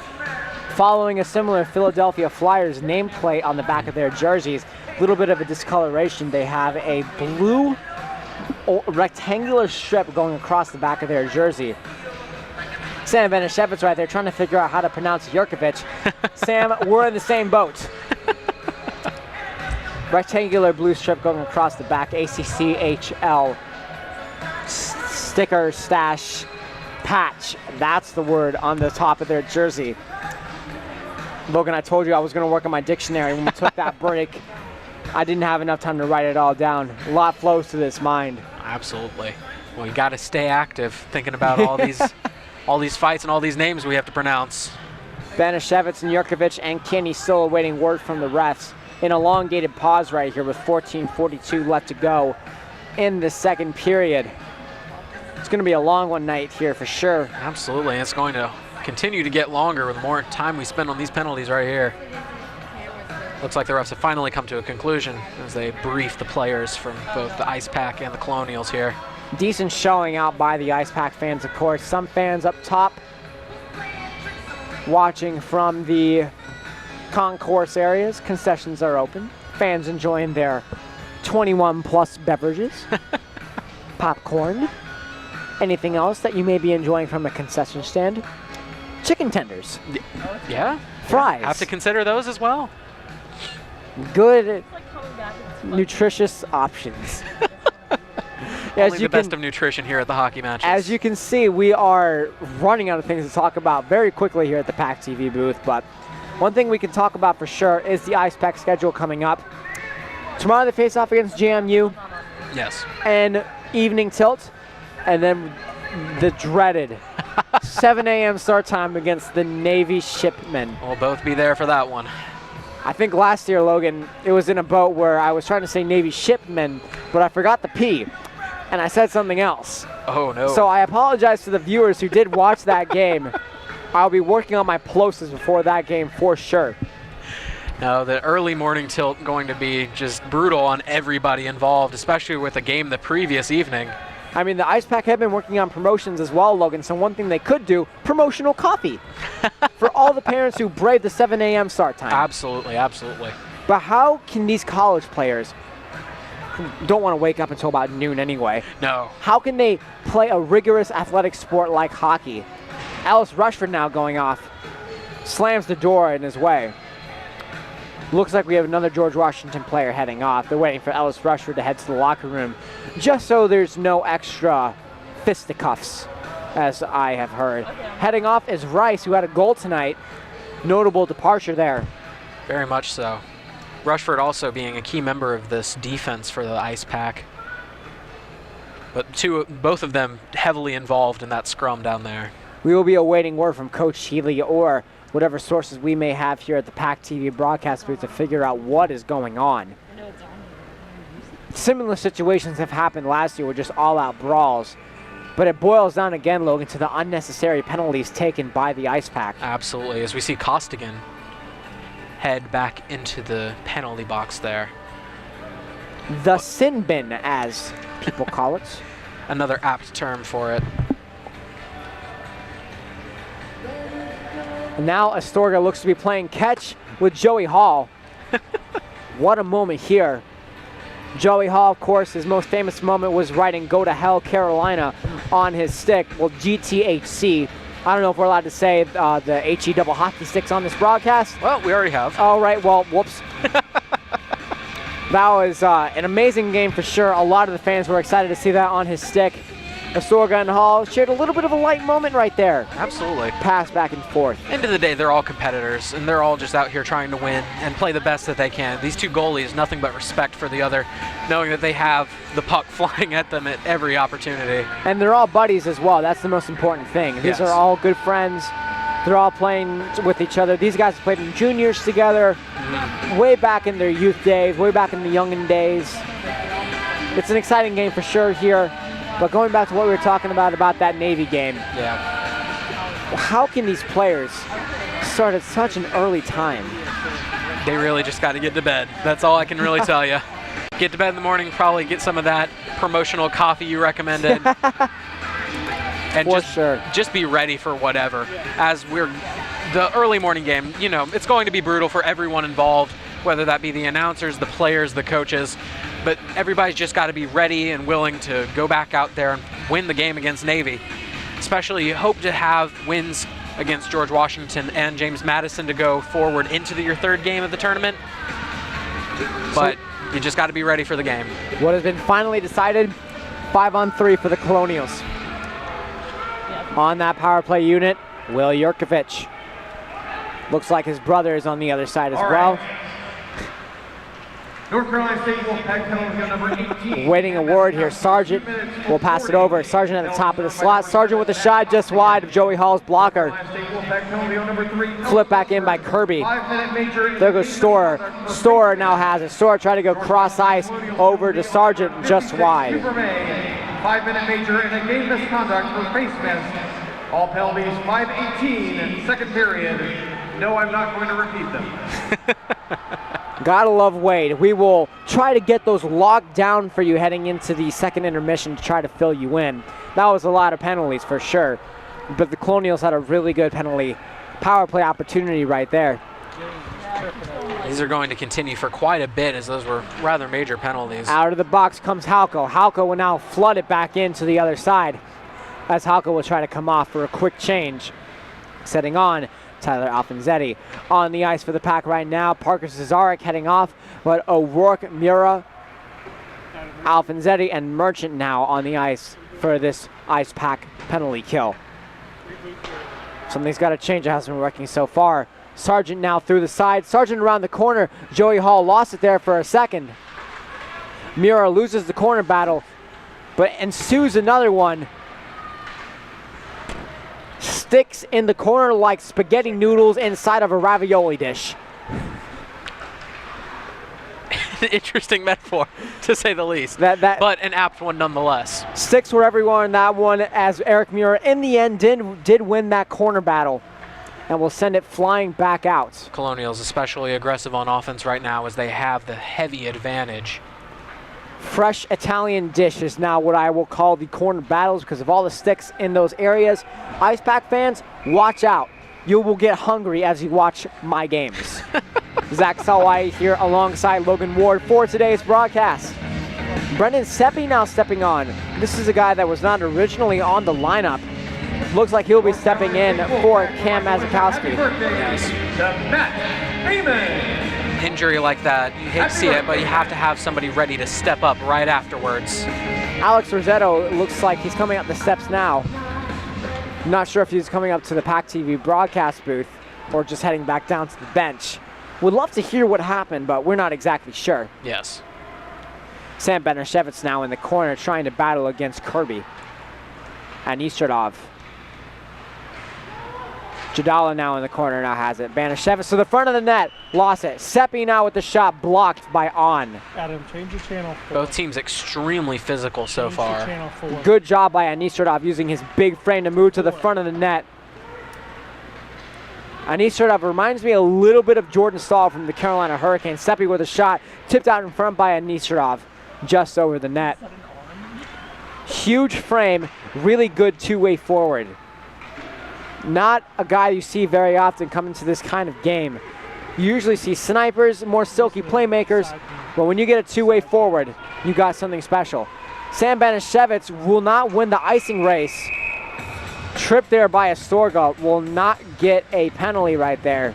[SPEAKER 3] Following a similar Philadelphia Flyers nameplate on the back of their jerseys, a little bit of a discoloration. They have a blue rectangular strip going across the back of their jersey. Sam Banashevitz right there trying to figure out how to pronounce Jurkovic. Sam, we're in the same boat. Rectangular blue strip going across the back, ACCHL. Sticker, stash, patch. That's the word on the top of their jersey. Logan, I told you I was going to work on my dictionary. When we took that break, I didn't have enough time to write it all down. A lot flows to this mind.
[SPEAKER 5] Absolutely. Well, you got to stay active, thinking about all these fights and all these names we have to pronounce.
[SPEAKER 3] Banashevitz and Jurkovic and Kinney still awaiting word from the refs. An elongated pause right here with 14:42 left to go in the second period. It's going to be a long one night here for sure.
[SPEAKER 5] Absolutely. It's going to continue to get longer with more time we spend on these penalties right here. Looks like the refs have finally come to a conclusion as they brief the players from both the Ice Pack and the Colonials here.
[SPEAKER 3] Decent showing out by the Ice Pack fans, of course. Some fans up top watching from the concourse areas. Concessions are open. Fans enjoying their 21+ beverages. Popcorn. Anything else that you may be enjoying from a concession stand? Chicken tenders.
[SPEAKER 5] Yeah.
[SPEAKER 3] Fries.
[SPEAKER 5] Have to consider those as well.
[SPEAKER 3] Good, nutritious options.
[SPEAKER 5] Only the best of nutrition here at the hockey matches.
[SPEAKER 3] As you can see, we are running out of things to talk about very quickly here at the PackTV booth, but one thing we can talk about for sure is the Ice Pack schedule coming up. Tomorrow they face off against JMU.
[SPEAKER 5] Yes.
[SPEAKER 3] And evening tilt, and then the dreaded 7 a.m. start time against the Navy Shipmen.
[SPEAKER 5] We'll both be there for that one.
[SPEAKER 3] I think last year, Logan, it was in a boat where I was trying to say Navy Shipmen, but I forgot the P, and I said something else.
[SPEAKER 5] Oh, no.
[SPEAKER 3] So I apologize to the viewers who did watch that game. I'll be working on my plosives before that game for sure.
[SPEAKER 5] No, the early morning tilt going to be just brutal on everybody involved, especially with a game the previous evening.
[SPEAKER 3] I mean, the Ice Pack have been working on promotions as well, Logan, so one thing they could do, promotional coffee for all the parents who brave the 7 a.m. start time.
[SPEAKER 5] Absolutely, absolutely.
[SPEAKER 3] But how can these college players, who don't want to wake up until about noon anyway,
[SPEAKER 5] No.
[SPEAKER 3] how can they play a rigorous athletic sport like hockey? Ellis Rushford now going off, slams the door in his way. Looks like we have another George Washington player heading off. They're waiting for Ellis Rushford to head to the locker room, just so there's no extra fisticuffs, as I have heard. Heading off is Rice, who had a goal tonight. Notable departure there.
[SPEAKER 5] Very much so. Rushford also being a key member of this defense for the Ice Pack. But both of them heavily involved in that scrum down there.
[SPEAKER 3] We will be awaiting word from Coach Healy or whatever sources we may have here at the PackTV broadcast booth to figure out what is going on. Similar situations have happened last year with just all-out brawls, but it boils down again, Logan, to the unnecessary penalties taken by the Ice Pack.
[SPEAKER 5] Absolutely, as we see Costigan head back into the penalty box there.
[SPEAKER 3] The sin bin, as people call it.
[SPEAKER 5] Another apt term for it.
[SPEAKER 3] Now Astorga looks to be playing catch with Joey Hall. What a moment here. Joey Hall, of course, his most famous moment was writing "Go to Hell, Carolina" on his stick. Well, GTHC. I don't know if we're allowed to say the HE double hockey sticks on this broadcast.
[SPEAKER 5] Well, we already have.
[SPEAKER 3] All right, well, whoops. That was an amazing game for sure. A lot of the fans were excited to see that on his stick. Astorga and Hall shared a little bit of a light moment right there.
[SPEAKER 5] Absolutely.
[SPEAKER 3] Pass back and forth.
[SPEAKER 5] End of the day, they're all competitors, and they're all just out here trying to win and play the best that they can. These two goalies, nothing but respect for the other, knowing that they have the puck flying at them at every opportunity.
[SPEAKER 3] And they're all buddies as well. That's the most important thing. These
[SPEAKER 5] Yes.
[SPEAKER 3] are all good friends. They're all playing with each other. These guys played in juniors together, way back in their youth days, way back in the youngin' days. It's an exciting game for sure here. But going back to what we were talking about that Navy game,
[SPEAKER 5] Yeah.
[SPEAKER 3] how can these players start at such an early time?
[SPEAKER 5] They really just got to get to bed. That's all I can really tell you. Get to bed in the morning, probably get some of that promotional coffee you recommended. And
[SPEAKER 3] For sure.
[SPEAKER 5] just be ready for whatever. As the early morning game, you know, it's going to be brutal for everyone involved, whether that be the announcers, the players, the coaches. But everybody's just got to be ready and willing to go back out there and win the game against Navy. Especially, you hope to have wins against George Washington and James Madison to go forward into your third game of the tournament. But you just got to be ready for the game.
[SPEAKER 3] What has been finally decided, 5-on-3 for the Colonials. On that power play unit, Will Yurkovich. Looks like his brother is on the other side as well.
[SPEAKER 4] North Carolina State will pack penalty number 18.
[SPEAKER 3] Waiting a word here. Sargent will pass it over. Sargent at the top of the slot. Sargent with a shot just wide of Joey Hall's blocker. Flip back in by Kirby. There goes Storer. Storer now has it. Storer tried to go cross ice over to Sargent just wide.
[SPEAKER 4] 5-minute major and a game misconduct for face mask. All penalties 5-18 second period. No, I'm not going to repeat them.
[SPEAKER 3] Gotta love Wade. We will try to get those locked down for you heading into the second intermission to try to fill you in. That was a lot of penalties for sure, but the Colonials had a really good penalty power play opportunity right there.
[SPEAKER 5] These are going to continue for quite a bit, as those were rather major penalties.
[SPEAKER 3] Out of the box comes Halko. Halko will now flood it back into the other side, as Halko will try to come off for a quick change. Setting on Tyler Alfonzetti on the ice for the Pack right now. Parker Cesarek heading off, but O'Rourke, Mura, Alfonzetti, and Merchant now on the ice for this Ice Pack penalty kill. Something's got to change. It hasn't been working so far. Sargent now through the side. Sargent around the corner. Joey Hall lost it there for a second. Mura loses the corner battle, but ensues another one. Sticks in the corner like spaghetti noodles inside of a ravioli dish.
[SPEAKER 5] Interesting metaphor, to say the least.
[SPEAKER 3] But
[SPEAKER 5] an apt one nonetheless.
[SPEAKER 3] Sticks were everywhere in that one, as Eric Mura in the end did win that corner battle. and will send it flying back out.
[SPEAKER 5] Colonials especially aggressive on offense right now as they have the heavy advantage.
[SPEAKER 3] Fresh Italian dish is now what I will call the corner battles because of all the sticks in those areas. Ice Pack fans, watch out. You will get hungry as you watch my games. Zach Salwai here alongside Logan Ward for today's broadcast. Brendan Seppi now stepping on. This is a guy that was not originally on the lineup. Looks like he'll be stepping in for Cam Mazikowski.
[SPEAKER 5] Yes.
[SPEAKER 4] Matt Freeman.
[SPEAKER 5] Injury like that, you hate to see it, but you have to have somebody ready to step up right afterwards.
[SPEAKER 3] Alex Rossetto looks like he's coming up the steps now. Not sure if he's coming up to the PackTV broadcast booth or just heading back down to the bench. Would love to hear what happened, but we're not exactly sure.
[SPEAKER 5] Yes.
[SPEAKER 3] Sam Benashevitz now in the corner trying to battle against Kirby. And Istradov. Jadala now in the corner now has it. Banashevitz to the front of the net. Lost it. Seppi now with the shot blocked by On.
[SPEAKER 6] Adam, change your channel.
[SPEAKER 5] Both teams extremely physical so
[SPEAKER 6] Change your
[SPEAKER 5] far.
[SPEAKER 6] channel 4.
[SPEAKER 3] Good job by Anistradov using his big frame to move to the front of the net. Anistradov reminds me a little bit of Jordan Stahl from the Carolina Hurricanes. Seppi with a shot tipped out in front by Anistradov just over the net. Huge frame, really good two-way forward. Not a guy you see very often come into this kind of game. You usually see snipers, more silky playmakers, but when you get a two-way forward, you got something special. Sam Banashevitz will not win the icing race. Tripped there by Astorga, will not get a penalty right there.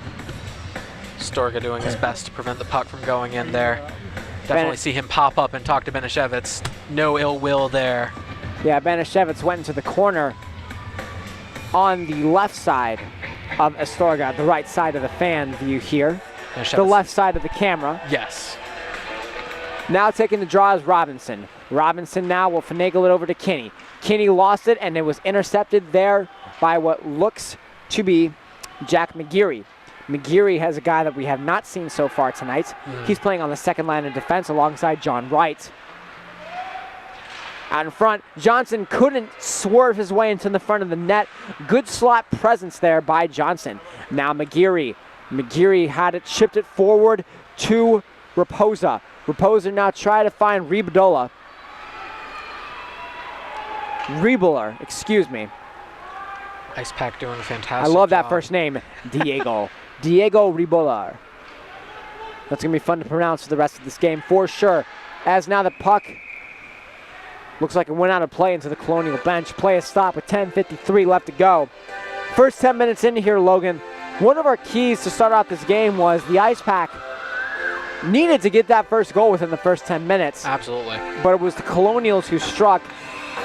[SPEAKER 5] Storga doing his best to prevent the puck from going in there. Definitely see him pop up and talk to Banashevitz. No ill will there.
[SPEAKER 3] Yeah, Banashevitz went into the corner on the left side of Astorga, the right side of the fan view here. The left side of the camera.
[SPEAKER 5] Yes.
[SPEAKER 3] Now taking the draw is Robinson. Robinson now will finagle it over to Kinney. Kinney lost it and it was intercepted there by what looks to be Jack McGeary. McGeary has a guy that we have not seen so far tonight. He's playing on the second line of defense alongside John Wright. Out in front, Johnson couldn't swerve his way into the front of the net. Good slot presence there by Johnson. Now McGeary. McGeary had it, chipped it forward to Raposa. Raposa now try to find Ribola. Ribola, excuse me.
[SPEAKER 5] Ice Pack doing a
[SPEAKER 3] I
[SPEAKER 5] fantastic
[SPEAKER 3] love that
[SPEAKER 5] job.
[SPEAKER 3] first name, Diego. Diego Ribola. That's going to be fun to pronounce for the rest of this game for sure. As now the puck looks like it went out of play into the Colonial bench. Play a stop with 10:53 left to go. First 10 minutes in here, Logan. One of our keys to start off this game was the Ice Pack needed to get that first goal within the first 10 minutes.
[SPEAKER 5] Absolutely.
[SPEAKER 3] But it was the Colonials who struck,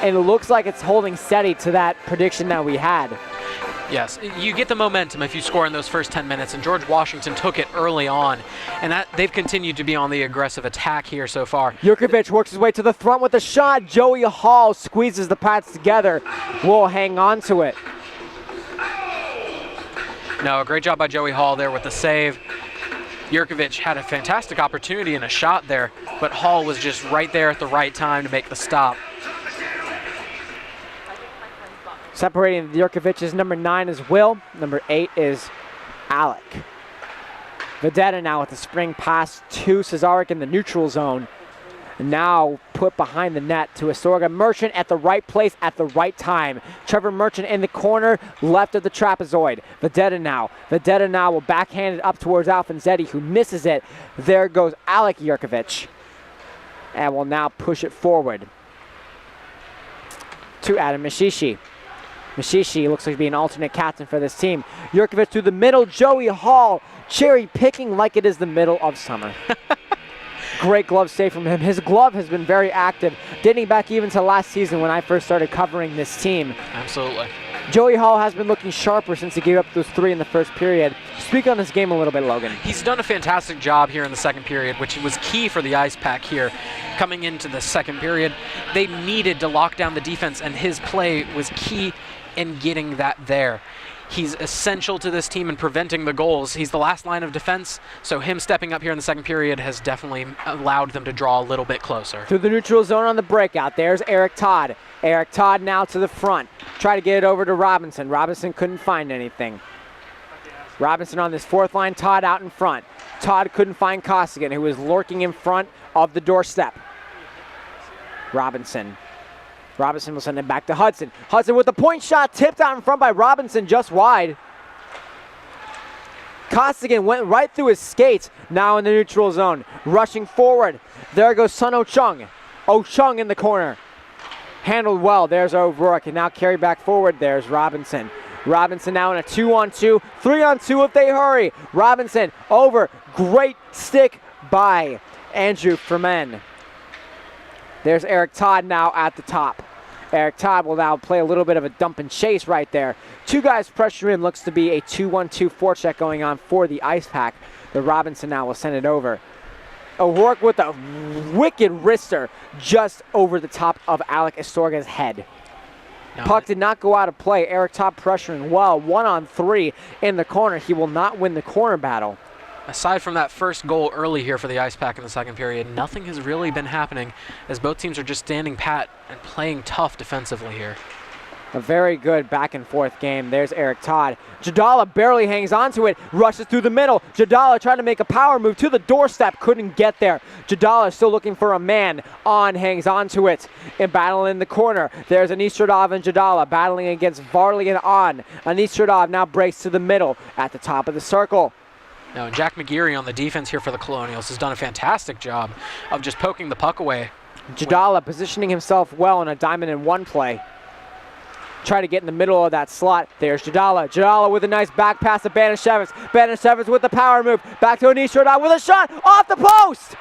[SPEAKER 3] and it looks like it's holding steady to that prediction that we had.
[SPEAKER 5] Yes, you get the momentum if you score in those first 10 minutes, and George Washington took it early on, and that they've continued to be on the aggressive attack here so far.
[SPEAKER 3] Jurkovic works his way to the front with a shot. Joey Hall squeezes the pads together. We'll hang on to it.
[SPEAKER 5] No, a great job by Joey Hall there with the save. Jurkovic had a fantastic opportunity and a shot there, but Hall was just right there at the right time to make the stop.
[SPEAKER 3] Separating Jurkovic is number 9 is Will. Number 8 is Alec. Vedetta now with the spring pass to Cesaric in the neutral zone. Now put behind the net to Astorga. Merchant at the right place at the right time. Trevor Merchant in the corner, left of the trapezoid. Vedetta now. Vedetta now will backhand it up towards Alfanzetti, who misses it. There goes Alec Jurkovic. And will now push it forward to Adam Mishishi. Mishishi looks like to be an alternate captain for this team. Jurkovic through the middle. Joey Hall cherry picking like it is the middle of summer. Great glove save from him. His glove has been very active, dating back even to last season when I first started covering this team.
[SPEAKER 5] Absolutely.
[SPEAKER 3] Joey Hall has been looking sharper since he gave up those 3 in the first period. Speak on this game a little bit, Logan.
[SPEAKER 5] He's done a fantastic job here in the second period, which was key for the Ice Pack here. Coming into the second period, they needed to lock down the defense, and his play was key in getting that there. He's essential to this team in preventing the goals. He's the last line of defense, so him stepping up here in the second period has definitely allowed them to draw a little bit closer.
[SPEAKER 3] Through the neutral zone on the breakout, there's Eric Todd. Eric Todd now to the front. Try to get it over to Robinson. Robinson couldn't find anything. Robinson on this fourth line, Todd out in front. Todd couldn't find Costigan, who was lurking in front of the doorstep. Robinson will send it back to Hudson. Hudson with the point shot, tipped out in front by Robinson, just wide. Costigan went right through his skates, now in the neutral zone. Rushing forward, there goes Sun Ochung. Ochung in the corner. Handled well, there's O'Rourke, and now carried back forward, there's Robinson. Robinson now in a 2-on-2, 3-on-2 if they hurry. Robinson over, great stick by Andrew Fremen. There's Eric Todd now at the top. Eric Todd will now play a little bit of a dump and chase right there. Two guys pressure in, looks to be a 2-1-2 forecheck going on for the Ice Pack. The Robinson now will send it over. O'Rourke with a wicked wrister just over the top of Alec Astorga's head.
[SPEAKER 5] No.
[SPEAKER 3] Puck did not go out of play. Eric Todd pressuring well, 1-on-3 in the corner. He will not win the corner battle.
[SPEAKER 5] Aside from that first goal early here for the Ice Pack in the second period, nothing has really been happening as both teams are just standing pat and playing tough defensively here.
[SPEAKER 3] A very good back and forth game. There's Eric Todd. Jadala barely hangs onto it, rushes through the middle. Jadala trying to make a power move to the doorstep, couldn't get there. Jadala still looking for a man. On hangs onto it and battling in the corner. There's Anistradov and Jadala battling against Varley and On. Anistradov now breaks to the middle at the top of the circle.
[SPEAKER 5] Now, Jack McGeary on the defense here for the Colonials has done a fantastic job of just poking the puck away.
[SPEAKER 3] Jadala positioning himself well in a diamond in one play. Try to get in the middle of that slot. There's Jadala. Jadala with a nice back pass to Banashevitz. Banashevitz with the power move. Back to Anistradov with a shot off the post.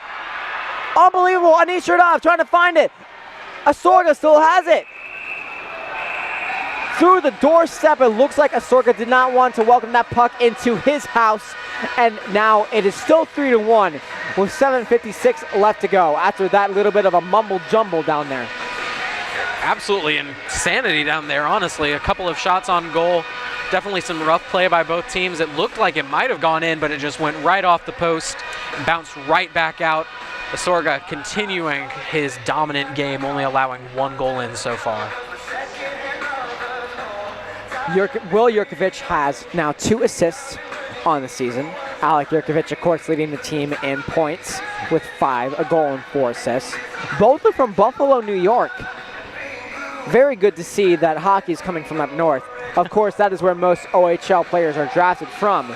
[SPEAKER 3] Unbelievable. Anistradov trying to find it. Astorga still has it. Through the doorstep, it looks like Astorga did not want to welcome that puck into his house. And now it is still 3-1 with 7:56 left to go after that little bit of a mumble jumble down there.
[SPEAKER 5] Absolutely insanity down there, honestly. A couple of shots on goal. Definitely some rough play by both teams. It looked like it might have gone in, but it just went right off the post and bounced right back out. Astorga continuing his dominant game, only allowing one goal in so far.
[SPEAKER 3] Will Jurkovic has now 2 assists on the season. Alec Jurkovic, of course, leading the team in points with 5, a goal and 4 assists. Both are from Buffalo, New York. Very good to see that hockey is coming from up north. Of course, that is where most OHL players are drafted from.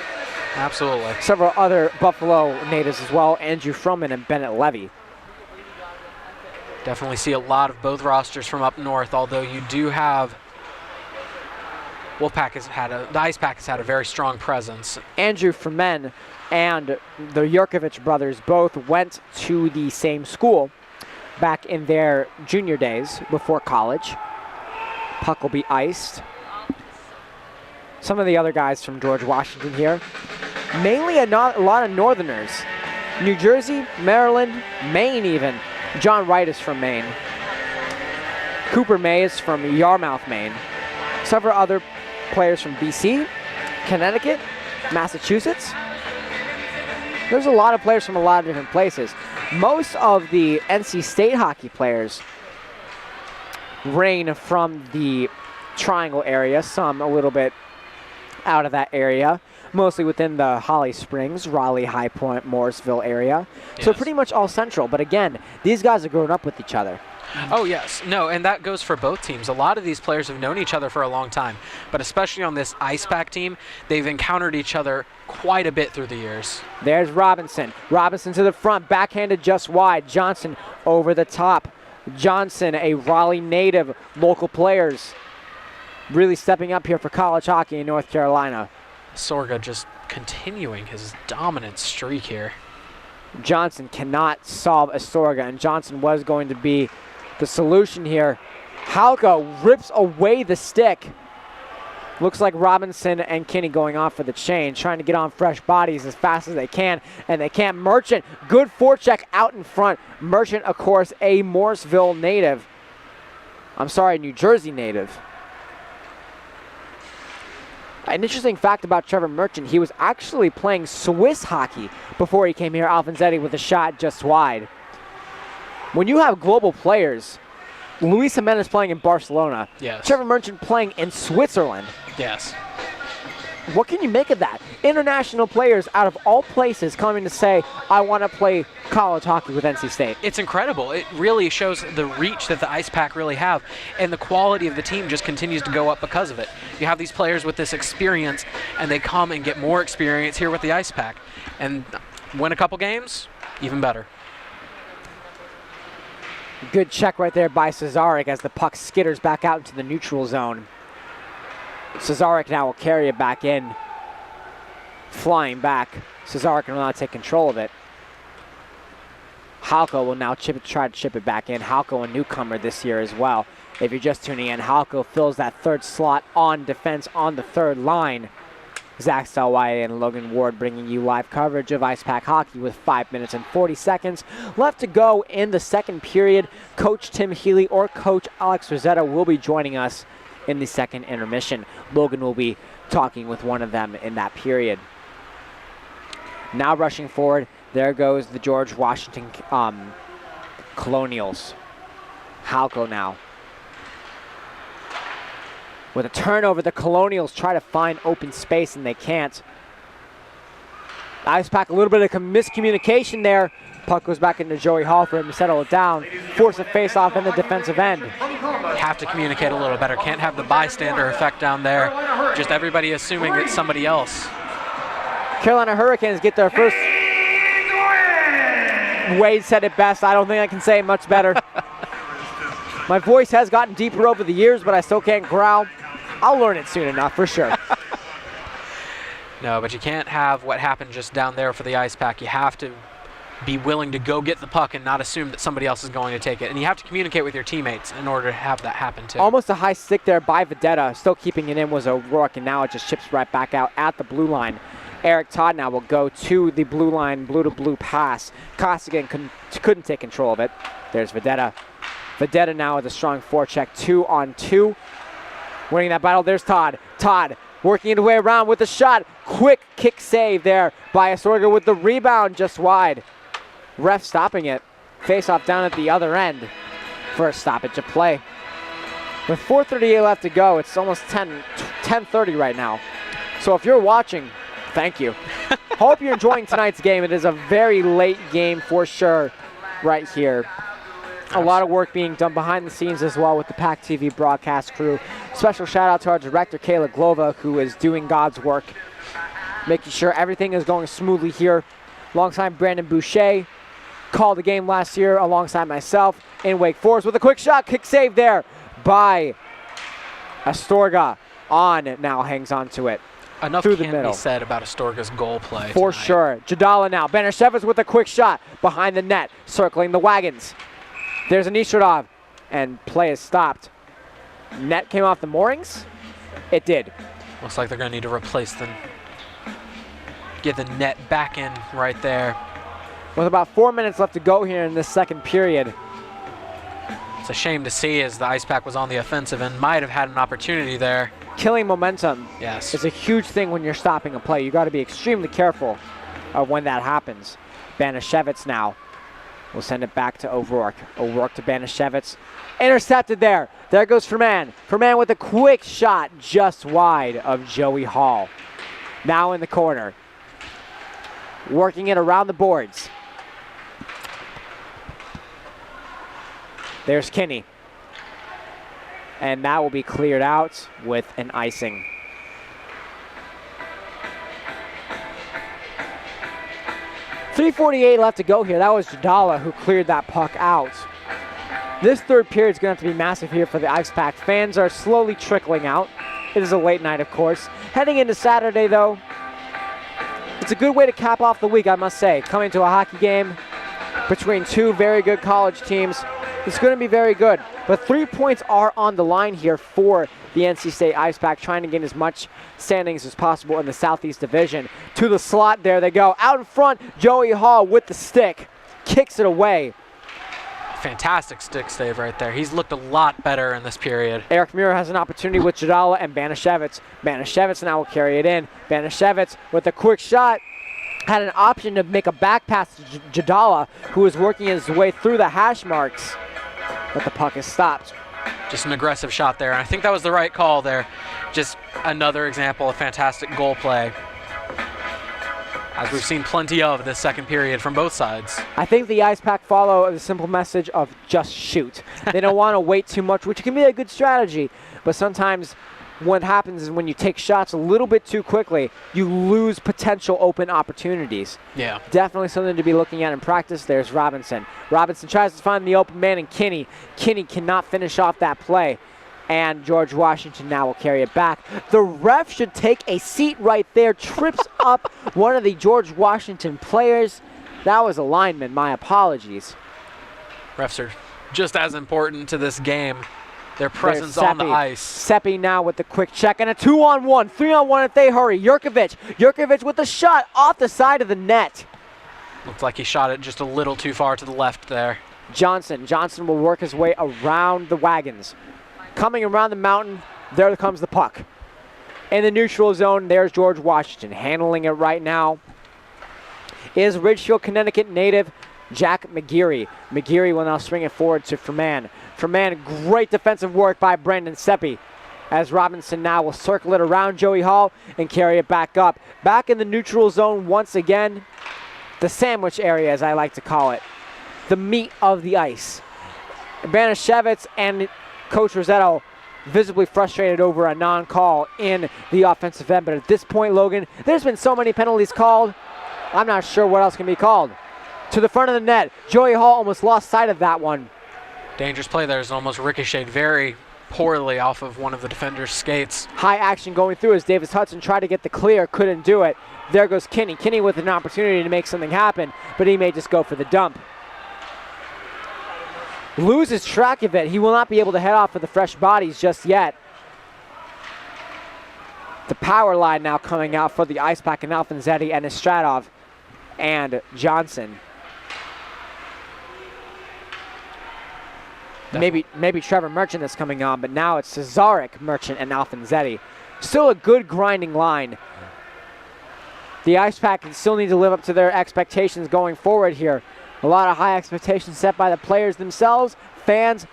[SPEAKER 5] Absolutely.
[SPEAKER 3] Several other Buffalo natives as well, Andrew Froman and Bennett Levy.
[SPEAKER 5] Definitely see a lot of both rosters from up north, although you do have the Ice Pack has had a very strong presence.
[SPEAKER 3] Andrew Fremen and the Jurkovic brothers both went to the same school back in their junior days before college. Puck will be iced. Some of the other guys from George Washington here. Mainly a lot of Northerners. New Jersey, Maryland, Maine even. John Wright is from Maine. Cooper May is from Yarmouth, Maine. Several other players from BC, Connecticut, Massachusetts. There's a lot of players from a lot of different places. Most of the NC State hockey players reign from the Triangle area, some a little bit out of that area, mostly within the Holly Springs, Raleigh, High Point, Morrisville area.
[SPEAKER 5] Yes.
[SPEAKER 3] So pretty much all central. But again, these guys have grown up with each other.
[SPEAKER 5] Oh, yes. No, and that goes for both teams. A lot of these players have known each other for a long time, but especially on this Ice Pack team, they've encountered each other quite a bit through the years.
[SPEAKER 3] There's Robinson. Robinson to the front, backhanded just wide. Johnson over the top. Johnson, a Raleigh native, local players really stepping up here for college hockey in North Carolina.
[SPEAKER 5] Sorga just continuing his dominant streak here.
[SPEAKER 3] Johnson cannot solve Astorga, and Johnson was going to be the solution here. Halka rips away the stick. Looks like Robinson and Kinney going off for the change, trying to get on fresh bodies as fast as they can, and they can't. Merchant, good forecheck out in front. Merchant, of course, a Morrisville native. I'm sorry, New Jersey native. An interesting fact about Trevor Merchant, he was actually playing Swiss hockey before he came here. Alfonsetti with a shot just wide. When you have global players, Luis Jimenez playing in Barcelona,
[SPEAKER 5] Yes.
[SPEAKER 3] Trevor Merchant playing in Switzerland.
[SPEAKER 5] Yes.
[SPEAKER 3] What can you make of that? International players out of all places coming to say, I want to play college hockey with NC State.
[SPEAKER 5] It's incredible. It really shows the reach that the Ice Pack really have, and the quality of the team just continues to go up because of it. You have these players with this experience, and they come and get more experience here with the Ice Pack, and win a couple games, even better.
[SPEAKER 3] Good check right there by Cesarek as the puck skitters back out into the neutral zone. Cesarek now will carry it back in. Flying back. Cesarek will now take control of it. Halko will now try to chip it back in. Halko, a newcomer this year as well. If you're just tuning in, Halko fills that third slot on defense on the third line. Zach Stelwye and Logan Ward bringing you live coverage of Ice Pack hockey with 5 minutes and 40 seconds left to go in the second period. Coach Tim Healy or Coach Alex Rosetta will be joining us in the second intermission. Logan will be talking with one of them in that period. Now rushing forward, there goes the George Washington Colonials. Halko now. With a turnover, the Colonials try to find open space and they can't. Ice Pack, a little bit of miscommunication there. Puck goes back into Joey Hall for him to settle it down. Force a face-off in the defensive end.
[SPEAKER 5] Have to communicate a little better. Can't have the bystander effect down there. Just everybody assuming it's somebody else.
[SPEAKER 3] Carolina Hurricanes get their first. Wade said it best. I don't think I can say it much better. My voice has gotten deeper over the years, but I still can't growl. I'll learn it soon enough, for sure.
[SPEAKER 5] No, but you can't have what happened just down there for the Ice Pack. You have to be willing to go get the puck and not assume that somebody else is going to take it. And you have to communicate with your teammates in order to have that happen too.
[SPEAKER 3] Almost a high stick there by Vedetta. Still keeping it in was O'Rourke, and now it just chips right back out at the blue line. Eric Todd now will go to the blue line, blue-to-blue pass. Costigan couldn't take control of it. There's Vedetta. Vedetta now with a strong forecheck, 2-on-2. Winning that battle, there's Todd. Todd working his way around with a shot. Quick kick save there by Astorga with the rebound just wide. Ref stopping it. Face-off down at the other end for a stoppage of play. With 4:38 left to go, it's almost 10:30 right now. So if you're watching, thank you. Hope you're enjoying tonight's game. It is a very late game for sure right here. A lot of work being done behind the scenes as well with the PackTV broadcast crew. Special shout out to our director, Kayla Glova, who is doing God's work, making sure everything is going smoothly here. Alongside Brandon Boucher, called the game last year alongside myself in Wake Forest with a quick shot, kick save there by Astorga. On now hangs on to it.
[SPEAKER 5] Enough
[SPEAKER 3] through the
[SPEAKER 5] can
[SPEAKER 3] middle.
[SPEAKER 5] be said about Astorga's goal play
[SPEAKER 3] For
[SPEAKER 5] tonight.
[SPEAKER 3] sure. Jadala now. Banashevitz with a quick shot behind the net, circling the wagons. There's an Ishradov, and play is stopped. Net came off the moorings? It did.
[SPEAKER 5] Looks like they're going to need to replace them. Get the net back in right there.
[SPEAKER 3] With about 4 minutes left to go here in this second period.
[SPEAKER 5] It's a shame to see as the Ice Pack was on the offensive and might have had an opportunity there.
[SPEAKER 3] Killing momentum
[SPEAKER 5] Yes.
[SPEAKER 3] is a huge thing when you're stopping a play. You got to be extremely careful of when that happens. Banashevitz now will send it back to O'Rourke. O'Rourke to Banashevitz. Intercepted there. There goes Ferman. Ferman with a quick shot just wide of Joey Hall. Now in the corner. Working it around the boards. There's Kinney. And that will be cleared out with an icing. .348 left to go here. That was Jadala who cleared that puck out. This third period is going to have to be massive here for the Ice Pack. Fans are slowly trickling out. It is a late night, of course. Heading into Saturday, though, it's a good way to cap off the week, I must say. Coming to a hockey game between two very good college teams. It's going to be very good. But 3 points are on the line here for the NC State Ice Pack, trying to gain as much standings as possible in the Southeast Division. To the slot, there they go. Out in front, Joey Hall with the stick. Kicks it away.
[SPEAKER 5] Fantastic stick save right there. He's looked a lot better in this period.
[SPEAKER 3] Eric Muir has an opportunity with Jadala and Banashevitz. Banashevitz now will carry it in. Banashevitz with a quick shot. Had an option to make a back pass to Jadala, who was working his way through the hash marks. But the puck is stopped.
[SPEAKER 5] Just an aggressive shot there, and I think that was the right call there. Just another example of fantastic goal play, as we've seen plenty of this second period from both sides.
[SPEAKER 3] I think the Ice Pack follow the simple message of just shoot. They don't want to wait too much, which can be a good strategy, but sometimes what happens is when you take shots a little bit too quickly, you lose potential open opportunities.
[SPEAKER 5] Yeah.
[SPEAKER 3] Definitely something to be looking at in practice. There's Robinson. Robinson tries to find the open man, and Kinney. Kinney cannot finish off that play, and George Washington now will carry it back. The ref should take a seat right there, trips up one of the George Washington players. That was a lineman, my apologies.
[SPEAKER 5] Refs are just as important to this game. Their presence on the ice.
[SPEAKER 3] Seppi now with the quick check, and a 2-on-1, 3-on-1 if they hurry. Jurkovic with the shot off the side of the net.
[SPEAKER 5] Looks like he shot it just a little too far to the left there.
[SPEAKER 3] Johnson will work his way around the wagons. Coming around the mountain, there comes the puck. In the neutral zone, there's George Washington. Handling it right now is Ridgefield, Connecticut native Jack McGeary. McGeary will now swing it forward to Ferman. Ferman, great defensive work by Brandon Seppi, as Robinson now will circle it around Joey Hall and carry it back up. Back in the neutral zone once again, the sandwich area as I like to call it, the meat of the ice. Banashevitz and Coach Rossetto visibly frustrated over a non-call in the offensive end, but at this point, Logan, there's been so many penalties called, I'm not sure what else can be called. To the front of the net, Joey Hall almost lost sight of that one.
[SPEAKER 5] Dangerous play there, is almost ricocheted very poorly off of one of the defender's skates.
[SPEAKER 3] High action going through as Davis Hudson tried to get the clear, couldn't do it. There goes Kinney. Kinney with an opportunity to make something happen, but he may just go for the dump. Loses track of it. He will not be able to head off for the fresh bodies just yet. The power line now coming out for the Ice Pack and Alfanzetti and Estradov and Johnson. Maybe Trevor Merchant that's coming on, but now it's Cesarek, Merchant, and Alfanzetti. Still a good grinding line. The Ice Pack still need to live up to their expectations going forward here. A lot of high expectations set by the players themselves, fans,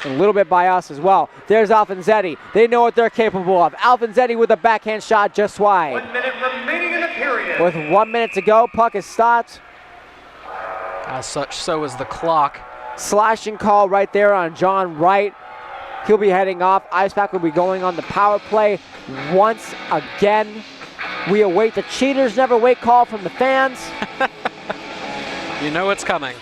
[SPEAKER 3] and a little bit by us as well. There's Alfanzetti. They know what they're capable of. Alfanzetti with a backhand shot just wide.
[SPEAKER 4] 1 minute remaining in the period.
[SPEAKER 3] With 1 minute to go, puck is stopped.
[SPEAKER 5] As such, so is the clock.
[SPEAKER 3] Slashing call right there on John Wright. He'll be heading off. Ice Pack will be going on the power play once again. We await the cheaters never wait call from the fans.
[SPEAKER 5] You know it's coming.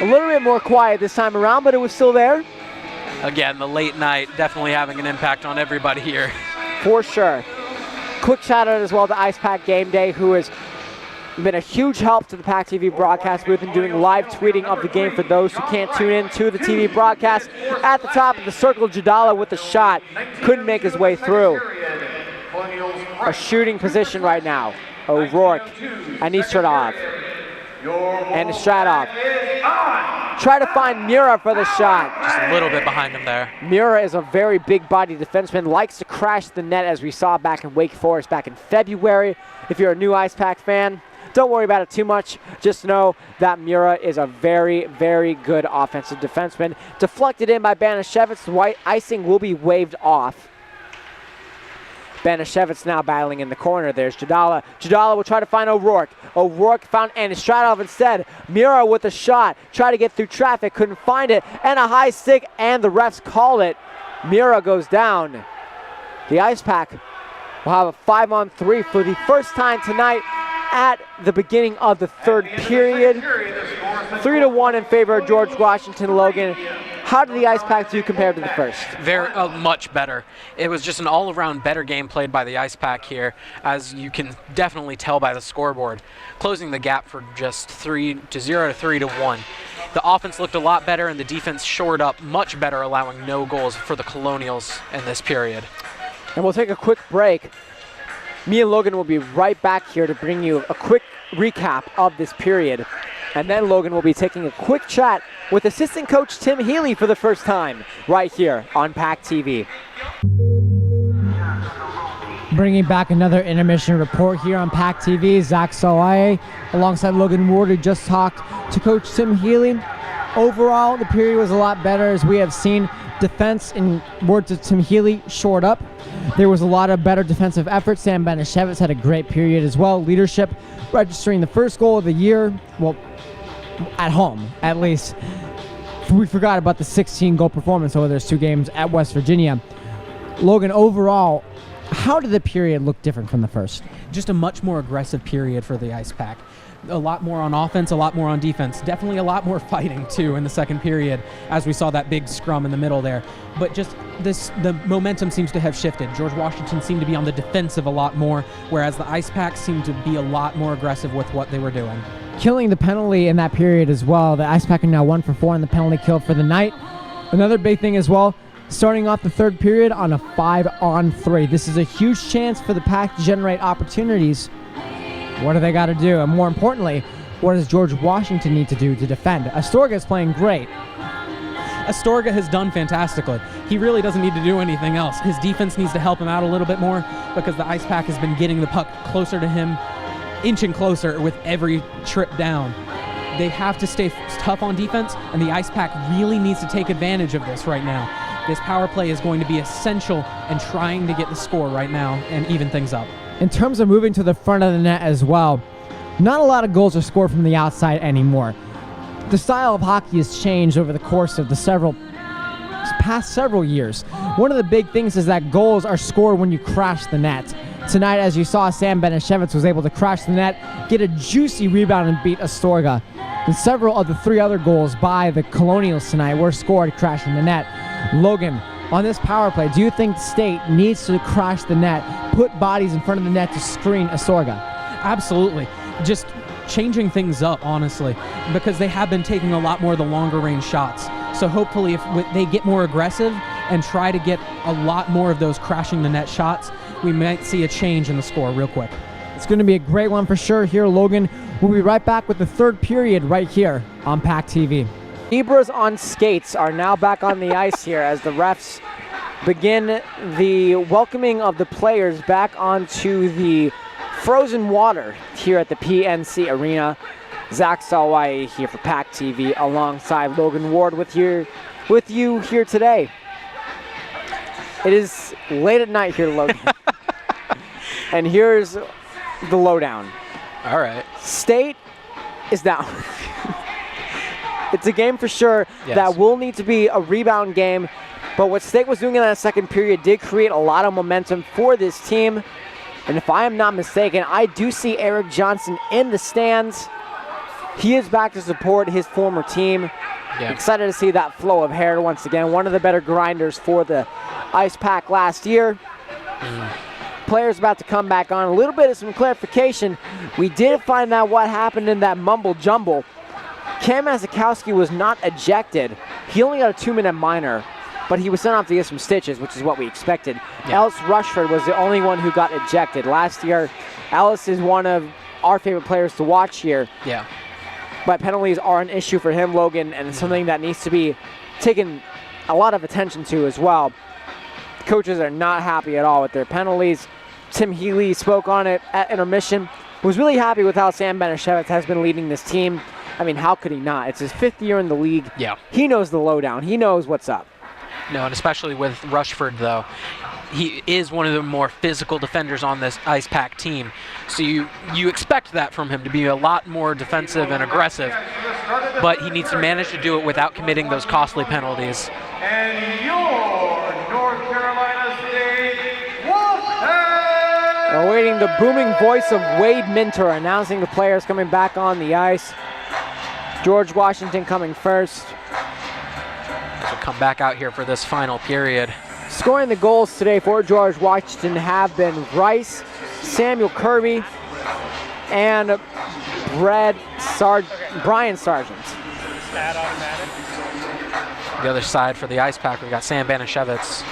[SPEAKER 3] A little bit more quiet this time around, but it was still there.
[SPEAKER 5] Again, the late night definitely having an impact on everybody here.
[SPEAKER 3] For sure. Quick shout out as well to Ice Pack Game Day, who has been a huge help to the PackTV broadcast booth and doing live tweeting of the game for those who can't tune in to the TV broadcast. At the top of the circle, Jadala with the shot. Couldn't make his way through. A shooting position right now. O'Rourke and Estradov. And Estradov. Try to find Mura for the shot.
[SPEAKER 5] Just a little bit behind him there.
[SPEAKER 3] Mura is a very big body defenseman, likes to crash the net as we saw back in Wake Forest back in February. If you're a new Ice Pack fan, don't worry about it too much. Just know that Mura is a very, very good offensive defenseman. Deflected in by Banashevitz. White icing will be waved off. Banashevitz now battling in the corner. There's Jadala. Jadala will try to find O'Rourke. O'Rourke found Anistradov instead. Mura with a shot. Try to get through traffic. Couldn't find it. And a high stick, and the refs call it. Mura goes down. The Ice Pack will have a 5-on-3 for the first time tonight at the beginning of the third period. 3-1 in favor of George Washington. Logan, how did the Ice Pack do compared to the first?
[SPEAKER 5] Very much better. It was just an all-around better game played by the Ice Pack here, as you can definitely tell by the scoreboard, closing the gap for just 3-0 to 3-1. The offense looked a lot better, and the defense shored up much better, allowing no goals for the Colonials in this period.
[SPEAKER 3] And we'll take a quick break. Me and Logan will be right back here to bring you a quick recap of this period. And then Logan will be taking a quick chat with assistant coach Tim Healy for the first time right here on PackTV.
[SPEAKER 1] Bringing back another intermission report here on PackTV. Zach Soaie alongside Logan Ward, who just talked to Coach Tim Healy. Overall, the period was a lot better, as we have seen defense, in words of Tim Healy, shored up. There was a lot of better defensive effort. Sam Banashevitz had a great period as well. Leadership, registering the first goal of the year, well, at home, at least. We forgot about the 16-goal performance over those 2 games at West Virginia. Logan, overall, how did the period look different from the first?
[SPEAKER 2] Just a much more aggressive period for the Ice Pack. A lot more on offense, a lot more on defense. Definitely a lot more fighting, too, in the second period, as we saw that big scrum in the middle there. But just the momentum seems to have shifted. George Washington seemed to be on the defensive a lot more, whereas the Ice Pack seemed to be a lot more aggressive with what they were doing.
[SPEAKER 1] Killing the penalty in that period as well. The Ice Pack are now 1 for 4 on the penalty kill for the night. Another big thing as well, starting off the third period on a 5-on-3. This is a huge chance for the Pack to generate opportunities. What do they got to do? And more importantly, what does George Washington need to do to defend? Astorga is playing great.
[SPEAKER 2] Astorga has done fantastically. He really doesn't need to do anything else. His defense needs to help him out a little bit more, because the Ice Pack has been getting the puck closer to him, inching closer with every trip down. They have to stay tough on defense, and the Ice Pack really needs to take advantage of this right now. This power play is going to be essential in trying to get the score right now and even things up.
[SPEAKER 1] In terms of moving to the front of the net as well, not a lot of goals are scored from the outside anymore. The style of hockey has changed over the course of the past several years. One of the big things is that goals are scored when you crash the net. Tonight, as you saw, Sam Banashevitz was able to crash the net, get a juicy rebound, and beat Astorga. And several of the 3 other goals by the Colonials tonight were scored crashing the net. Logan, on this power play, do you think State needs to crash the net, put bodies in front of the net to screen Astorga?
[SPEAKER 2] Absolutely. Just changing things up, honestly, because they have been taking a lot more of the longer range shots. So hopefully if they get more aggressive and try to get a lot more of those crashing the net shots, we might see a change in the score real quick.
[SPEAKER 1] It's going to be a great one for sure here, Logan. We'll be right back with the third period right here on PackTV.
[SPEAKER 3] Zebras on skates are now back on the ice here as the refs begin the welcoming of the players back onto the frozen water here at the PNC Arena. Zach Salwai here for PackTV alongside Logan Ward with you here today. It is late at night here, Logan. And here's the lowdown.
[SPEAKER 5] All right.
[SPEAKER 3] State is down. It's a game for sure that will need to be a rebound game, but what State was doing in that second period did create a lot of momentum for this team. And if I am not mistaken, I do see Eric Johnson in the stands. He is back to support his former team.
[SPEAKER 5] Yeah.
[SPEAKER 3] Excited to see that flow of hair once again. One of the better grinders for the Ice Pack last year. Players about to come back on. A little bit of some clarification. We did find out what happened in that mumble jumble. Cam Mazikowski was not ejected. He only got a 2-minute minor, but he was sent off to get some stitches, which is what we expected.
[SPEAKER 5] Yeah.
[SPEAKER 3] Ellis Rushford was the only one who got ejected. Last year, Ellis is one of our favorite players to watch here.
[SPEAKER 5] Yeah.
[SPEAKER 3] But penalties are an issue for him, Logan, and it's something that needs to be taken a lot of attention to as well. The coaches are not happy at all with their penalties. Tim Healy spoke on it at intermission. Was really happy with how Sam Banashevitz has been leading this team. I mean, how could he not? It's his 5th year in the league.
[SPEAKER 5] Yeah.
[SPEAKER 3] He knows the lowdown. He knows what's up.
[SPEAKER 5] No, and especially with Rushford, though. He is one of the more physical defenders on this Ice Pack team. So you expect that from him, to be a lot more defensive and aggressive. But he needs to manage to do it without committing those costly penalties.
[SPEAKER 4] And your North Carolina State Wolfpack!
[SPEAKER 3] Awaiting the booming voice of Wade Minter announcing the players coming back on the ice. George Washington coming first.
[SPEAKER 5] So come back out here for this final period.
[SPEAKER 3] Scoring the goals today for George Washington have been Rice, Samuel Kirby, and Brian Sargent.
[SPEAKER 5] The other side for the Ice Pack, we got Sam Banashevitz,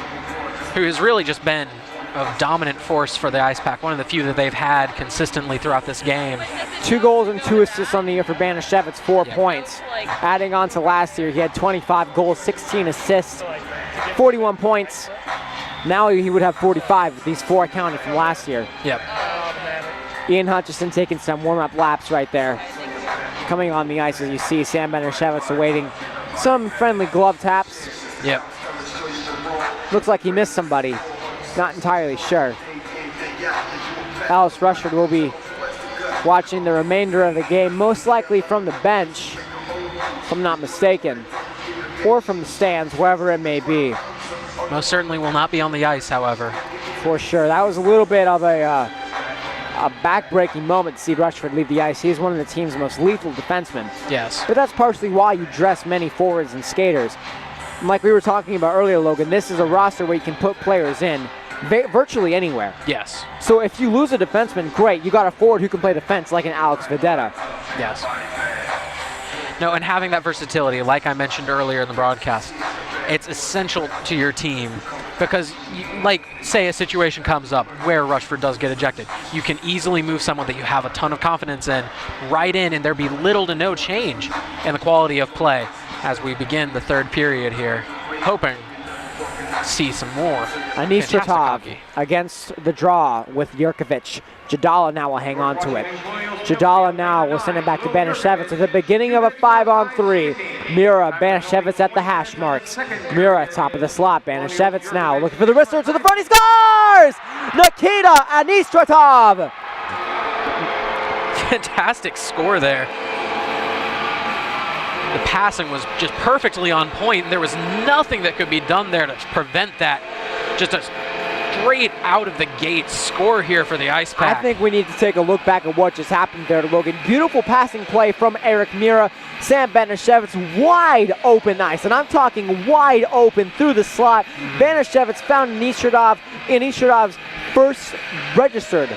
[SPEAKER 5] who has really just been a dominant force for the Ice Pack, one of the few that they've had consistently throughout this game.
[SPEAKER 3] 2 goals and 2 assists on the year for Banashevitz, 4 points. Adding on to last year, he had 25 goals, 16 assists, 41 points. Now he would have 45 with these 4 counted from last year.
[SPEAKER 5] Yep.
[SPEAKER 3] Ian Hutchison taking some warm-up laps right there. Coming on the ice, as you see, Sam Benishevitz awaiting some friendly glove taps.
[SPEAKER 5] Yep.
[SPEAKER 3] Looks like he missed somebody. Not entirely sure. Alice Rushford will be watching the remainder of the game, most likely from the bench, if I'm not mistaken, or from the stands, wherever it may be.
[SPEAKER 5] Most certainly will not be on the ice, however.
[SPEAKER 3] For sure. That was a little bit of a back-breaking moment to see Rushford leave the ice. He's one of the team's most lethal defensemen.
[SPEAKER 5] Yes.
[SPEAKER 3] But that's partially why you dress many forwards and skaters. And like we were talking about earlier, Logan, this is a roster where you can put players in virtually anywhere.
[SPEAKER 5] Yes.
[SPEAKER 3] So if you lose a defenseman, great. You got a forward who can play defense like an Alex Vedetta.
[SPEAKER 5] Yes. No, and having that versatility, like I mentioned earlier in the broadcast, it's essential to your team because, like, say a situation comes up where Rushford does get ejected, you can easily move someone that you have a ton of confidence in right in, and there be little to no change in the quality of play as we begin the third period here, hoping to see some more.
[SPEAKER 3] Anis
[SPEAKER 5] fantastic
[SPEAKER 3] Tratov
[SPEAKER 5] hockey.
[SPEAKER 3] against the draw with Jurkovic. Jadala now will hang on to it. Jadala now will send it back to Banishevitz at the beginning of a 5-on-3. Mira, Banishevitz at the hash marks. Mira, top of the slot. Banishevitz now looking for the wrister to the front. He scores! Nikita Anis Tratov!
[SPEAKER 5] Fantastic score there. The passing was just perfectly on point. There was nothing that could be done there to prevent that. Just a straight out of the gate score here for the Ice Pack.
[SPEAKER 3] I think we need to take a look back at what just happened there to Logan. Beautiful passing play from Eric Mira. Sam Banishevitz wide open ice, and I'm talking wide open through the slot. Banishevitz found Anis Tratov in Anis Tratov's first registered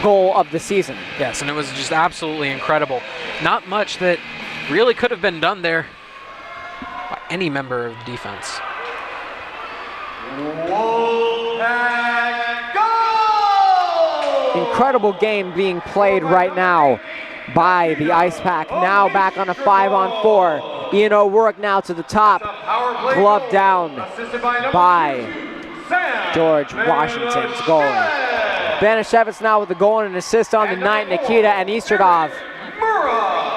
[SPEAKER 3] goal of the season.
[SPEAKER 5] Yes, and it was just absolutely incredible. Not much that really could have been done there by any member of the defense.
[SPEAKER 3] Incredible game being played right now by the Ice Pack. Now back on a 5-on-4. Ian O'Rourke now to the top. Glove down by George Washington's goalie. Banishevitz now with the goal and an assist on the night. Nikita Anis Tratov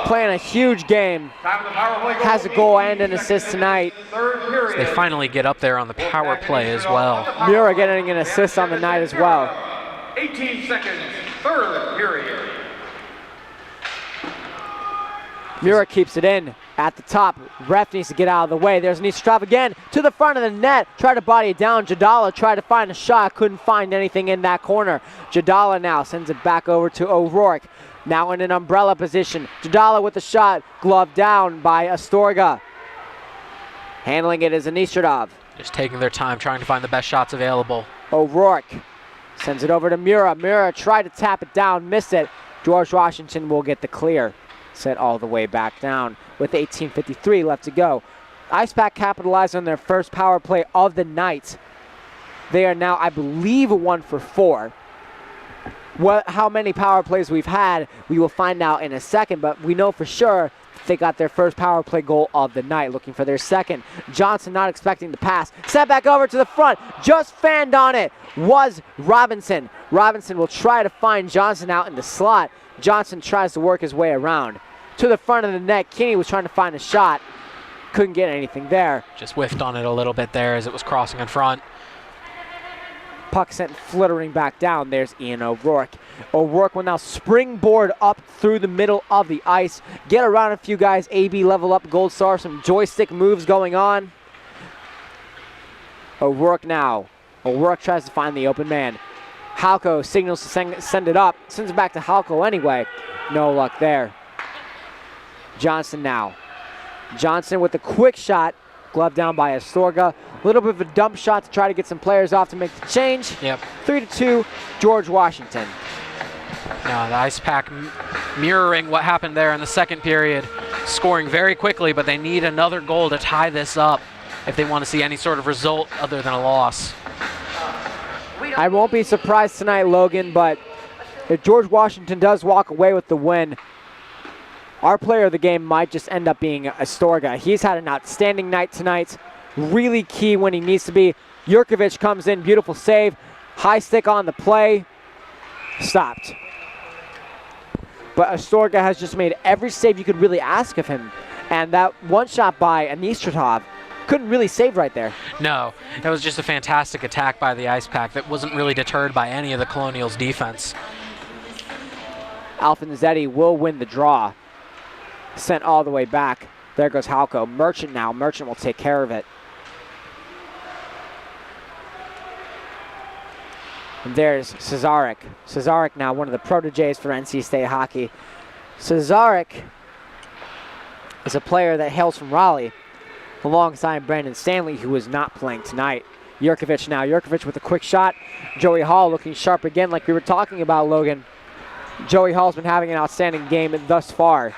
[SPEAKER 3] playing a huge game. Has a goal and an assist tonight.
[SPEAKER 5] So they finally get up there on the power play as well.
[SPEAKER 3] Mura getting an assist on the night as well.
[SPEAKER 4] 18 seconds, third period.
[SPEAKER 3] Mura keeps it in at the top. Ref needs to get out of the way. There's Anis Tratov again to the front of the net. Tried to body it down. Jadala tried to find a shot. Couldn't find anything in that corner. Jadala now sends it back over to O'Rourke. Now in an umbrella position. Jadala with the shot. Glove down by Astorga. Handling it is Anis Tratov.
[SPEAKER 5] Just taking their time, trying to find the best shots available.
[SPEAKER 3] O'Rourke sends it over to Mura. Mura tried to tap it down, missed it. George Washington will get the clear. Set all the way back down with 18:53 left to go. Ice Pack capitalized on their first power play of the night. They are now, I believe, 1 for 4. How many power plays we've had, we will find out in a second, but we know for sure they got their first power play goal of the night, looking for their second. Johnson not expecting the pass. Set back over to the front. Just fanned on it was Robinson. Robinson will try to find Johnson out in the slot. Johnson tries to work his way around to the front of the net. Kinney was trying to find a shot. Couldn't get anything there.
[SPEAKER 5] Just whiffed on it a little bit there as it was crossing in front.
[SPEAKER 3] Puck sent flittering back down. There's Ian O'Rourke. O'Rourke will now springboard up through the middle of the ice. Get around a few guys. AB level up Gold Star. Some joystick moves going on. O'Rourke now. O'Rourke tries to find the open man. Halko signals to send it up. Sends it back to Halko anyway. No luck there. Johnson now. Johnson with a quick shot. Glove down by Astorga. A little bit of a dump shot to try to get some players off to make the change.
[SPEAKER 5] Yep.
[SPEAKER 3] 3-2, George Washington.
[SPEAKER 5] Now the Ice Pack mirroring what happened there in the second period, scoring very quickly, but they need another goal to tie this up if they want to see any sort of result other than a loss.
[SPEAKER 3] I won't be surprised tonight, Logan, but if George Washington does walk away with the win, our player of the game might just end up being Astorga. He's had an outstanding night tonight. Really key when he needs to be. Jurkovic comes in, beautiful save. High stick on the play. Stopped. but Astorga has just made every save you could really ask of him. And that one shot by Anistratov couldn't really save right there.
[SPEAKER 5] No, it was just a fantastic attack by the Ice Pack that wasn't really deterred by any of the Colonials' defense.
[SPEAKER 3] Alfanzetti will win the draw. Sent all the way back. There goes Halko. Merchant now. Merchant will take care of it. And there's Cesarek. Cesarek now one of the proteges for NC State hockey. Cesarek is a player that hails from Raleigh alongside Brandon Stanley, who is not playing tonight. Jurkovic now. Jurkovic with a quick shot. Joey Hall looking sharp again like we were talking about, Logan. Joey Hall's been having an outstanding game thus far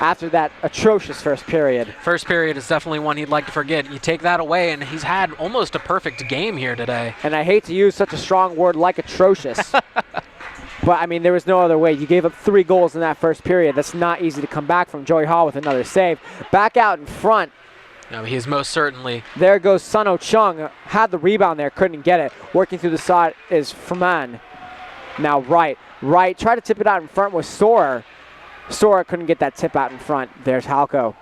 [SPEAKER 3] after that atrocious first period.
[SPEAKER 5] First period is definitely one he'd like to forget. You take that away, and he's had almost a perfect game here today.
[SPEAKER 3] And I hate to use such a strong word like atrocious. But, I mean, there was no other way. You gave up 3 goals in that first period. That's not easy to come back from. Joey Hall with another save. Back out in front.
[SPEAKER 5] No, he's most certainly.
[SPEAKER 3] There goes Sun-Oh Chung. Had the rebound there, couldn't get it. Working through the side is Freman. Now Wright. Wright tried to tip it out in front with Storer. Storer couldn't get that tip out in front. There's Halko.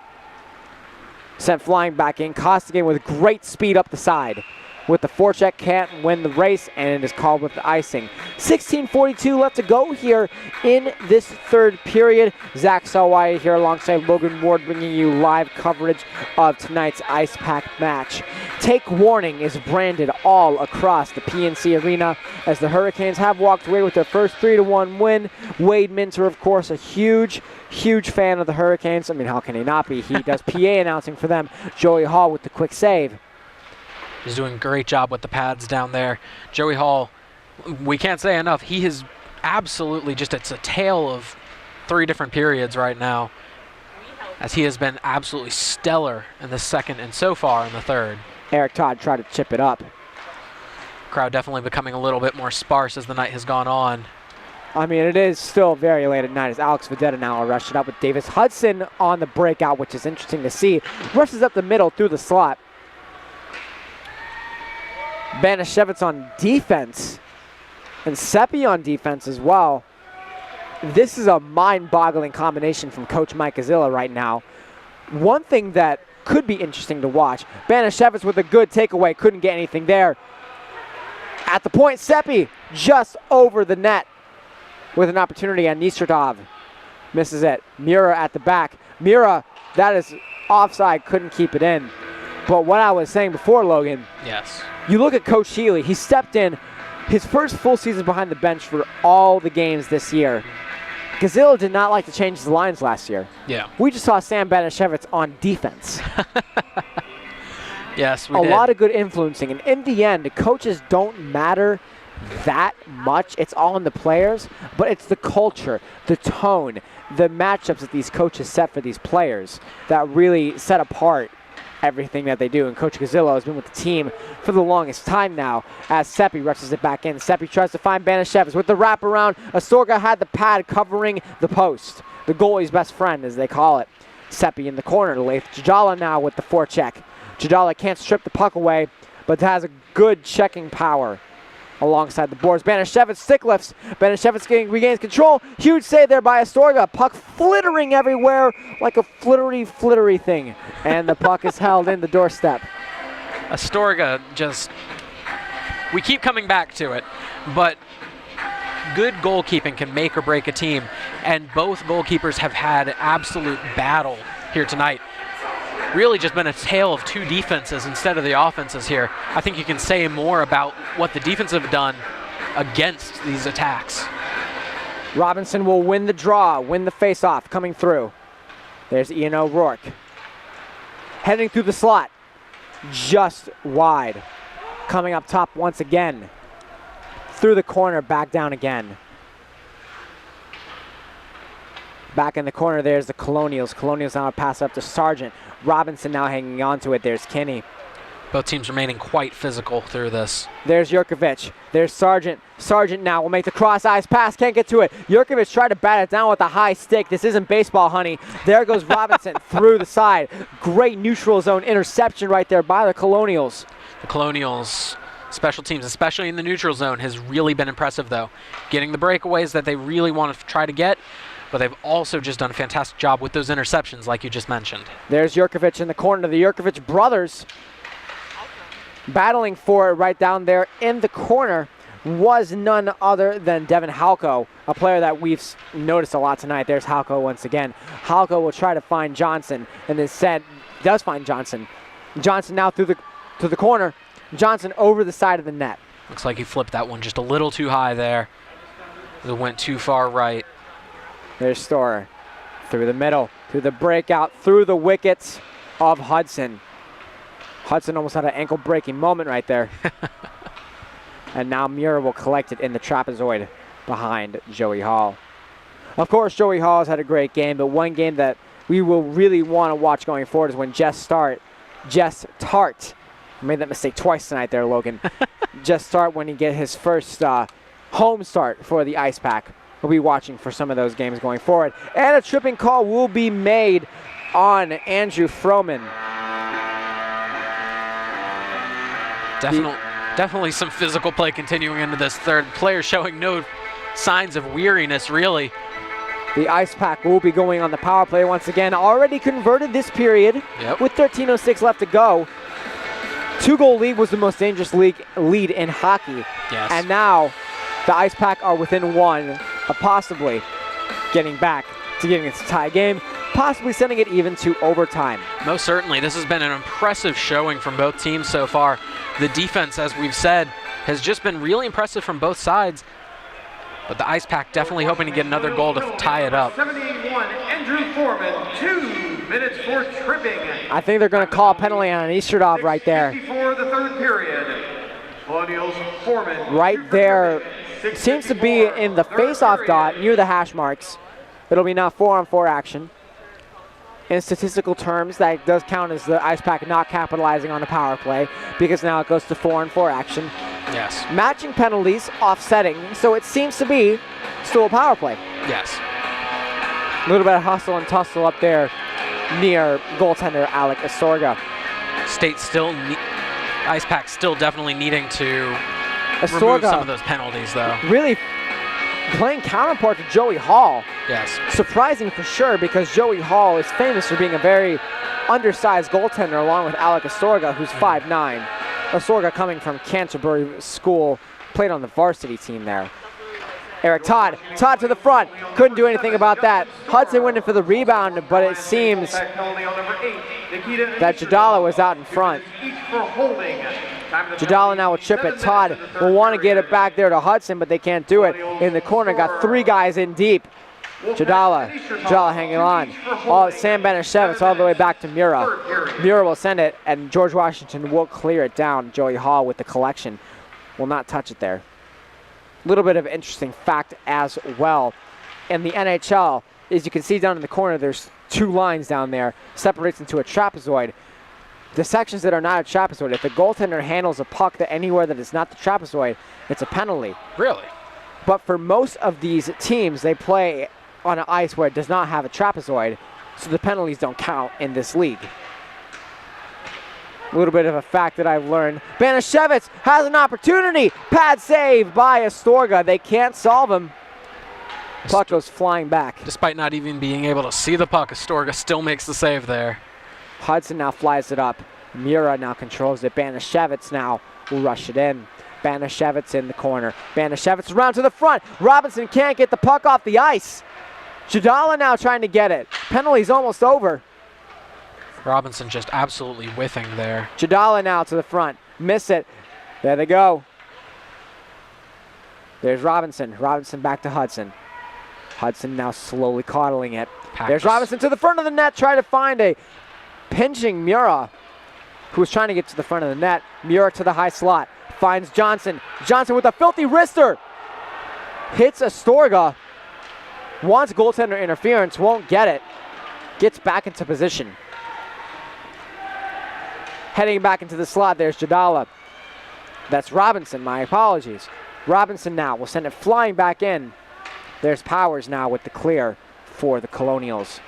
[SPEAKER 3] Sent flying back in. Costigan with great speed up the side. With the forecheck, can't win the race, and it is called with the icing. 16:42 left to go here in this third period. Zach Sawai here alongside Logan Ward bringing you live coverage of tonight's Ice Pack match. Take warning is branded all across the PNC Arena as the Hurricanes have walked away with their first 3-1 win. Wade Minter, of course, a huge fan of the Hurricanes. I mean, how can he not be? He does PA announcing for them. Joey Hall with the quick save.
[SPEAKER 5] He's doing a great job with the pads down there. Joey Hall, we can't say enough. He is absolutely just, it's a tale of 3 different periods right now, as he has been absolutely stellar in the second and so far in the third.
[SPEAKER 3] Eric Todd tried to chip it up.
[SPEAKER 5] Crowd definitely becoming a little bit more sparse as the night has gone on.
[SPEAKER 3] I mean, it is still very late at night as Alex Vedetta now will rush it up with Davis Hudson on the breakout, which is interesting to see. Rushes up the middle through the slot. Banashevitz on defense and Seppi on defense as well. This is a mind-boggling combination from Coach Mike Azilla right now. One thing that could be interesting to watch, Banashevitz with a good takeaway, couldn't get anything there. At the point, Seppi just over the net with an opportunity on Nistratov. Misses it. Mura at the back. Mura, that is offside, couldn't keep it in. But what I was saying before, Logan,
[SPEAKER 5] Yes.
[SPEAKER 3] you look at Coach Healy. He stepped in his first full season behind the bench for all the games this year. Gazillo did not like to change the lines last year.
[SPEAKER 5] Yeah.
[SPEAKER 3] We just saw Sam Banashevitz on defense.
[SPEAKER 5] Yes, we
[SPEAKER 3] A
[SPEAKER 5] did.
[SPEAKER 3] lot of good influencing. And in the end, the coaches don't matter that much. It's all in the players, but it's the culture, the tone, the matchups that these coaches set for these players that really set apart everything that they do. And Coach Gazillo has been with the team for the longest time now as Seppi rushes it back in. Seppi tries to find Banashevitz with the wraparound. Astorga had the pad covering the post. The goalie's best friend, as they call it. Seppi in the corner. Leif Jajala now with the forecheck. Jajala can't strip the puck away, but has a good checking power alongside the boards. Banashevitz stick lifts. Banashevitz regains control. Huge save there by Astorga. Puck flittering everywhere like a flittery thing. And the puck is held in the doorstep.
[SPEAKER 5] Astorga just, we keep coming back to it, but good goalkeeping can make or break a team, and both goalkeepers have had absolute battle here tonight. Really just been a tale of 2 defenses instead of the offenses here. I think you can say more about what the defense have done against these attacks.
[SPEAKER 3] Robinson will win the draw, win the face-off, coming through. There's Ian O'Rourke. Heading through the slot, just wide. Coming up top once again. Through the corner, back down again. Back in the corner, there's the Colonials. Colonials now pass up to Sargent. Robinson now hanging on to it. There's Kinney.
[SPEAKER 5] Both teams remaining quite physical through this.
[SPEAKER 3] There's Jurkovic. There's Sargent. Sargent now will make the cross-ice pass. Can't get to it. Jurkovic tried to bat it down with a high stick. This isn't baseball, honey. There goes Robinson through the side. Great neutral zone interception right there by the Colonials.
[SPEAKER 5] The Colonials Special teams, especially in the neutral zone, has really been impressive, though. Getting the breakaways that they really want to try to get, but they've also just done a fantastic job with those interceptions, like you just mentioned.
[SPEAKER 3] There's Jurkovic in the corner. The Jurkovic brothers battling for it right down there in the corner was none other than Devin Halko, a player that we've noticed a lot tonight. There's Halko once again. Halko will try to find Johnson, and instead does find Johnson. Johnson now to the corner. Johnson over the side of the net.
[SPEAKER 5] Looks like he flipped that one just a little too high there. It went too far right.
[SPEAKER 3] There's Storer through the middle, through the breakout, through the wickets of Hudson. Hudson almost had an ankle-breaking moment right there. And now Mura will collect it in the trapezoid behind Joey Hall. Of course, Joey Hall has had a great game, but one game that we will really want to watch going forward is when Jess Tart, I made that mistake twice tonight there, Logan. Jess Tart, when he get his first home start for the Ice Pack. We'll be watching for some of those games going forward. And a tripping call will be made on Andrew Froman.
[SPEAKER 5] Definitely some physical play continuing into this third. Player showing no signs of weariness, really.
[SPEAKER 3] The Ice Pack will be going on the power play once again. Already converted this period with 13:06 left to go. 2-goal lead was the most dangerous lead in hockey.
[SPEAKER 5] Yes.
[SPEAKER 3] And now the Ice Pack are within one of possibly getting back to getting it to tie game, possibly sending it even to overtime.
[SPEAKER 5] Most certainly. This has been an impressive showing from both teams so far. The defense, as we've said, has just been really impressive from both sides. But the Ice Pack definitely hoping to get another goal to tie it up.
[SPEAKER 4] 71, Andrew Foreman, 2 minutes for tripping.
[SPEAKER 3] I think they're going to call a penalty on Easterdov right there.
[SPEAKER 4] Before the third period, Colonials Foreman.
[SPEAKER 3] Right there. Seems to be in the face-off dot near the hash marks. It'll be now 4-on-4 action. In statistical terms, that does count as the Ice Pack not capitalizing on the power play because now it goes to 4-on-4 action.
[SPEAKER 5] Yes.
[SPEAKER 3] Matching penalties, offsetting, so it seems to be still a power play.
[SPEAKER 5] Yes.
[SPEAKER 3] A little bit of hustle and tussle up there near goaltender Alec Astorga.
[SPEAKER 5] State still, Ice Pack still definitely needing to
[SPEAKER 3] Astorga
[SPEAKER 5] remove some of those penalties, though.
[SPEAKER 3] Really playing counterpart to Joey Hall.
[SPEAKER 5] Yes.
[SPEAKER 3] Surprising for sure, because Joey Hall is famous for being a very undersized goaltender along with Alec Astorga, who's 5'9". Astorga coming from Canterbury School, played on the varsity team there. Eric Todd to the front, couldn't do anything about that. Hudson went in for the rebound, but it seems that Jadala was out in front. Jadala now will chip it. Todd will want to get it back there to Hudson, but they can't do it. In the corner, got 3 guys in deep. Jadala hanging on. Sam Banashevitz all the way back to Mura. Mura will send it, and George Washington will clear it down. Joey Hall with the collection will not touch it there. A little bit of interesting fact as well. In the NHL, as you can see down in the corner, there's 2 lines down there, separates into a trapezoid. The sections that are not a trapezoid, if the goaltender handles a puck anywhere that is not the trapezoid, it's a penalty.
[SPEAKER 5] Really?
[SPEAKER 3] But for most of these teams, they play on an ice where it does not have a trapezoid, so the penalties don't count in this league. A little bit of a fact that I've learned. Banashevitz has an opportunity. Pad save by Astorga. They can't solve him. Puck goes flying back.
[SPEAKER 5] Despite not even being able to see the puck, Astorga still makes the save there.
[SPEAKER 3] Hudson now flies it up. Mura now controls it. Banashevitz now will rush it in. Banashevitz in the corner. Banashevitz around to the front. Robinson can't get the puck off the ice. Jadala now trying to get it. Penalty's almost over.
[SPEAKER 5] Robinson just absolutely whiffing there.
[SPEAKER 3] Jadala now to the front. Miss it. There they go. There's Robinson. Robinson back to Hudson. Hudson now slowly coddling it. There's Robinson to the front of the net, trying to find a pinching Mura, who was trying to get to the front of the net. Mura to the high slot. Finds Johnson. Johnson with a filthy wrister. Hits Astorga. Wants goaltender interference. Won't get it. Gets back into position. Heading back into the slot, there's Jadala. That's Robinson, my apologies. Robinson now will send it flying back in. There's Powers now with the clear for the Colonials.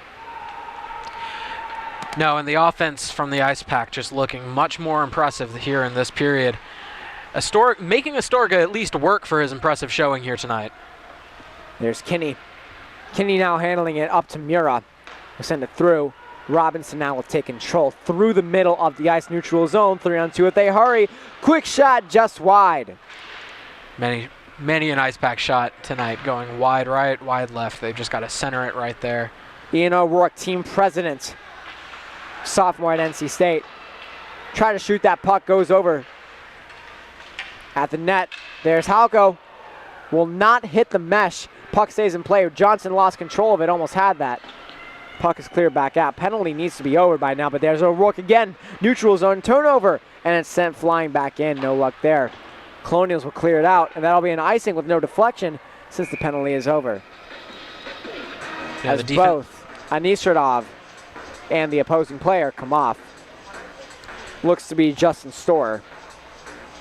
[SPEAKER 5] No, and the offense from the Ice Pack just looking much more impressive here in this period. making Astorga at least work for his impressive showing here tonight.
[SPEAKER 3] There's Kinney. Kinney now handling it up to Mura. We'll send it through. Robinson now will take control through the middle of the ice neutral zone. 3-on-2 if they hurry. Quick shot just wide.
[SPEAKER 5] Many an ice pack shot tonight going wide right, wide left. They've just got to center it right there.
[SPEAKER 3] Ian O'Rourke, team president, sophomore at NC State. Try to shoot that puck, goes over at the net. There's Halko. Will not hit the mesh. Puck stays in play. Johnson lost control of it, almost had that. Puck is cleared back out. Penalty needs to be over by now, but there's O'Rourke again. Neutral zone turnover, and it's sent flying back in. No luck there. Colonials will clear it out, and that'll be an icing with no deflection since the penalty is over.
[SPEAKER 5] Yeah,
[SPEAKER 3] as both Anisradov and the opposing player come off. Looks to be Justin Storer.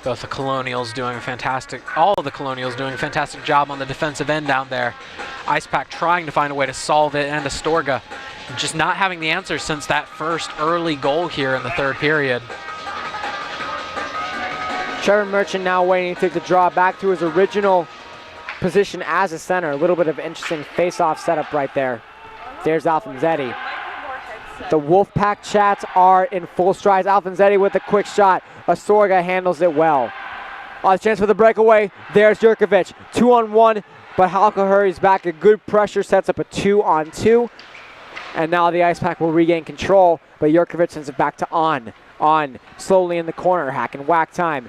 [SPEAKER 5] Both the Colonials doing a fantastic, all of the Colonials doing a fantastic job on the defensive end down there. Ice Pack trying to find a way to solve it, and Astorga just not having the answers since that first early goal here in the third period.
[SPEAKER 3] Trevor Merchant now waiting to take the draw back to his original position as a center. A little bit of interesting face-off setup right there. There's Alfonzetti. The Wolfpack chats are in full stride. Alfonzetti with a quick shot. Astorga handles it well. A chance for the breakaway. There's Jurkovic. 2-on-1, but Halka hurries back. A good pressure sets up a 2-on-2. And now the Ice Pack will regain control, but Jurkovic sends it back to On. On slowly in the corner. Hack and whack time.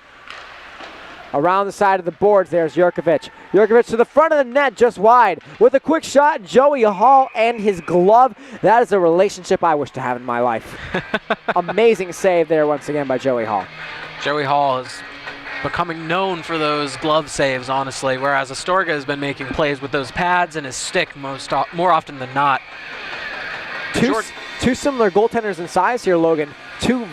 [SPEAKER 3] Around the side of the boards, there's Jurkovic. Jurkovic to the front of the net, just wide. With a quick shot, Joey Hall and his glove. That is a relationship I wish to have in my life. Amazing save there once again by Joey Hall.
[SPEAKER 5] Joey Hall is becoming known for those glove saves, honestly, whereas Astorga has been making plays with those pads and his stick more often than not.
[SPEAKER 3] Two similar goaltenders in size here, Logan. Two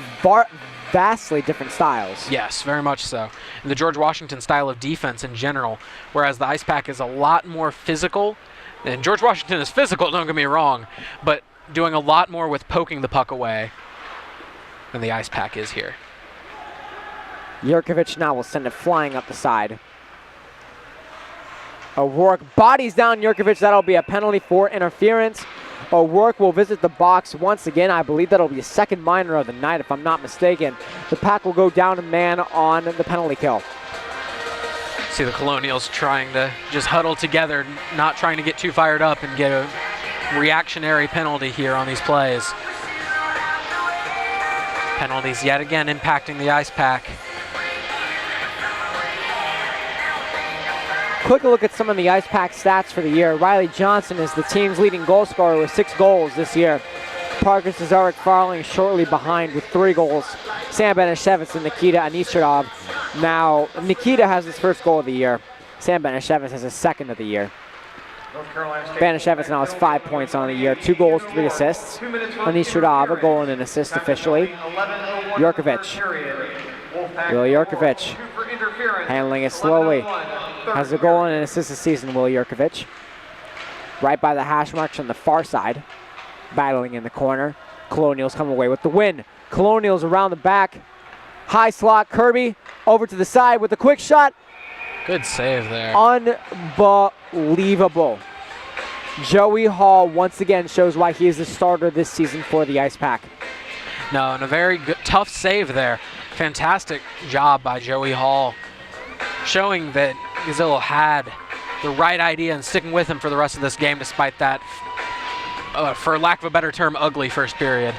[SPEAKER 3] vastly different styles.
[SPEAKER 5] Yes, very much so. And the George Washington style of defense in general, whereas the Ice Pack is a lot more physical. And George Washington is physical, don't get me wrong, but doing a lot more with poking the puck away than the Ice Pack is here.
[SPEAKER 3] Jurkovic now will send it flying up the side. O'Rourke bodies down Jurkovic. That'll be a penalty for interference. O'Rourke will visit the box once again. I believe that'll be a second minor of the night, if I'm not mistaken. The Pack will go down a man on the penalty kill.
[SPEAKER 5] See the Colonials trying to just huddle together, not trying to get too fired up and get a reactionary penalty here on these plays. Penalties yet again impacting the Ice Pack.
[SPEAKER 3] Quick look at some of the Ice Pack stats for the year. Riley Johnson is the team's leading goal scorer with 6 goals this year. Parker Cesarek following shortly behind with 3 goals. Sam Benishevitz and Nikita Anisradov. Now, Nikita has his first goal of the year. Sam Benishevitz has his second of the year. Benishevitz now has 5 points on the year. 2 goals, 3 assists. Anisradov, a goal and an assist officially. Jurkovic. Will Jurkovic handling it slowly. Has a goal and an assist this season, Will Jurkovic. Right by the hash marks on the far side. Battling in the corner. Colonials come away with the win. Colonials around the back. High slot, Kirby over to the side with a quick shot.
[SPEAKER 5] Good save there.
[SPEAKER 3] Unbelievable. Joey Hall once again shows why he is the starter this season for the Ice Pack.
[SPEAKER 5] No, and a very good, tough save there. Fantastic job by Joey Hall, showing that Gazillo had the right idea and sticking with him for the rest of this game despite that, for lack of a better term, ugly first period.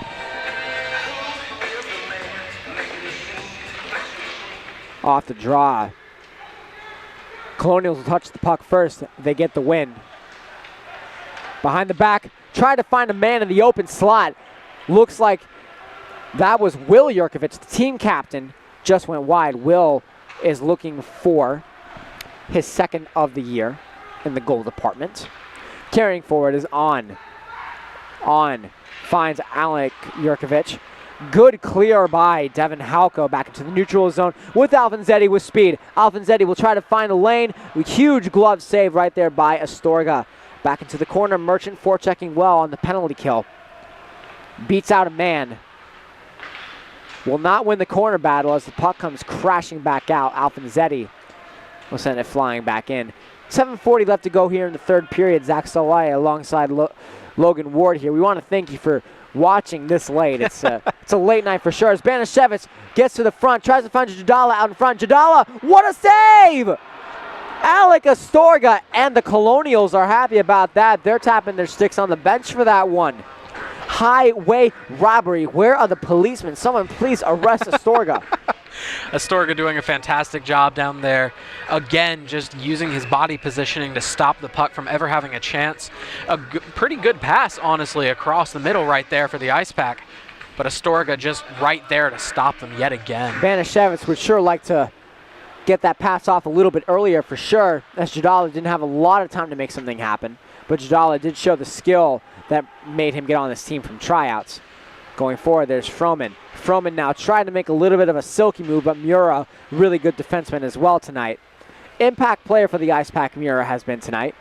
[SPEAKER 3] Off the draw. Colonials will touch the puck first. They get the win. Behind the back, try to find a man in the open slot. Looks like that was Will Jurkovic, the team captain, just went wide. Will is looking for his second of the year in the goal department. Carrying forward is On. On finds Alec Jurkovic. Good clear by Devin Halko back into the neutral zone with Alfonzetti with speed. Alfonzetti will try to find a lane. Huge glove save right there by Astorga. Back into the corner. Merchant forechecking well on the penalty kill. Beats out a man. will not win the corner battle as the puck comes crashing back out. Alfanzetti will send it flying back in. 7:40 left to go here in the third period. Zach Sawaya alongside Logan Ward here. We want to thank you for watching this late. It's a late night for sure. As Banashevitz gets to the front, tries to find Jadala out in front. Jadala, what a save! Alec Astorga and the Colonials are happy about that. They're tapping their sticks on the bench for that one. Highway robbery. Where are the policemen? Someone please arrest Astorga.
[SPEAKER 5] Astorga doing a fantastic job down there. Again, just using his body positioning to stop the puck from ever having a chance. A pretty good pass, honestly, across the middle right there for the Ice Pack. But Astorga just right there to stop them yet again.
[SPEAKER 3] Banashevitz would sure like to get that pass off a little bit earlier for sure, as Jadala didn't have a lot of time to make something happen. But Jadala did show the skill that made him get on this team from tryouts. Going forward, there's Froman. Froman now trying to make a little bit of a silky move, but Mura, really good defenseman as well tonight. Impact player for the Ice Pack, Mura has been tonight.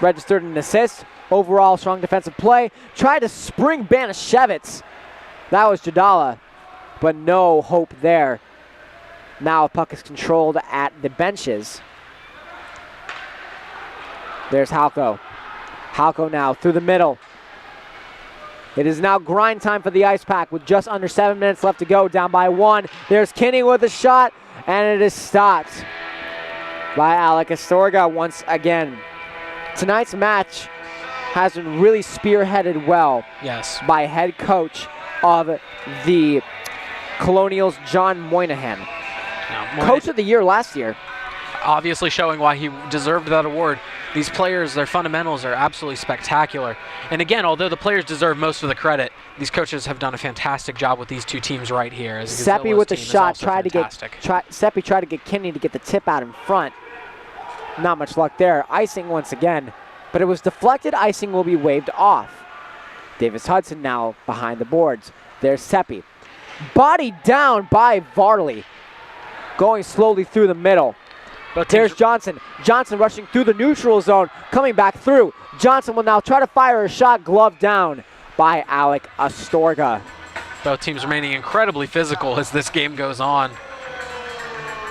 [SPEAKER 3] Registered an assist. Overall, strong defensive play. Tried to spring Banashevitz. That was Jadala, but no hope there. Now puck is controlled at the benches. There's Halko. Halko now through the middle. It is now grind time for the Ice Pack with just under 7 minutes left to go, down by 1. There's Kinney with a shot, and it is stopped by Alec Astorga once again. Tonight's match has been really spearheaded well by head coach of the Colonials, John Moynihan. Coach of the year last year.
[SPEAKER 5] Obviously showing why he deserved that award. These players, their fundamentals are absolutely spectacular. And again, although the players deserve most of the credit, these coaches have done a fantastic job with these two teams right here.
[SPEAKER 3] Seppi with the shot, Seppi tried to get Kinney to get the tip out in front. Not much luck there. Icing once again, but it was deflected. Icing will be waved off. Davis Hudson now behind the boards. There's Seppi. Body down by Varley. Going slowly through the middle. There's Johnson. Johnson rushing through the neutral zone, coming back through. Johnson will now try to fire a shot, glove down by Alec Astorga.
[SPEAKER 5] Both teams remaining incredibly physical as this game goes on.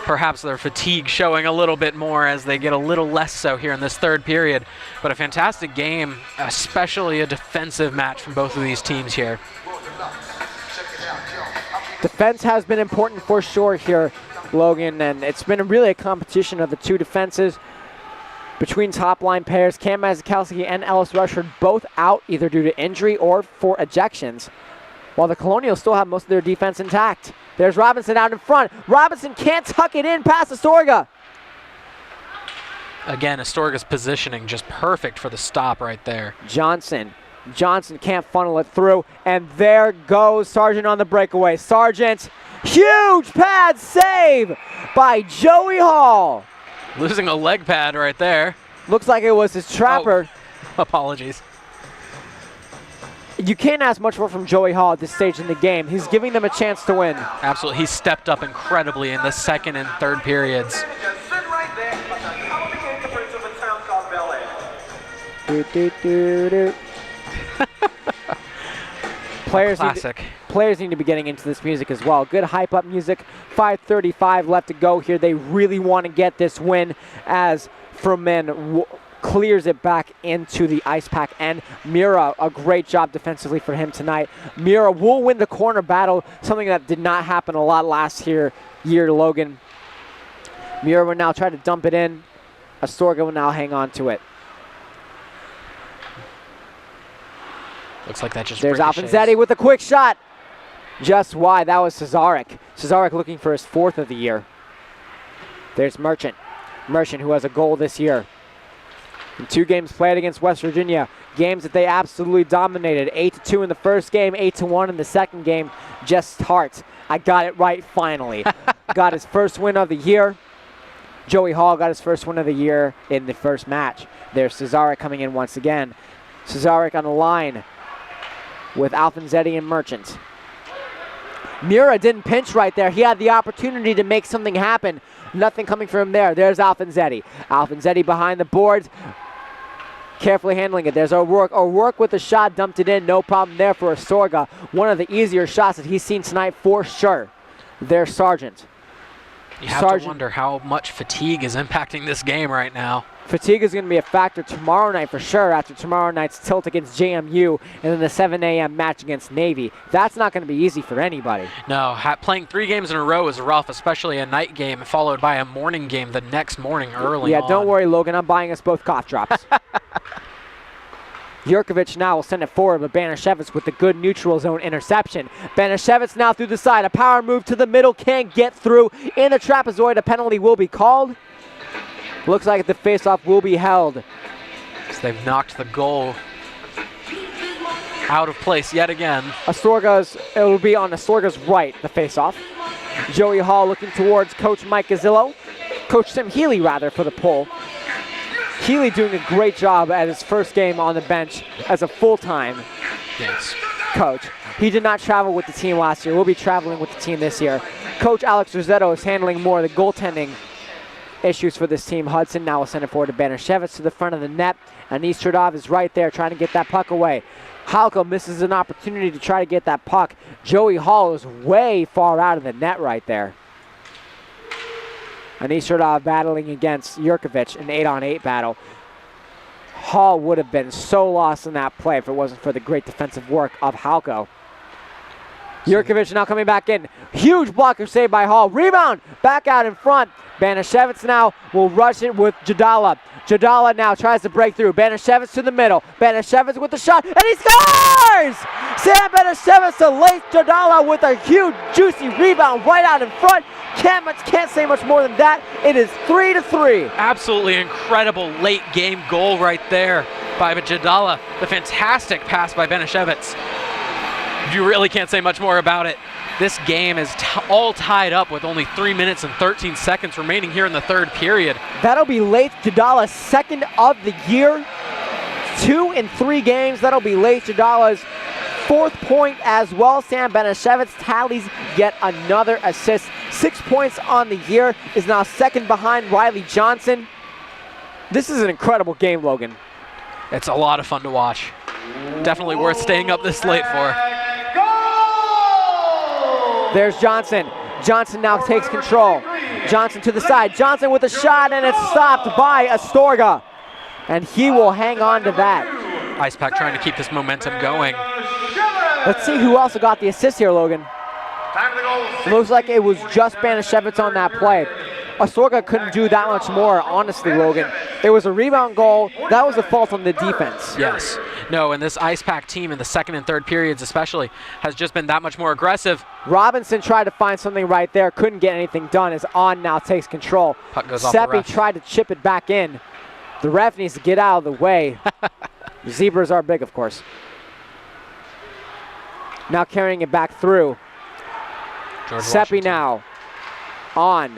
[SPEAKER 5] Perhaps their fatigue showing a little bit more as they get a little less so here in this third period. But a fantastic game, especially a defensive match from both of these teams here.
[SPEAKER 3] Defense has been important for sure here, Logan, and it's been really a competition of the two defenses between top line pairs. Cam Mazikowski and Ellis Rushford both out either due to injury or for ejections, while the Colonials still have most of their defense intact. There's Robinson out in front. Robinson can't tuck it in past Astorga.
[SPEAKER 5] Again, Astorga's positioning just perfect for the stop right there.
[SPEAKER 3] Johnson can't funnel it through, and there goes Sargent on the breakaway. Sargent, huge pad save by Joey Hall.
[SPEAKER 5] Losing a leg pad right there.
[SPEAKER 3] Looks like it was his trapper.
[SPEAKER 5] Oh, apologies.
[SPEAKER 3] You can't ask much more from Joey Hall at this stage in the game. He's giving them a chance to win.
[SPEAKER 5] Absolutely, he stepped up incredibly in the second and third periods.
[SPEAKER 3] Players need to be getting into this music as well. Good hype up music. 5:35 left to go here. They really want to get this win as Froman clears it back into the Ice Pack. And Mura, a great job defensively for him tonight. Mura will win the corner battle, something that did not happen a lot last year, Logan. Mura will now try to dump it in. Astorga will now hang on to it.
[SPEAKER 5] Looks like that just
[SPEAKER 3] There's Alfanzetti with a quick shot. Just wide. That was Cesarek. Cesarek looking for his 4th of the year. There's Merchant. Merchant, who has a goal this year. In 2 games played against West Virginia. Games that they absolutely dominated. 8-2 in the first game, 8-1 in the second game. Just Hart. I got it right finally. Got his first win of the year. Joey Hall got his first win of the year in the first match. There's Cesarek coming in once again. Cesarek on the line with Alfanzetti and Merchant. Mura didn't pinch right there. He had the opportunity to make something happen. Nothing coming from him there. There's Alfanzetti. Alfanzetti behind the boards. Carefully handling it. There's O'Rourke. O'Rourke with the shot, dumped it in. No problem there for Astorga. One of the easier shots that he's seen tonight for sure. There's Sargent.
[SPEAKER 5] You have to wonder how much fatigue is impacting this game right now.
[SPEAKER 3] Fatigue is going to be a factor tomorrow night for sure after tomorrow night's tilt against JMU and then the 7 a.m. match against Navy. That's not going to be easy for anybody.
[SPEAKER 5] No, playing 3 games in a row is rough, especially a night game followed by a morning game the next morning early on.
[SPEAKER 3] Don't worry, Logan. I'm buying us both cough drops. Jurkovic now will send it forward, but Banashevitz with the good neutral zone interception. Banashevitz now through the side. A power move to the middle. Can't get through. In the trapezoid, a penalty will be called. Looks like the faceoff will be held.
[SPEAKER 5] So they've knocked the goal out of place yet again.
[SPEAKER 3] It will be on Astorga's right, the faceoff. Joey Hall looking towards Coach Mike Gazzillo. Coach Tim Healy, rather, for the pull. Healy doing a great job at his first game on the bench as a full-time coach. He did not travel with the team last year. We'll be traveling with the team this year. Coach Alex Rossetto is handling more of the goaltending issues for this team. Hudson now will send it forward to Banashevitz to the front of the net. And Istradov is right there trying to get that puck away. Halko misses an opportunity to try to get that puck. Joey Hall is way far out of the net right there. And Istradov battling against Jurkovic, an 8-on-8 battle. Hall would have been so lost in that play if it wasn't for the great defensive work of Halko. Jurkovic now coming back in. Huge blocker save by Hall. Rebound back out in front. Banashevitz now will rush it with Jadala. Jadala now tries to break through. Banashevitz to the middle. Banashevitz with the shot, and he scores! Sam Banashevitz to late Jadala with a huge, juicy rebound right out in front. Can't say much more than that. It is 3-3.
[SPEAKER 5] Absolutely incredible late game goal right there by Jadala. The fantastic pass by Banashevitz. You really can't say much more about it. This game is all tied up with only 3 minutes and 13 seconds remaining here in the third period.
[SPEAKER 3] That'll be Leith Jadala's second of the year. 2 in 3 games. That'll be Leith Jadala's 4th point as well. Sam Banashevitz tallies yet another assist. 6 points on the year. Is now second behind Riley Johnson. This is an incredible game, Logan.
[SPEAKER 5] It's a lot of fun to watch. Definitely worth staying up this late for.
[SPEAKER 3] There's Johnson. Johnson now takes control. Johnson to the side. Johnson with a shot, and it's stopped by Astorga. And he will hang on to that.
[SPEAKER 5] IcePack trying to keep this momentum going.
[SPEAKER 3] Let's see who else got the assist here, Logan. Looks like it was just Banashevitz on that play. Astorga couldn't do that much more, honestly, Logan. It was a rebound goal. That was a fault on the defense.
[SPEAKER 5] Yes. No, and this IcePack team in the second and third periods especially has just been that much more aggressive.
[SPEAKER 3] Robinson tried to find something right there. Couldn't get anything done as On now takes control.
[SPEAKER 5] Puck goes off the ref.
[SPEAKER 3] Seppi tried to chip it back in. The ref needs to get out of the way. Zebras are big, of course. Now carrying it back through. Seppi now. On.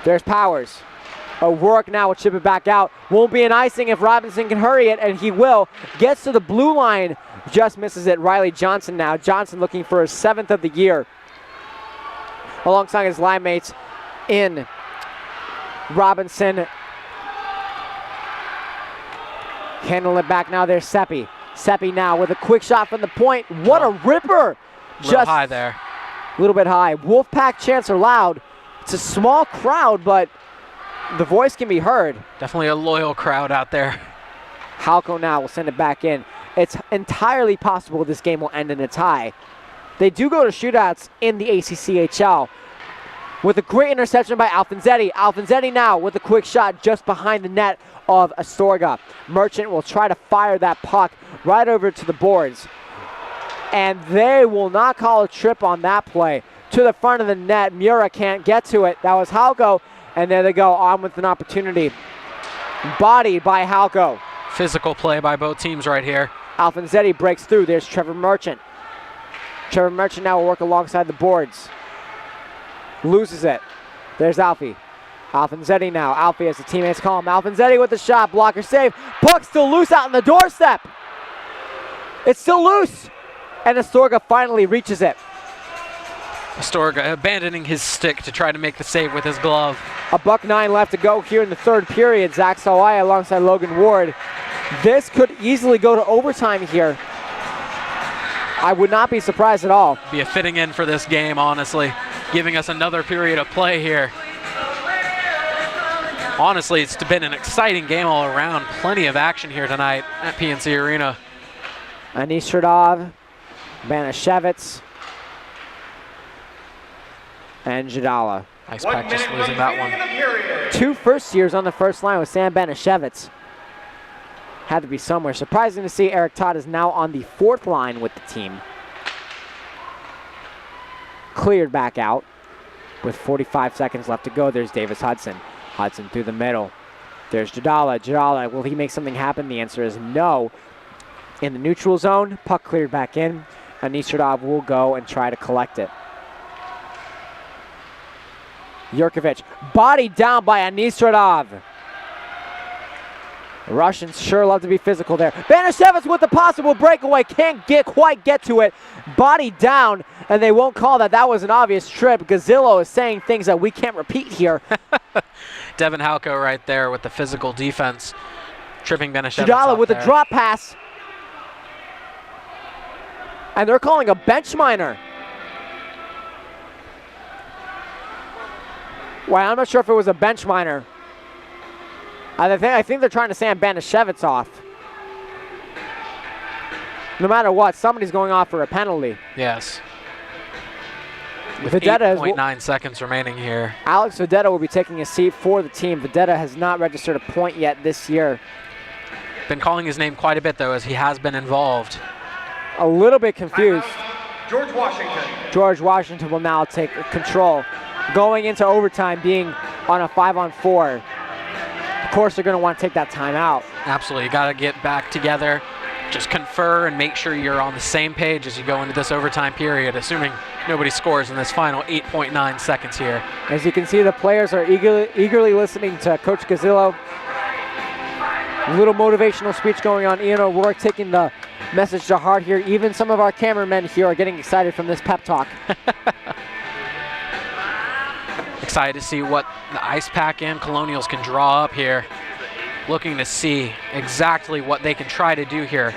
[SPEAKER 3] There's Powers. O'Rourke now will chip it back out. Won't be an icing if Robinson can hurry it, and he will. Gets to the blue line. Just misses it. Riley Johnson now. Johnson looking for his 7th of the year. Alongside his line mates in Robinson. Handling it back now. There's Seppi. Seppi now with a quick shot from the point. What a ripper!
[SPEAKER 5] Just high there.
[SPEAKER 3] A little bit high. Wolfpack chants are loud. It's a small crowd, but the voice can be heard.
[SPEAKER 5] Definitely a loyal crowd out there.
[SPEAKER 3] Halko now will send it back in. It's entirely possible this game will end in a tie. They do go to shootouts in the ACCHL. With a great interception by Alfonsetti. Alfonsetti now with a quick shot just behind the net of Astorga. Merchant will try to fire that puck right over to the boards. And they will not call a trip on that play. To the front of the net, Mura can't get to it. That was Halko, and there they go, on with an opportunity. Bodied by Halko.
[SPEAKER 5] Physical play by both teams right here.
[SPEAKER 3] Alfonsetti breaks through. There's Trevor Merchant. Trevor Merchant now will work alongside the boards. Loses it. There's Alfie. Alfonsetti now. Alfie as the teammates call him. Alfonsetti with the shot. Blocker save. Puck still loose out on the doorstep. It's still loose. And Astorga finally reaches it.
[SPEAKER 5] Astorga abandoning his stick to try to make the save with his glove.
[SPEAKER 3] $1:09 left to go here in the third period. Zach Sawaya alongside Logan Ward This could easily go to overtime here. I would not be surprised at all.
[SPEAKER 5] Be a fitting end for this game, honestly, giving us another period of play here. Honestly, it's been an exciting game all around. Plenty of action here tonight at PNC Arena.
[SPEAKER 3] Anisradov, Banashevitz, and Jadala.
[SPEAKER 5] Ice Pack just losing that one.
[SPEAKER 3] 2 first-years on the first line with Sam Banashevitz. Had to be somewhere. Surprising to see Eric Todd is now on the 4th line with the team. Cleared back out with 45 seconds left to go. There's Davis Hudson. Hudson through the middle. There's Jadala. Jadala, will he make something happen? The answer is no. In the neutral zone, puck cleared back in. Anisradov will go and try to collect it. Yurkovich, bodied down by Anisradov. The Russians sure love to be physical there. Banashevitz with the possible breakaway, can't quite get to it. Bodied down, and they won't call that. That was an obvious trip. Gazillo is saying things that we can't repeat here.
[SPEAKER 5] Devin Halko right there with the physical defense, tripping Banashevitz.
[SPEAKER 3] Jadala with
[SPEAKER 5] there.
[SPEAKER 3] a drop pass. And they're calling a bench minor. Well, I'm not sure if it was a bench minor. I think they're trying to sand Banashevitz off. No matter what, somebody's going off for a penalty.
[SPEAKER 5] Yes. With
[SPEAKER 3] Vedetta
[SPEAKER 5] 8.9 seconds remaining here.
[SPEAKER 3] Alex Vedetta will be taking a seat for the team. Vedetta has not registered a point yet this year.
[SPEAKER 5] Been calling his name quite a bit, though, as he has been involved.
[SPEAKER 3] A little bit confused.
[SPEAKER 4] George Washington.
[SPEAKER 3] George Washington will now take control. Going into overtime, being on a 5-on-4. Of course, they're going to want to take that time out.
[SPEAKER 5] Absolutely. You got to get back together, just confer and make sure you're on the same page as you go into this overtime period, assuming nobody scores in this final 8.9 seconds here.
[SPEAKER 3] As you can see, the players are eagerly listening to Coach Gazillo. Little motivational speech going on. Ian O'Rourke taking the message to heart here. Even some of our cameramen here are getting excited from this pep talk.
[SPEAKER 5] Excited to see what the Ice Pack and Colonials can draw up here. Looking to see exactly what they can try to do here.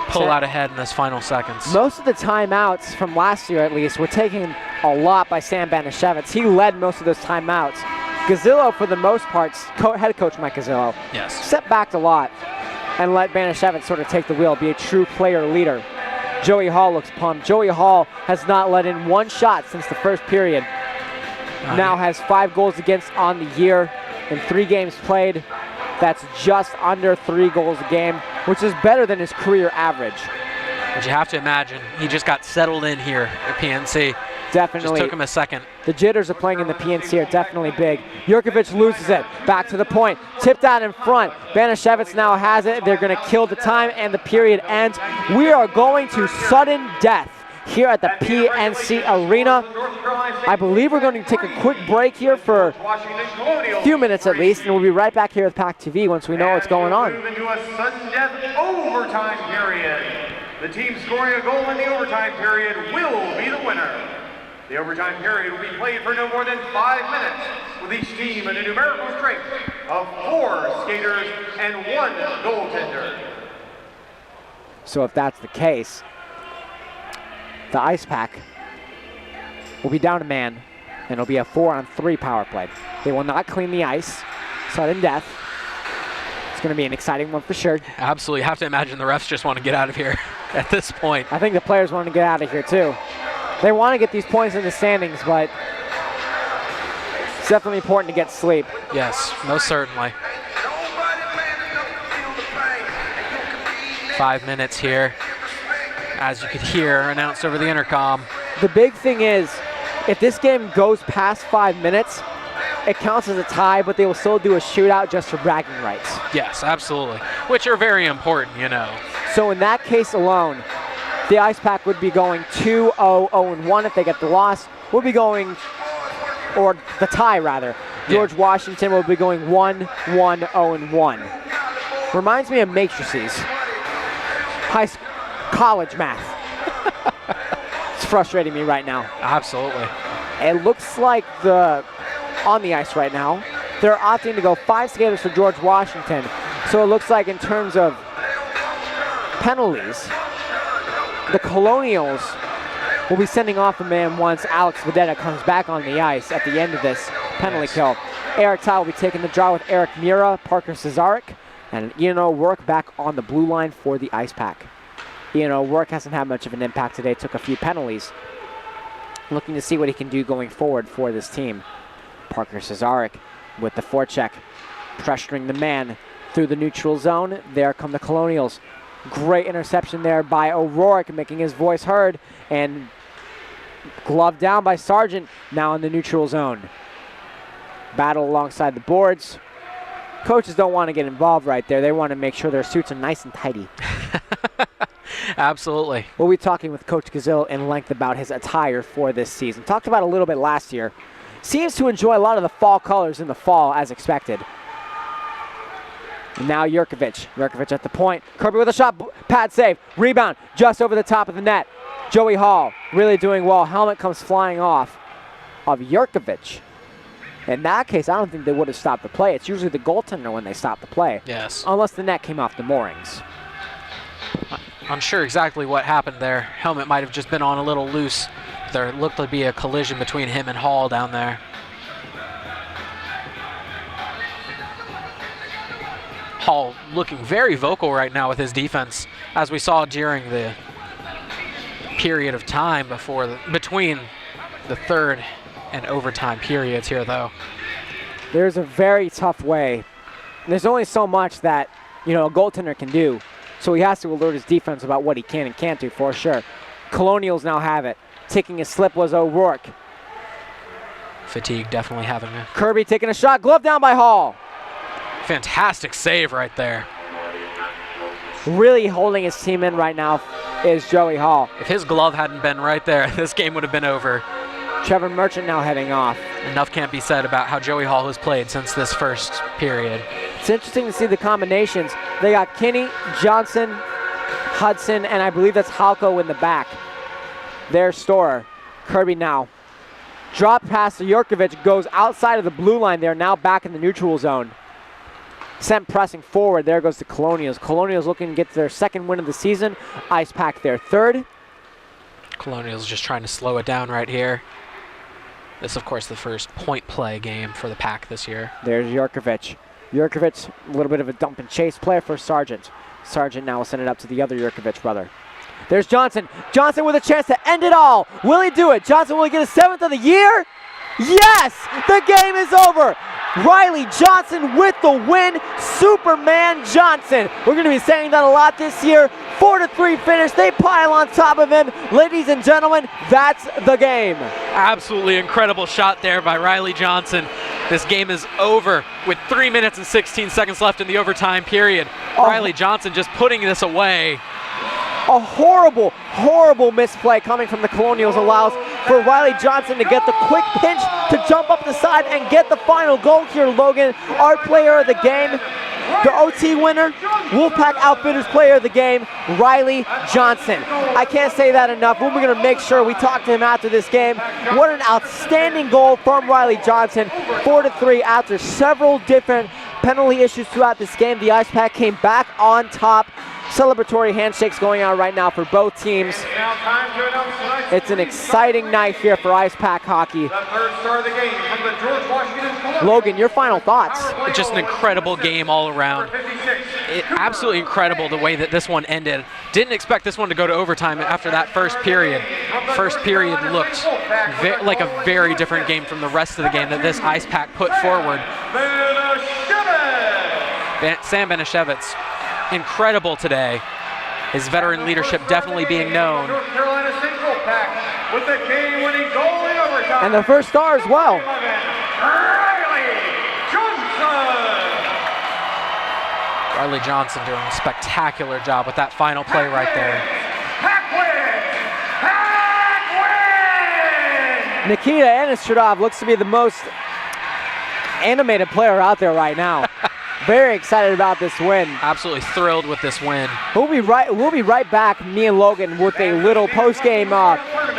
[SPEAKER 5] Pull out ahead in this final seconds.
[SPEAKER 3] Most of the timeouts from last year, at least, were taken a lot by Sam Banashevitz. He led most of those timeouts. Gazillo, for the most part, head coach Mike Gazillo,
[SPEAKER 5] Yes.
[SPEAKER 3] stepped back a lot and let Banashevitz sort of take the wheel, be a true player leader. Joey Hall looks pumped. Joey Hall has not let in one shot since the first period. Now has 5 goals against on the year in 3 games played. That's just under 3 goals a game, which is better than his career average.
[SPEAKER 5] But you have to imagine, he just got settled in here at PNC.
[SPEAKER 3] Definitely.
[SPEAKER 5] Just took him a second.
[SPEAKER 3] The jitters of playing in the PNC are definitely big. Yurkovich loses it. Back to the point. Tipped out in front. Banashevitz now has it. They're going to kill the time, and the period ends. We are going to sudden death here at the PNC Arena. I believe we're going to take a quick break here for a few minutes at least, and we'll be right back here with PackTV once we know what's going on.
[SPEAKER 4] Move into a sudden death overtime period. The team scoring a goal in the overtime period will be the winner. The overtime period will be played for no more than 5 minutes, with each team at a numerical strength of 4 skaters and 1 goaltender.
[SPEAKER 3] So if that's the case, the Ice Pack will be down a man, and it'll be a 4-on-3 power play. They will not clean the ice. Sudden death. It's going to be an exciting one for sure.
[SPEAKER 5] Absolutely. Have to imagine the refs just want to get out of here at this point.
[SPEAKER 3] I think the players want to get out of here too. They want to get these points in the standings, but it's definitely important to get sleep.
[SPEAKER 5] Yes, most certainly. 5 minutes here, as you could hear announced over the intercom.
[SPEAKER 3] The big thing is, if this game goes past 5 minutes, it counts as a tie, but they will still do a shootout just for bragging rights.
[SPEAKER 5] Yes, absolutely. Which are very important, you know.
[SPEAKER 3] So in that case alone, the Ice Pack would be going 2-0-0-1 if they get the loss. We'll be going, or the tie rather. George Washington will be going 1-1-0-1. Reminds me of matrices. College math. It's frustrating me right now.
[SPEAKER 5] Absolutely.
[SPEAKER 3] It looks like on the ice right now, they're opting to go 5 skaters for George Washington. So it looks like in terms of penalties, the Colonials will be sending off a man once Alex Vedetta comes back on the ice at the end of this penalty kill. Eric Tye will be taking the draw with Eric Mura, Parker Cesarek, and Ian O'Rourke back on the blue line for the Ice Pack. Ian O'Rourke hasn't had much of an impact today, took a few penalties. Looking to see what he can do going forward for this team. Parker Cesarek with the forecheck, pressuring the man through the neutral zone. There come the Colonials. Great interception there by O'Rourke, making his voice heard, and gloved down by Sargent, now in the neutral zone. Battle alongside the boards. Coaches don't want to get involved right there. They want to make sure their suits are nice and tidy.
[SPEAKER 5] Absolutely.
[SPEAKER 3] We'll be talking with Coach Gazil in length about his attire for this season. Talked about it a little bit last year. Seems to enjoy a lot of the fall colors in the fall as expected. And now Jurkovic. Jurkovic at the point. Kirby with a shot. Pad save. Rebound just over the top of the net. Joey Hall really doing well. Helmet comes flying off of Jurkovic. In that case, I don't think they would have stopped the play. It's usually the goaltender when they stop the play.
[SPEAKER 5] Yes.
[SPEAKER 3] Unless the net came off the moorings.
[SPEAKER 5] Unsure exactly what happened there. Helmet might have just been on a little loose. There looked to be a collision between him and Hall down there. Hall looking very vocal right now with his defense, as we saw during the period of time between the third and overtime periods here, though.
[SPEAKER 3] There's a very tough way. There's only so much that, a goaltender can do. So he has to alert his defense about what he can and can't do for sure. Colonials now have it. Taking a slip was O'Rourke.
[SPEAKER 5] Fatigue definitely having it.
[SPEAKER 3] Kirby taking a shot, glove down by Hall.
[SPEAKER 5] Fantastic save right there.
[SPEAKER 3] Really holding his team in right now is Joey Hall.
[SPEAKER 5] If his glove hadn't been right there, this game would have been over.
[SPEAKER 3] Trevor Merchant now heading off.
[SPEAKER 5] Enough can't be said about how Joey Hall has played since this first period.
[SPEAKER 3] It's interesting to see the combinations. They got Kinney, Johnson, Hudson, and I believe that's Halko in the back. Their store. Kirby now. Drop pass to Jurkovic, goes outside of the blue line there, now back in the neutral zone. Sent pressing forward, there goes the Colonials. Colonials looking to get their second win of the season. Ice Pack their third.
[SPEAKER 5] Colonials just trying to slow it down right here. This, of course, the first point play game for the Pack this year.
[SPEAKER 3] There's Jurkovic. Jurkovic, a little bit of a dump and chase play for Sargent. Sargent now will send it up to the other Jurkovic brother. There's Johnson. Johnson with a chance to end it all. Will he do it? Johnson, will he get his 7th of the year? Yes! The game is over. Riley Johnson with the win. Superman Johnson. We're going to be saying that a lot this year. 4-3 finish. They pile on top of him. Ladies and gentlemen, that's the game.
[SPEAKER 5] Absolutely incredible shot there by Riley Johnson. This game is over with 3 minutes and 16 seconds left in the overtime period. Riley Johnson just putting this away.
[SPEAKER 3] A horrible, horrible misplay coming from the Colonials allows for Riley Johnson to get the quick pinch to jump up the side and get the final goal here, Logan. Our player of the game, the OT winner, Wolfpack Outfitters player of the game, Riley Johnson. I can't say that enough. We're going to make sure we talk to him after this game. What an outstanding goal from Riley Johnson. 4-3 after several different penalty issues throughout this game. The Ice Pack came back on top. Celebratory handshakes going on right now for both teams. It's an exciting night here for Ice Pack hockey. Logan, your final thoughts?
[SPEAKER 5] Just an incredible game all around. Absolutely incredible the way that this one ended. Didn't expect this one to go to overtime after that first period. First period looked like a very different game from the rest of the game that this Ice Pack put forward. Sam Benishevitz, incredible today. His veteran leadership definitely being known.
[SPEAKER 3] And the first star as well.
[SPEAKER 5] Riley Johnson doing a spectacular job with that final play right there.
[SPEAKER 3] Nikita Anistradov looks to be the most animated player out there right now. Very excited about this win.
[SPEAKER 5] Absolutely thrilled with this win.
[SPEAKER 3] We'll be right back, me and Logan, with a little post-game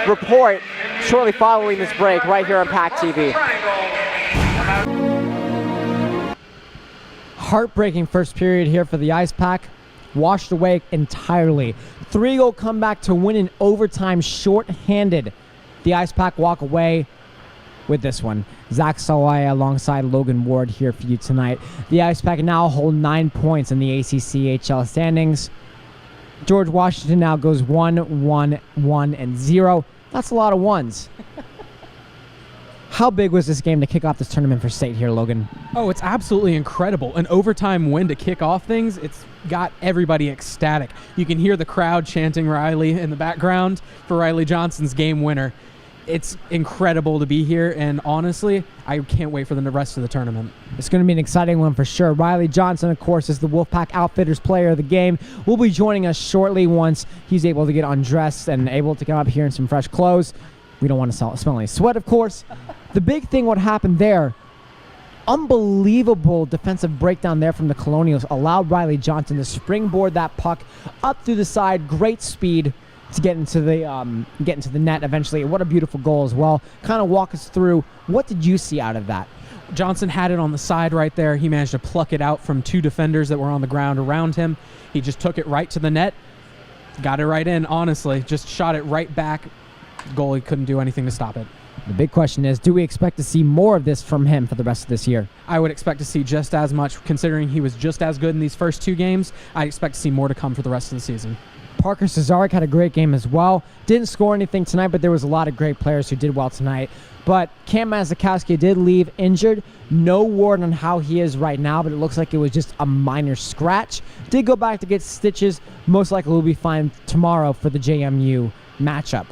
[SPEAKER 3] report shortly following this break right here on PackTV.
[SPEAKER 1] Heartbreaking first period here for the Ice Pack. Washed away entirely. 3-goal comeback to win in overtime, short-handed. The Ice Pack walk away with this one. Zach Sawaya alongside Logan Ward here for you tonight. The Ice Pack now hold 9 points in the ACCHL standings. George Washington now goes 1-1-1-0. That's a lot of ones. How big was this game to kick off this tournament for State here, Logan?
[SPEAKER 2] Oh, it's absolutely incredible. An overtime win to kick off things. It's got everybody ecstatic. You can hear the crowd chanting Riley in the background for Riley Johnson's game winner. It's incredible to be here, and honestly, I can't wait for the rest of the tournament.
[SPEAKER 1] It's going to be an exciting one for sure. Riley Johnson, of course, is the Wolfpack Outfitters player of the game. Will be joining us shortly once he's able to get undressed and able to come up here in some fresh clothes. We don't want to smell any sweat, of course. The big thing, what happened there, unbelievable defensive breakdown there from the Colonials allowed Riley Johnson to springboard that puck up through the side. Great speed to get into the net eventually. What a beautiful goal as well. Kind of walk us through, what did you see out of that?
[SPEAKER 2] Johnson had it on the side right there. He managed to pluck it out from 2 defenders that were on the ground around him. He just took it right to the net. Got it right in, honestly. Just shot it right back. Goalie couldn't do anything to stop it.
[SPEAKER 1] The big question is, do we expect to see more of this from him for the rest of this year?
[SPEAKER 2] I would expect to see just as much, considering he was just as good in these first 2 games. I expect to see more to come for the rest of the season.
[SPEAKER 1] Parker Cesarek had a great game as well. Didn't score anything tonight, but there was a lot of great players who did well tonight. But Cam Mazakowski did leave injured. No word on how he is right now, but it looks like it was just a minor scratch. Did go back to get stitches. Most likely will be fine tomorrow for the JMU matchup.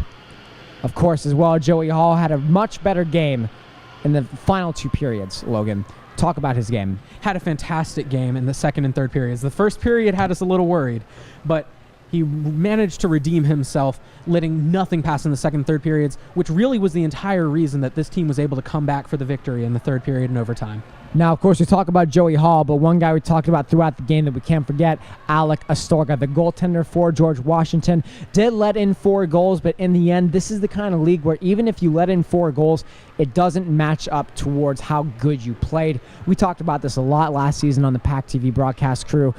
[SPEAKER 1] Of course, as well, Joey Hall had a much better game in the final 2 periods, Logan. Talk about his game.
[SPEAKER 2] Had a fantastic game in the second and third periods. The first period had us a little worried, but he managed to redeem himself, letting nothing pass in the second and third periods, which really was the entire reason that this team was able to come back for the victory in the third period and overtime.
[SPEAKER 1] Now, of course, we talk about Joey Hall, but one guy we talked about throughout the game that we can't forget, Alec Astorga, the goaltender for George Washington, did let in 4 goals, but in the end, this is the kind of league where even if you let in 4 goals, it doesn't match up towards how good you played. We talked about this a lot last season on the PackTV broadcast crew.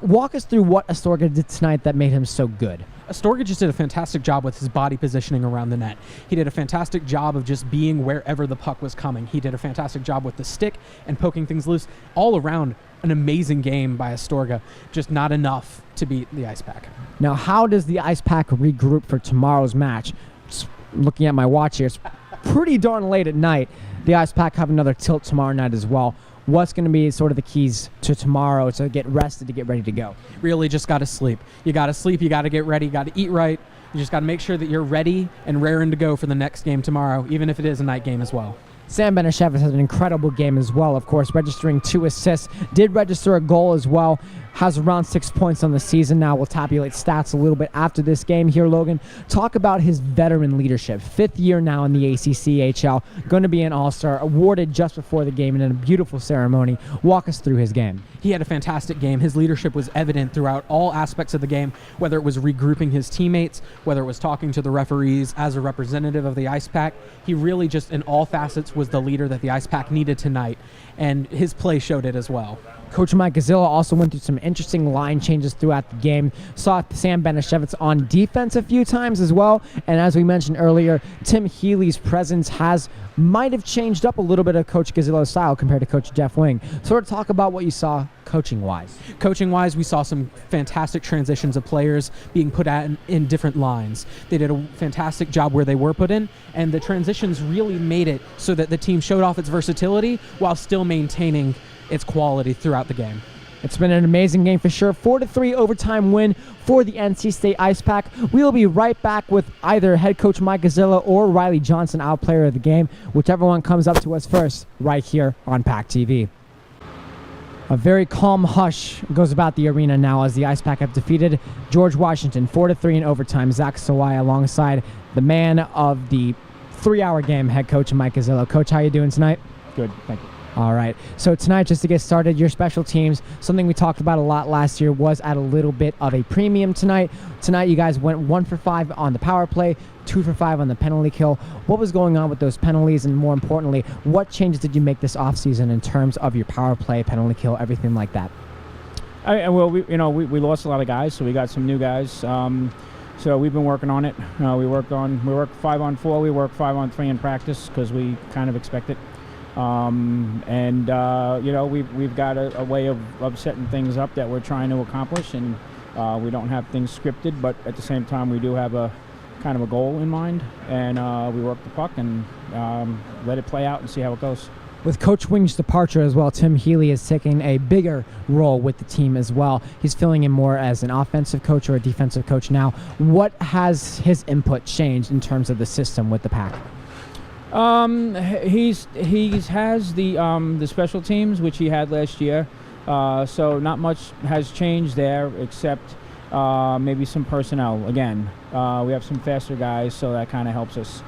[SPEAKER 1] Walk us through what Astorga did tonight that made him so good.
[SPEAKER 2] Astorga just did a fantastic job with his body positioning around the net. He did a fantastic job of just being wherever the puck was coming. He did a fantastic job with the stick and poking things loose. All around, an amazing game by Astorga, just not enough to beat the Ice Pack.
[SPEAKER 1] Now, how does the Ice Pack regroup for tomorrow's match? Just looking at my watch here, it's pretty darn late at night. The Ice Pack have another tilt tomorrow night as well. What's going to be sort of the keys to tomorrow to get rested, to get ready to go?
[SPEAKER 2] Really just got to sleep. You got to sleep, you got to get ready, you got to eat right. You just got to make sure that you're ready and raring to go for the next game tomorrow, even if it is a night game as well.
[SPEAKER 1] Sam Benishevitz has an incredible game as well, of course, registering 2 assists. Did register a goal as well. Has around 6 points on the season now. We'll tabulate stats a little bit after this game here, Logan. Talk about his veteran leadership. 5th year now in the ACCHL. Going to be an All-Star, awarded just before the game in a beautiful ceremony. Walk us through his game.
[SPEAKER 2] He had a fantastic game. His leadership was evident throughout all aspects of the game, whether it was regrouping his teammates, whether it was talking to the referees as a representative of the Ice Pack. He really just, in all facets, was the leader that the Ice Pack needed tonight, and his play showed it as well.
[SPEAKER 1] Coach Mike Gazzilla also went through some interesting line changes throughout the game. Saw Sam Benishevitz on defense a few times as well. And as we mentioned earlier, Tim Healy's presence might have changed up a little bit of Coach Gazzilla's style compared to Coach Jeff Wing. Sort of talk about what you saw coaching-wise.
[SPEAKER 2] Coaching-wise, we saw some fantastic transitions of players being put in different lines. They did a fantastic job where they were put in, and the transitions really made it so that the team showed off its versatility while still maintaining its quality throughout the game.
[SPEAKER 1] It's been an amazing game for sure. 4-3 overtime win for the NC State Ice Pack. We'll be right back with either head coach Mike Gazzilla or Riley Johnson, our player of the game, whichever one comes up to us first, right here on PackTV. A very calm hush goes about the arena now as the Ice Pack have defeated George Washington 4-3 in overtime. Zach Sawai alongside the man of the 3-hour game, head coach Mike Gazzilla. Coach, how you doing tonight?
[SPEAKER 6] Good, thank you.
[SPEAKER 1] All right. So tonight, just to get started, your special teams, something we talked about a lot last year, was at a little bit of a premium tonight. Tonight, you guys went 1 for 5 on the power play, 2 for 5 on the penalty kill. What was going on with those penalties, and more importantly, what changes did you make this offseason in terms of your power play, penalty kill, everything like that?
[SPEAKER 6] Well, we lost a lot of guys, so we got some new guys. So we've been working on it. We work 5-on-4, we work 5-on-3 in practice because we kind of expect it. We've got a way of setting things up that we're trying to accomplish, and we don't have things scripted, but at the same time we do have a kind of a goal in mind, and we work the puck and let it play out and see how it goes.
[SPEAKER 1] With Coach Wing's departure as well, Tim Healy is taking a bigger role with the team as well. He's filling in more as an offensive coach or a defensive coach now. What has his input changed in terms of the system with the Pack?
[SPEAKER 6] He has the special teams, which he had last year. So not much has changed there except maybe some personnel. Again, we have some faster guys, so that kind of helps us.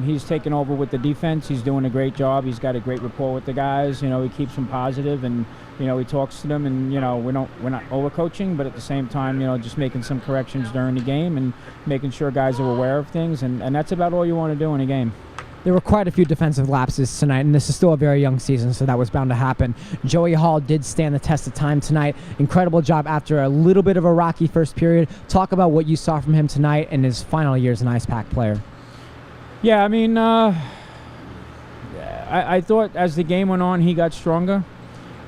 [SPEAKER 6] He's taken over with the defense. He's doing a great job. He's got a great rapport with the guys. He keeps them positive, and he talks to them. And we're not overcoaching, but at the same time, just making some corrections during the game and making sure guys are aware of things. And that's about all you want to do in a game.
[SPEAKER 1] There were quite a few defensive lapses tonight, and this is still a very young season, so that was bound to happen. Joey Hall did stand the test of time tonight. Incredible job after a little bit of a rocky first period. Talk about what you saw from him tonight in his final year as an Ice Pack player.
[SPEAKER 6] Yeah, I mean, I thought as the game went on, he got stronger.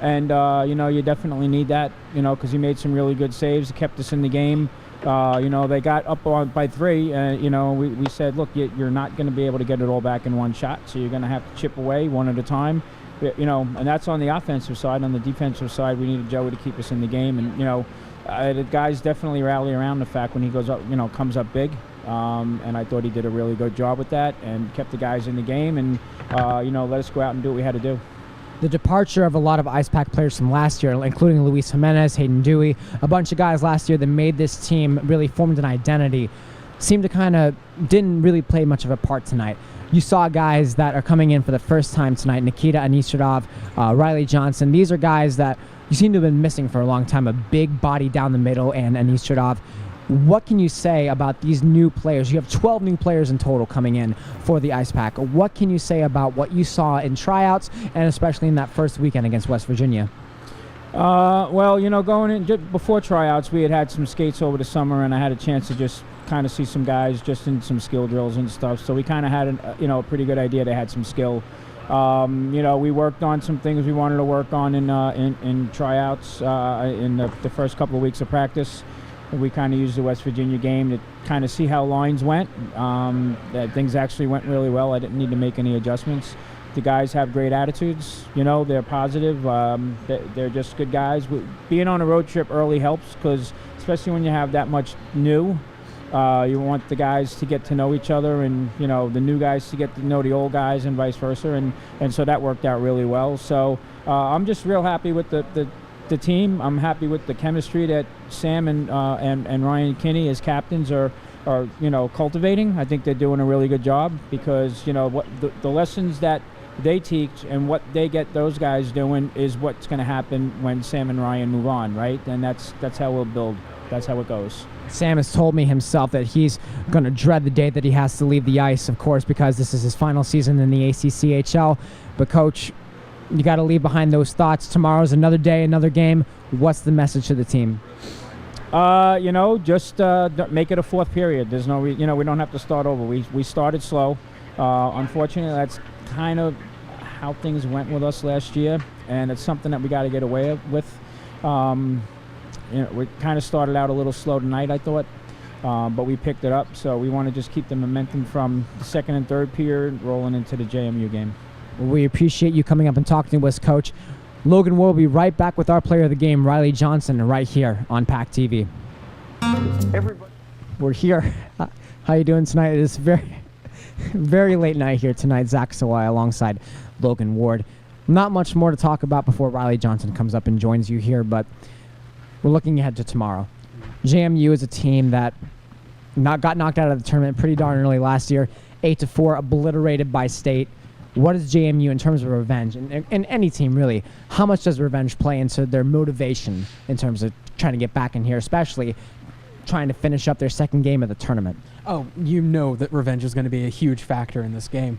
[SPEAKER 6] And, you definitely need that, because he made some really good saves, kept us in the game. They got up by 3, and, we said, look, you're not going to be able to get it all back in one shot, so you're going to have to chip away one at a time. And that's on the offensive side. On the defensive side, we needed Joey to keep us in the game. And, the guys definitely rally around the fact when he goes up, comes up big. And I thought he did a really good job with that and kept the guys in the game and, let us go out and do what we had to do.
[SPEAKER 1] The departure of a lot of Ice Pack players from last year, including Luis Jimenez, Hayden Dewey, a bunch of guys last year that made this team really formed an identity, seemed to didn't really play much of a part tonight. You saw guys that are coming in for the first time tonight, Nikita Anistradov, Riley Johnson. These are guys that you seem to have been missing for a long time, a big body down the middle, and Anistradov. What can you say about these new players? You have 12 new players in total coming in for the Ice Pack. What can you say about what you saw in tryouts and especially in that first weekend against West Virginia?
[SPEAKER 6] Going in just before tryouts, we had some skates over the summer, and I had a chance to just kind of see some guys just in some skill drills and stuff. So we kind of had a pretty good idea they had some skill. We worked on some things we wanted to work on in tryouts in the first couple of weeks of practice. We kind of used the West Virginia game to kind of see how lines went. That things actually went really well. I didn't need to make any adjustments. The guys have great attitudes. They're positive. They're just good guys. Being on a road trip early helps because, especially when you have that much new, you want the guys to get to know each other and, the new guys to get to know the old guys and vice versa. And so that worked out really well. So I'm just real happy with the team. I'm happy with the chemistry that Sam and Ryan Kinney as captains are cultivating. I think they're doing a really good job because what the lessons that they teach and what they get those guys doing is what's going to happen when Sam and Ryan move on, right? And that's how we'll build. That's how it goes.
[SPEAKER 1] Sam has told me himself that he's going to dread the day that he has to leave the ice, of course, because this is his final season in the ACCHL. But Coach, you got to leave behind those thoughts. Tomorrow's another day, another game. What's the message to the team?
[SPEAKER 6] Just make it a fourth period. There's no, we don't have to start over. We started slow. Unfortunately, that's kind of how things went with us last year, and it's something that we got to get away with. We kind of started out a little slow tonight, I thought, but we picked it up. So we want to just keep the momentum from the second and third period rolling into the JMU game.
[SPEAKER 1] We appreciate you coming up and talking to us, Coach. Logan will be right back with our player of the game, Riley Johnson, right here on PackTV.
[SPEAKER 4] Everybody.
[SPEAKER 1] We're here. How you doing tonight? It is very late night here tonight. Zach Sawai alongside Logan Ward. Not much more to talk about before Riley Johnson comes up and joins you here, but we're looking ahead to tomorrow. JMU is a team that got knocked out of the tournament pretty darn early last year. 8-4, obliterated by State. what does JMU in terms of revenge, and any team really, how much does revenge play into their motivation in terms of trying to get back in here, especially trying to finish up their second game of the tournament?
[SPEAKER 2] Oh, you know that revenge is going to be a huge factor in this game.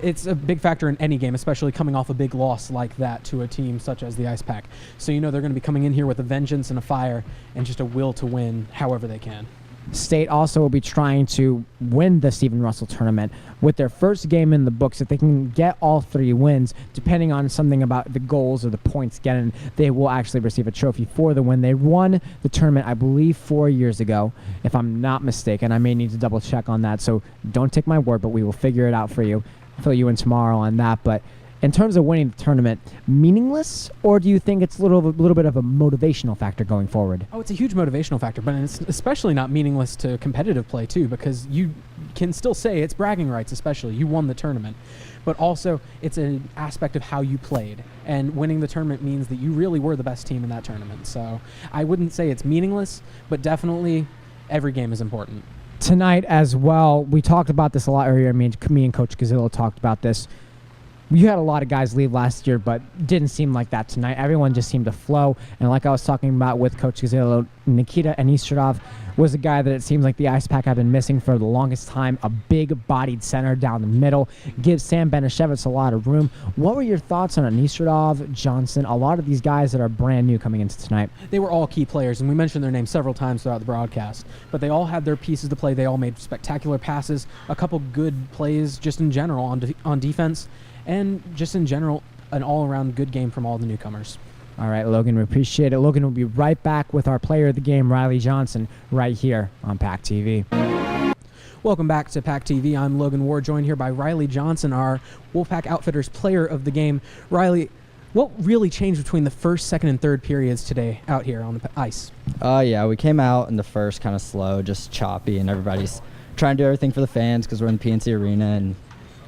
[SPEAKER 2] It's a big factor in any game, especially coming off a big loss like that to a team such as the Ice Pack. So you know they're going to be coming in here with a vengeance and a fire and just a will to win however they can.
[SPEAKER 1] State also will be trying to win the Stephen Russell tournament with their first game in the books. If they can get all 3 wins, depending on something about the goals or the points getting, they will actually receive a trophy for the win. They won the tournament, I believe, 4 years ago, if I'm not mistaken. I may need to double check on that, so don't take my word, but we will figure it out for you. Fill you in tomorrow on that. But in terms of winning the tournament, meaningless, or do you think it's a little bit of a motivational factor going forward?
[SPEAKER 2] Oh, it's a huge motivational factor, but it's especially not meaningless to competitive play too, because you can still say it's bragging rights, especially you won the tournament, but also it's an aspect of how you played, and winning the tournament means that you really were the best team in that tournament. So I wouldn't say it's meaningless, but definitely every game is important.
[SPEAKER 1] Tonight as well, we talked about this a lot earlier. Me and Coach Gazzillo talked about this. You had a lot of guys leave last year, but didn't seem like that tonight. Everyone just seemed to flow. And like I was talking about with Coach Gazzillo, Nikita Anistradov was a guy that it seems like the Ice Pack have been missing for the longest time. A big-bodied center down the middle. Gives Sam Benishevitz a lot of room. What were your thoughts on Anistradov, Johnson, a lot of these guys that are brand new coming into tonight?
[SPEAKER 2] They were all key players, and we mentioned their names several times throughout the broadcast. But they all had their pieces to play. They all made spectacular passes, a couple good plays just in general on defense. And just in general, an all-around good game from all the newcomers.
[SPEAKER 1] All right, Logan, we appreciate it. Logan will be right back with our player of the game, Riley Johnson, right here on PackTV.
[SPEAKER 2] Welcome back to PackTV. I'm Logan Ward, joined here by Riley Johnson, our Wolfpack Outfitters player of the game. Riley, what really changed between the first, second, and third periods today out here on the ice?
[SPEAKER 7] Yeah, we came out in the first kind of slow, just choppy, and everybody's trying to do everything for the fans because we're in the PNC Arena and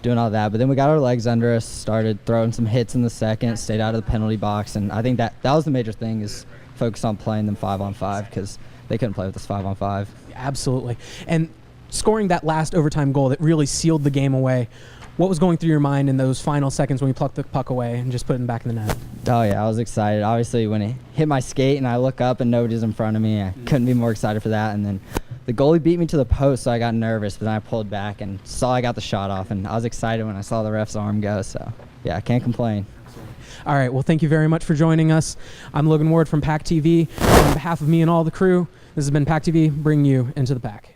[SPEAKER 7] doing all that. But then we got our legs under us, started throwing some hits in the second, stayed out of the penalty box, and I think that was the major thing, is focus on playing them 5-on-5 because they couldn't play with us 5-on-5.
[SPEAKER 2] Absolutely. And scoring that last overtime goal that really sealed the game away, what was going through your mind in those final seconds when you plucked the puck away and just put it back in the net?
[SPEAKER 7] Oh, yeah, I was excited. Obviously, when it hit my skate and I look up and nobody's in front of me, I couldn't be more excited for that. And then the goalie beat me to the post, so I got nervous, but then I pulled back and saw I got the shot off, and I was excited when I saw the ref's arm go. So, yeah, I can't complain.
[SPEAKER 2] All right, well, thank you very much for joining us. I'm Logan Ward from PackTV. On behalf of me and all the crew, this has been PackTV, bringing you into the pack.